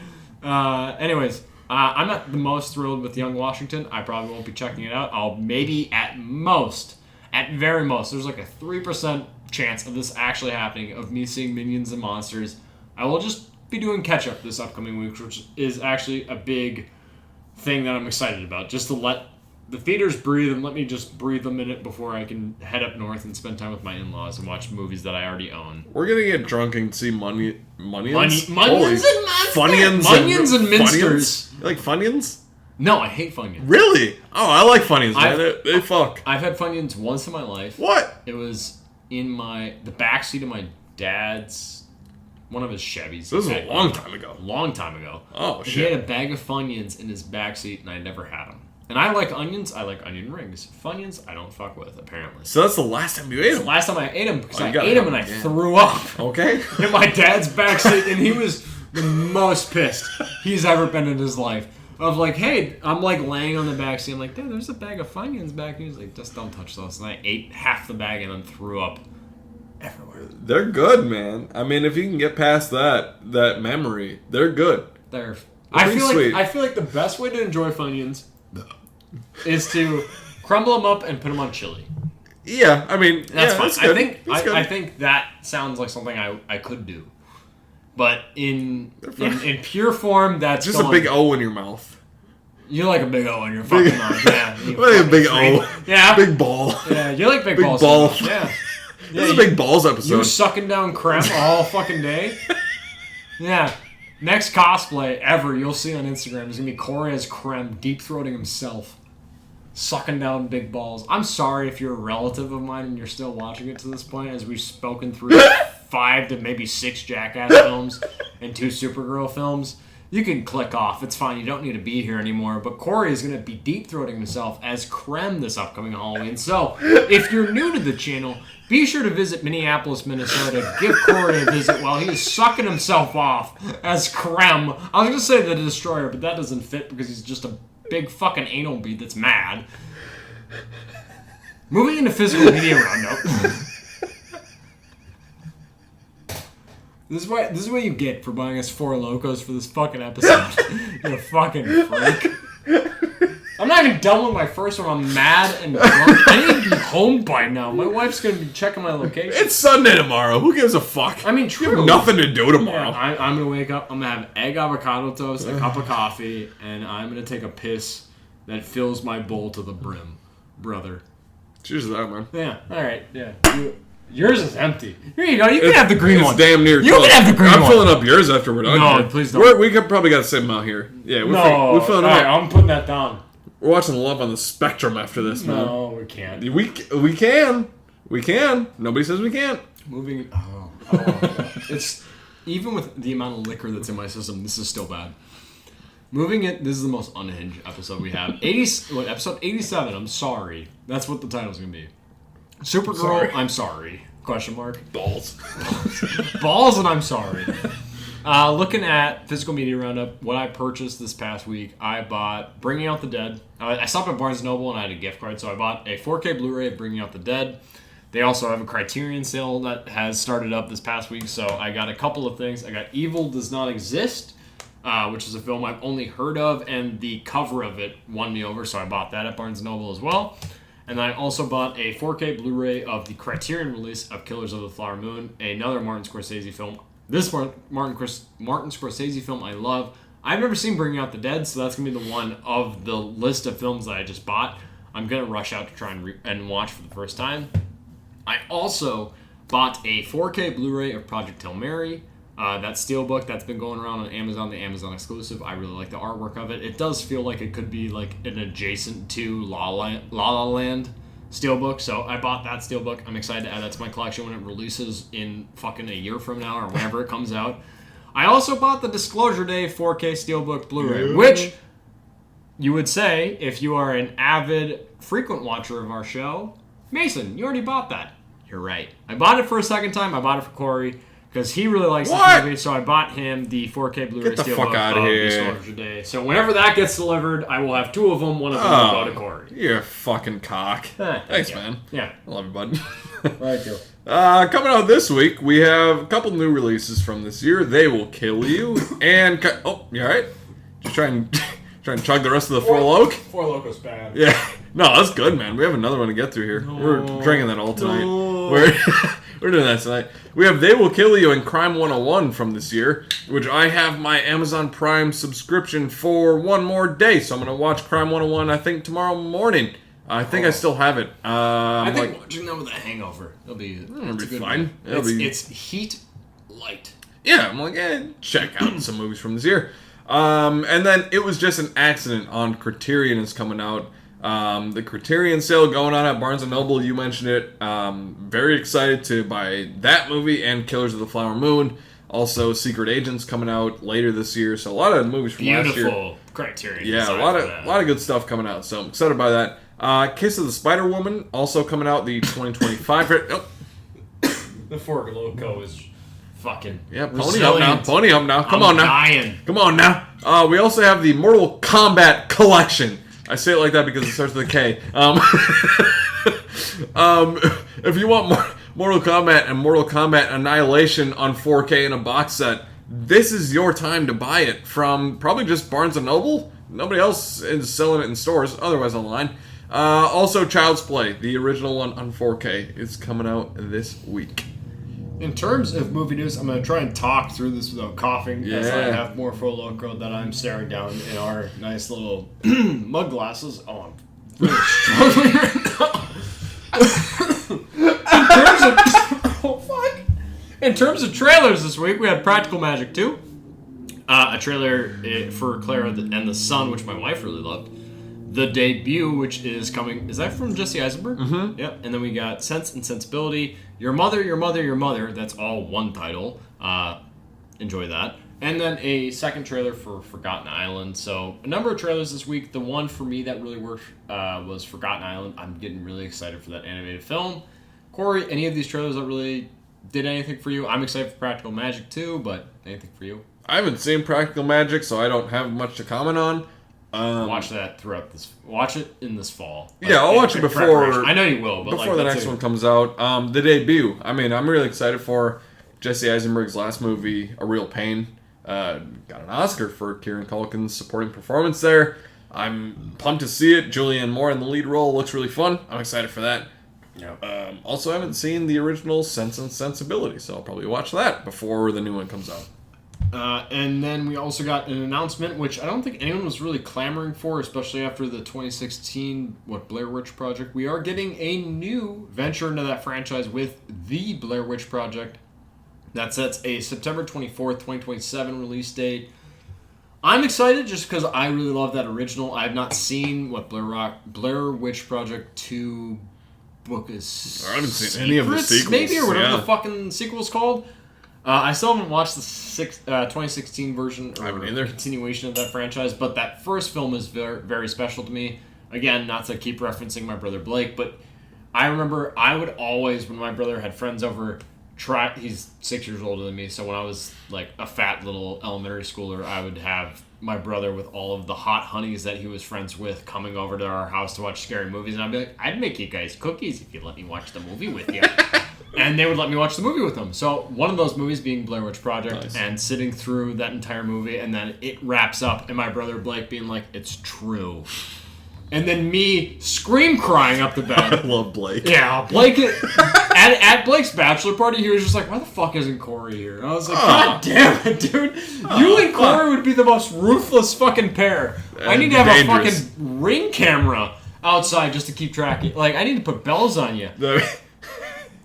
Anyways, I'm not the most thrilled with Young Washington. I probably won't be checking it out. I'll maybe at very most, there's like a 3% chance of this actually happening, of me seeing Minions and Monsters. I will just be doing catch-up this upcoming week, which is actually a big thing that I'm excited about. Just to let the theaters breathe and let me just breathe a minute before I can head up north and spend time with my in-laws and watch movies that I already own. We're going to get drunk and see Munions and Funyuns and Minsters. You like Funyuns? No, I hate Funyuns. Really? Oh, I like Funyuns, man. They fuck. I've had Funyuns once in my life. What? It was in the backseat of my dad's, one of his Chevys. This was a long time ago. Long time ago. Oh, shit. He had a bag of Funyuns in his backseat, and I never had them. And I like onions. I like onion rings. Funyuns, I don't fuck with, apparently. So that's the last time you ate them? The last time I ate them, because I ate them and I threw up. Okay. In my dad's backseat, and he was the most pissed he's ever been in his life. Of like, hey, I'm like laying on the backseat. I'm like, Dad, there's a bag of Funyuns back here. He's like, just don't touch those. And I ate half the bag and then threw up everywhere. They're good, man. I mean, if you can get past that memory, they're good. I feel like the best way to enjoy Funyuns is to crumble them up and put them on chili. Yeah, I mean, that's fine. That's good. I think that sounds like something I could do. But in pure form, that's just a big O in your mouth. You like a big O in your fucking mouth. Yeah. Like a big O. Yeah. Big ball. Yeah, you like big balls. Ball. Yeah. This is a big balls episode. You sucking down creme all fucking day? Yeah. Next cosplay ever you'll see on Instagram is going to be Corey as Creme deep-throating himself. Sucking down big balls. I'm sorry if you're a relative of mine and you're still watching it to this point, as we've spoken through 5 to maybe 6 Jackass films and 2 Supergirl films. you can click off. It's fine. You don't need to be here anymore. But Corey is going to be deep-throating himself as Krem this upcoming Halloween. So, if you're new to the channel, be sure to visit Minneapolis, Minnesota. Give Corey a visit while he is sucking himself off as Krem. I was going to say the Destroyer, but that doesn't fit because he's just a big fucking anal bead that's mad. Moving into physical media roundup. This is what you get for buying us 4 Lokos for this fucking episode. You fucking freak. I'm not even done with my first one. I'm mad and drunk. I need to be home by now. My wife's going to be checking my location. It's Sunday tomorrow. Who gives a fuck? I mean, You true. have nothing to do tomorrow. Yeah, I'm going to wake up. I'm going to have egg avocado toast, a cup of coffee, and I'm going to take a piss that fills my bowl to the brim. Brother. Cheers to that, man. Yeah, alright, yeah. Yours is empty. Here you go. You can have the green one. It's damn near You close. can have the green I'm one. filling up yours after we're done. No, here. please don't. We could probably got the same amount here. Yeah, we're filling Alright, up. I'm putting that down. We're watching Love on the Spectrum after this, man. No, we can't. We can. We can. Nobody says we can't. Moving. It's even with the amount of liquor that's in my system, this is still bad. Moving it. This is the most unhinged episode we have. Episode 87. I'm sorry. That's what the title's gonna be. Supergirl. Sorry. I'm sorry. Question mark. Balls. Balls and I'm sorry. Looking at physical media roundup, what I purchased this past week, I bought Bringing Out the Dead. I stopped at Barnes & Noble and I had a gift card, so I bought a 4K Blu-ray of Bringing Out the Dead. They also have a Criterion sale that has started up this past week, so I got a couple of things. I got Evil Does Not Exist, which is a film I've only heard of, and the cover of it won me over, so I bought that at Barnes & Noble as well. And I also bought a 4K Blu-ray of the Criterion release of Killers of the Flower Moon, another Martin Scorsese film. This Martin Scorsese film I love. I've never seen Bringing Out the Dead, so that's going to be the one of the list of films that I just bought. I'm going to rush out to try and watch for the first time. I also bought a 4K Blu-ray of Project Hail Mary. That steelbook that's been going around on Amazon, the Amazon exclusive. I really like the artwork of it. It does feel like it could be like an adjacent to La La Land steelbook, so I bought that steelbook. I'm excited to add that to my collection when it releases in fucking a year from now or whenever it comes out. I also bought the Disclosure Day 4K steelbook Blu-ray, which you would say, if you are an avid, frequent watcher of our show, Mason, you already bought that. You're right. I bought it for a second time. I bought it for Corey because he really likes this movie, so I bought him the 4K Blu-ray Get the steelbook fuck outta of here. Disclosure Day. So whenever that gets delivered, I will have 2 of them. One of them will go to Corey. You're a fucking cock. Thanks, man. Yeah. I love you, bud. Right, too. Coming out this week, we have a couple new releases from this year. They Will Kill You and... Oh, you alright? Just try and chug the rest of the full oak? 4 Lokos bad. Yeah. No, that's good, man. We have another one to get through here. We're drinking that all tonight. No. We're doing that tonight. We have They Will Kill You and Crime 101 from this year, which I have my Amazon Prime subscription for one more day. So I'm going to watch Crime 101, I think, tomorrow morning. I think I still have it. I think watching that with a hangover, it'll be fine. It's heat light. Yeah, I'm like, check out some movies from this year. And then It Was Just an Accident on Criterion is coming out. The Criterion sale going on at Barnes & Noble, you mentioned it. Very excited to buy that movie and Killers of the Flower Moon. Also, Secret Agents coming out later this year. So a lot of movies from last year. Beautiful Criterion. Yeah, a lot of good stuff coming out. So I'm excited by that. Kiss of the Spider Woman also coming out the 2025. The 4 Loko is fucking pony up now. Pony up now. Come I'm on now. dying. Come on now. We also have the Mortal Kombat Collection. I say it like that because it starts with a K. If you want Mortal Kombat and Mortal Kombat Annihilation on 4K in a box set, this is your time to buy it from probably just Barnes & Noble. Nobody else is selling it in stores, otherwise online. Also, Child's Play, the original one on 4K, is coming out this week. In terms of movie news, I'm going to try and talk through this without coughing, as I have more 4 Loko that I'm staring down in our nice little mug glasses. Oh, I'm really struggling right now. In terms of trailers this week, we had Practical Magic 2, a trailer for Clara and the Sun, which my wife really loved. The Debut, which is coming... Is that from Jesse Eisenberg? Mm-hmm. Yep. And then we got Sense and Sensibility. Your Mother, Your Mother, Your Mother. That's all one title. Enjoy that. And then a second trailer for Forgotten Island. So a number of trailers this week. The one for me that really worked was Forgotten Island. I'm getting really excited for that animated film. Corey, any of these trailers that really did anything for you? I'm excited for Practical Magic too, but anything for you? I haven't seen Practical Magic, so I don't have much to comment on. Watch that throughout this. Watch it in this fall. Yeah, I'll watch it before. I know you will, but before the next one comes out. The debut. I mean, I'm really excited for Jesse Eisenberg's last movie, A Real Pain. Got an Oscar for Kieran Culkin's supporting performance there. I'm pumped to see it. Julianne Moore in the lead role looks really fun. I'm excited for that. Yeah. Also, I haven't seen the original Sense and Sensibility, so I'll probably watch that before the new one comes out. And then we also got an announcement, which I don't think anyone was really clamoring for, especially after the 2016 Blair Witch Project. We are getting a new venture into that franchise with the Blair Witch Project. That sets a September 24th, 2027 release date. I'm excited just because I really love that original. I have not seen Blair Witch Project 2 book is. I haven't seen any of the sequels. Maybe, or whatever the fucking sequel's called. I still haven't watched the 2016 version or continuation of that franchise, but that first film is very, very special to me. Again, not to keep referencing my brother Blake, but I remember I would always, when my brother had friends over, he's 6 years older than me, so when I was like a fat little elementary schooler, I would have my brother with all of the hot honeys that he was friends with coming over to our house to watch scary movies, and I'd be like, I'd make you guys cookies if you'd let me watch the movie with you. And they would let me watch the movie with them. So one of those movies being Blair Witch Project, and sitting through that entire movie, and then it wraps up, and my brother Blake being like, it's true. And then me scream crying up the bed. I love Blake. Yeah, Blake. At Blake's bachelor party, he was just like, why the fuck isn't Corey here? And I was like, God damn it, dude. You and Corey would be the most ruthless fucking pair. I need to have a fucking ring camera outside just to keep track. Like, I need to put bells on you.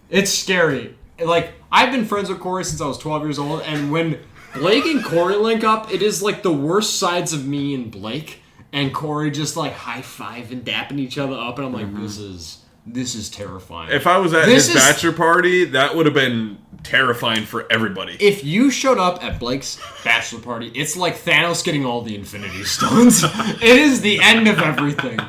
It's scary. Like, I've been friends with Corey since I was 12 years old, and when Blake and Corey link up, it is like the worst sides of me and Blake. And Corey just like high-fiving, dapping each other up, and I'm like, this is terrifying. If I was at his bachelor party, that would have been terrifying for everybody. If you showed up at Blake's bachelor party, it's like Thanos getting all the Infinity Stones. It is the end of everything.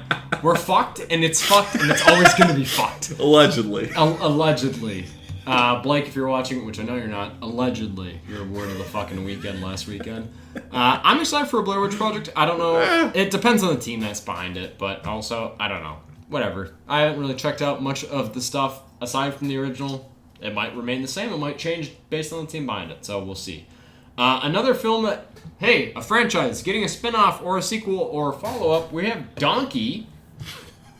We're fucked, and it's always going to be fucked. Allegedly. Allegedly. Blake, if you're watching, which I know you're not, allegedly, you're a word of the fucking weekend last weekend. I'm excited for a Blair Witch Project. I don't know. It depends on the team that's behind it, but also, I don't know. Whatever. I haven't really checked out much of the stuff aside from the original. It might remain the same. It might change based on the team behind it, so we'll see. Another film that, hey, a franchise getting a spin-off or a sequel or a follow-up, we have Donkey.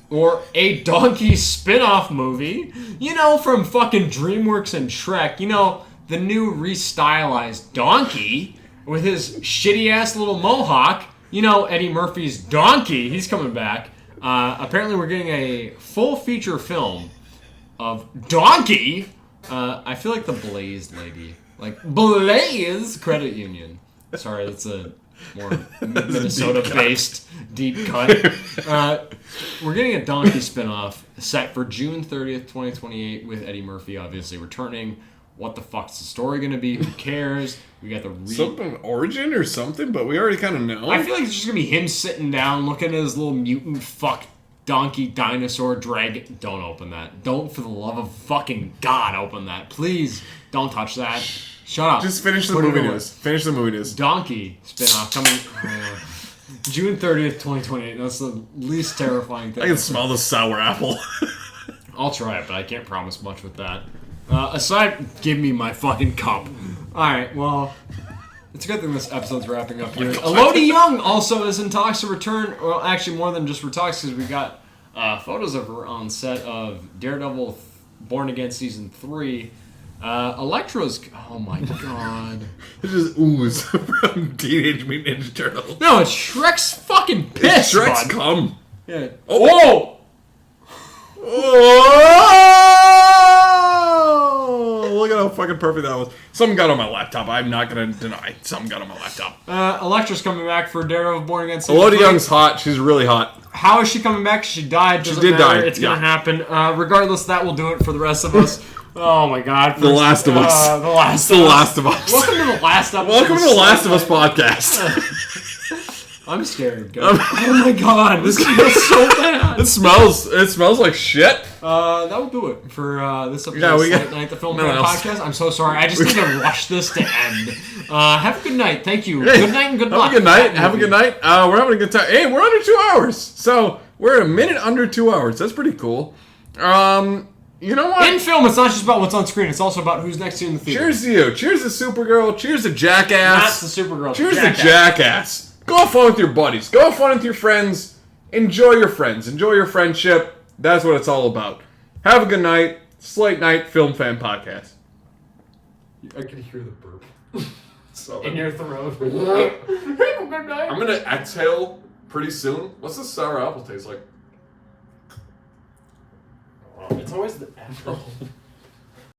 Or a Donkey spin-off movie. You know, from fucking DreamWorks and Shrek. You know, the new restylized Donkey with his shitty-ass little mohawk. You know, Eddie Murphy's Donkey. He's coming back. Apparently we're getting a full feature film of Donkey. I feel like the Blaze lady. Like, Blaze Credit Union. Sorry, that's a more Minnesota-based deep cut. We're getting a Donkey spinoff set for June 30th, 2028 with Eddie Murphy obviously returning. What the fuck's the story going to be? Who cares? We got the something origin or something, but we already kind of know. I feel like it's just going to be him sitting down looking at his little mutant fuck donkey dinosaur dragon. Don't open that. Don't, for the love of fucking God, open that. Please don't touch that. Shut up. Just finish the movie news. Finish the movie news. Donkey spinoff coming June 30th, 2028. That's the least terrifying thing. I can smell the sour apple. I'll try it, but I can't promise much with that. Give me my fucking cup. Alright, well, it's a good thing this episode's wrapping up here. Elodie Young also is in talks to return. Well, actually, more than just talks, because we got photos of her on set of Daredevil Born Again Season 3. Electra's... Oh my god. It's just ooze from Teenage Mutant Ninja Turtles. No, it's Shrek's fucking piss, It's Shrek's bud. cum. Yeah. Oh! Look at how fucking perfect that was. Something got on my laptop. I'm not going to deny. Something got on my laptop. Electra's coming back for Daredevil Born Again Season Elodie 3. Young's hot. She's really hot. How is she coming back? She died. Doesn't She did matter. die. It's going to happen. Regardless, that will do it for the rest of us. Oh my God! The Last of Us. The Last of Us. Welcome to the last episode. Welcome to the Last of Us podcast. I'm scared. Guys. Oh my God! This smells so bad. It smells like shit. That will do it for this episode Yeah, of Late Night, the Film Fan Podcast. I'm so sorry. I just need to rush this to end. Have a good night. Thank you. Hey, good night and good luck. Have a good night. Have a good night. We're having a good time. Hey, we're under 2 hours. So we're a minute under 2 hours. That's pretty cool. You know what? In film, it's not just about what's on screen. It's also about who's next to you in the theater. Cheers to you. Cheers to Supergirl. Cheers to Jackass. That's the Supergirl. Cheers to Jackass. Go have fun with your buddies. Go have fun with your friends. Enjoy your friends. Enjoy your friendship. That's what it's all about. Have a good night. Late Night Film Fan Podcast. I can hear the burp. So in your throat. Have a good night. I'm going to exhale pretty soon. What's this sour apple taste like? It's always the apple.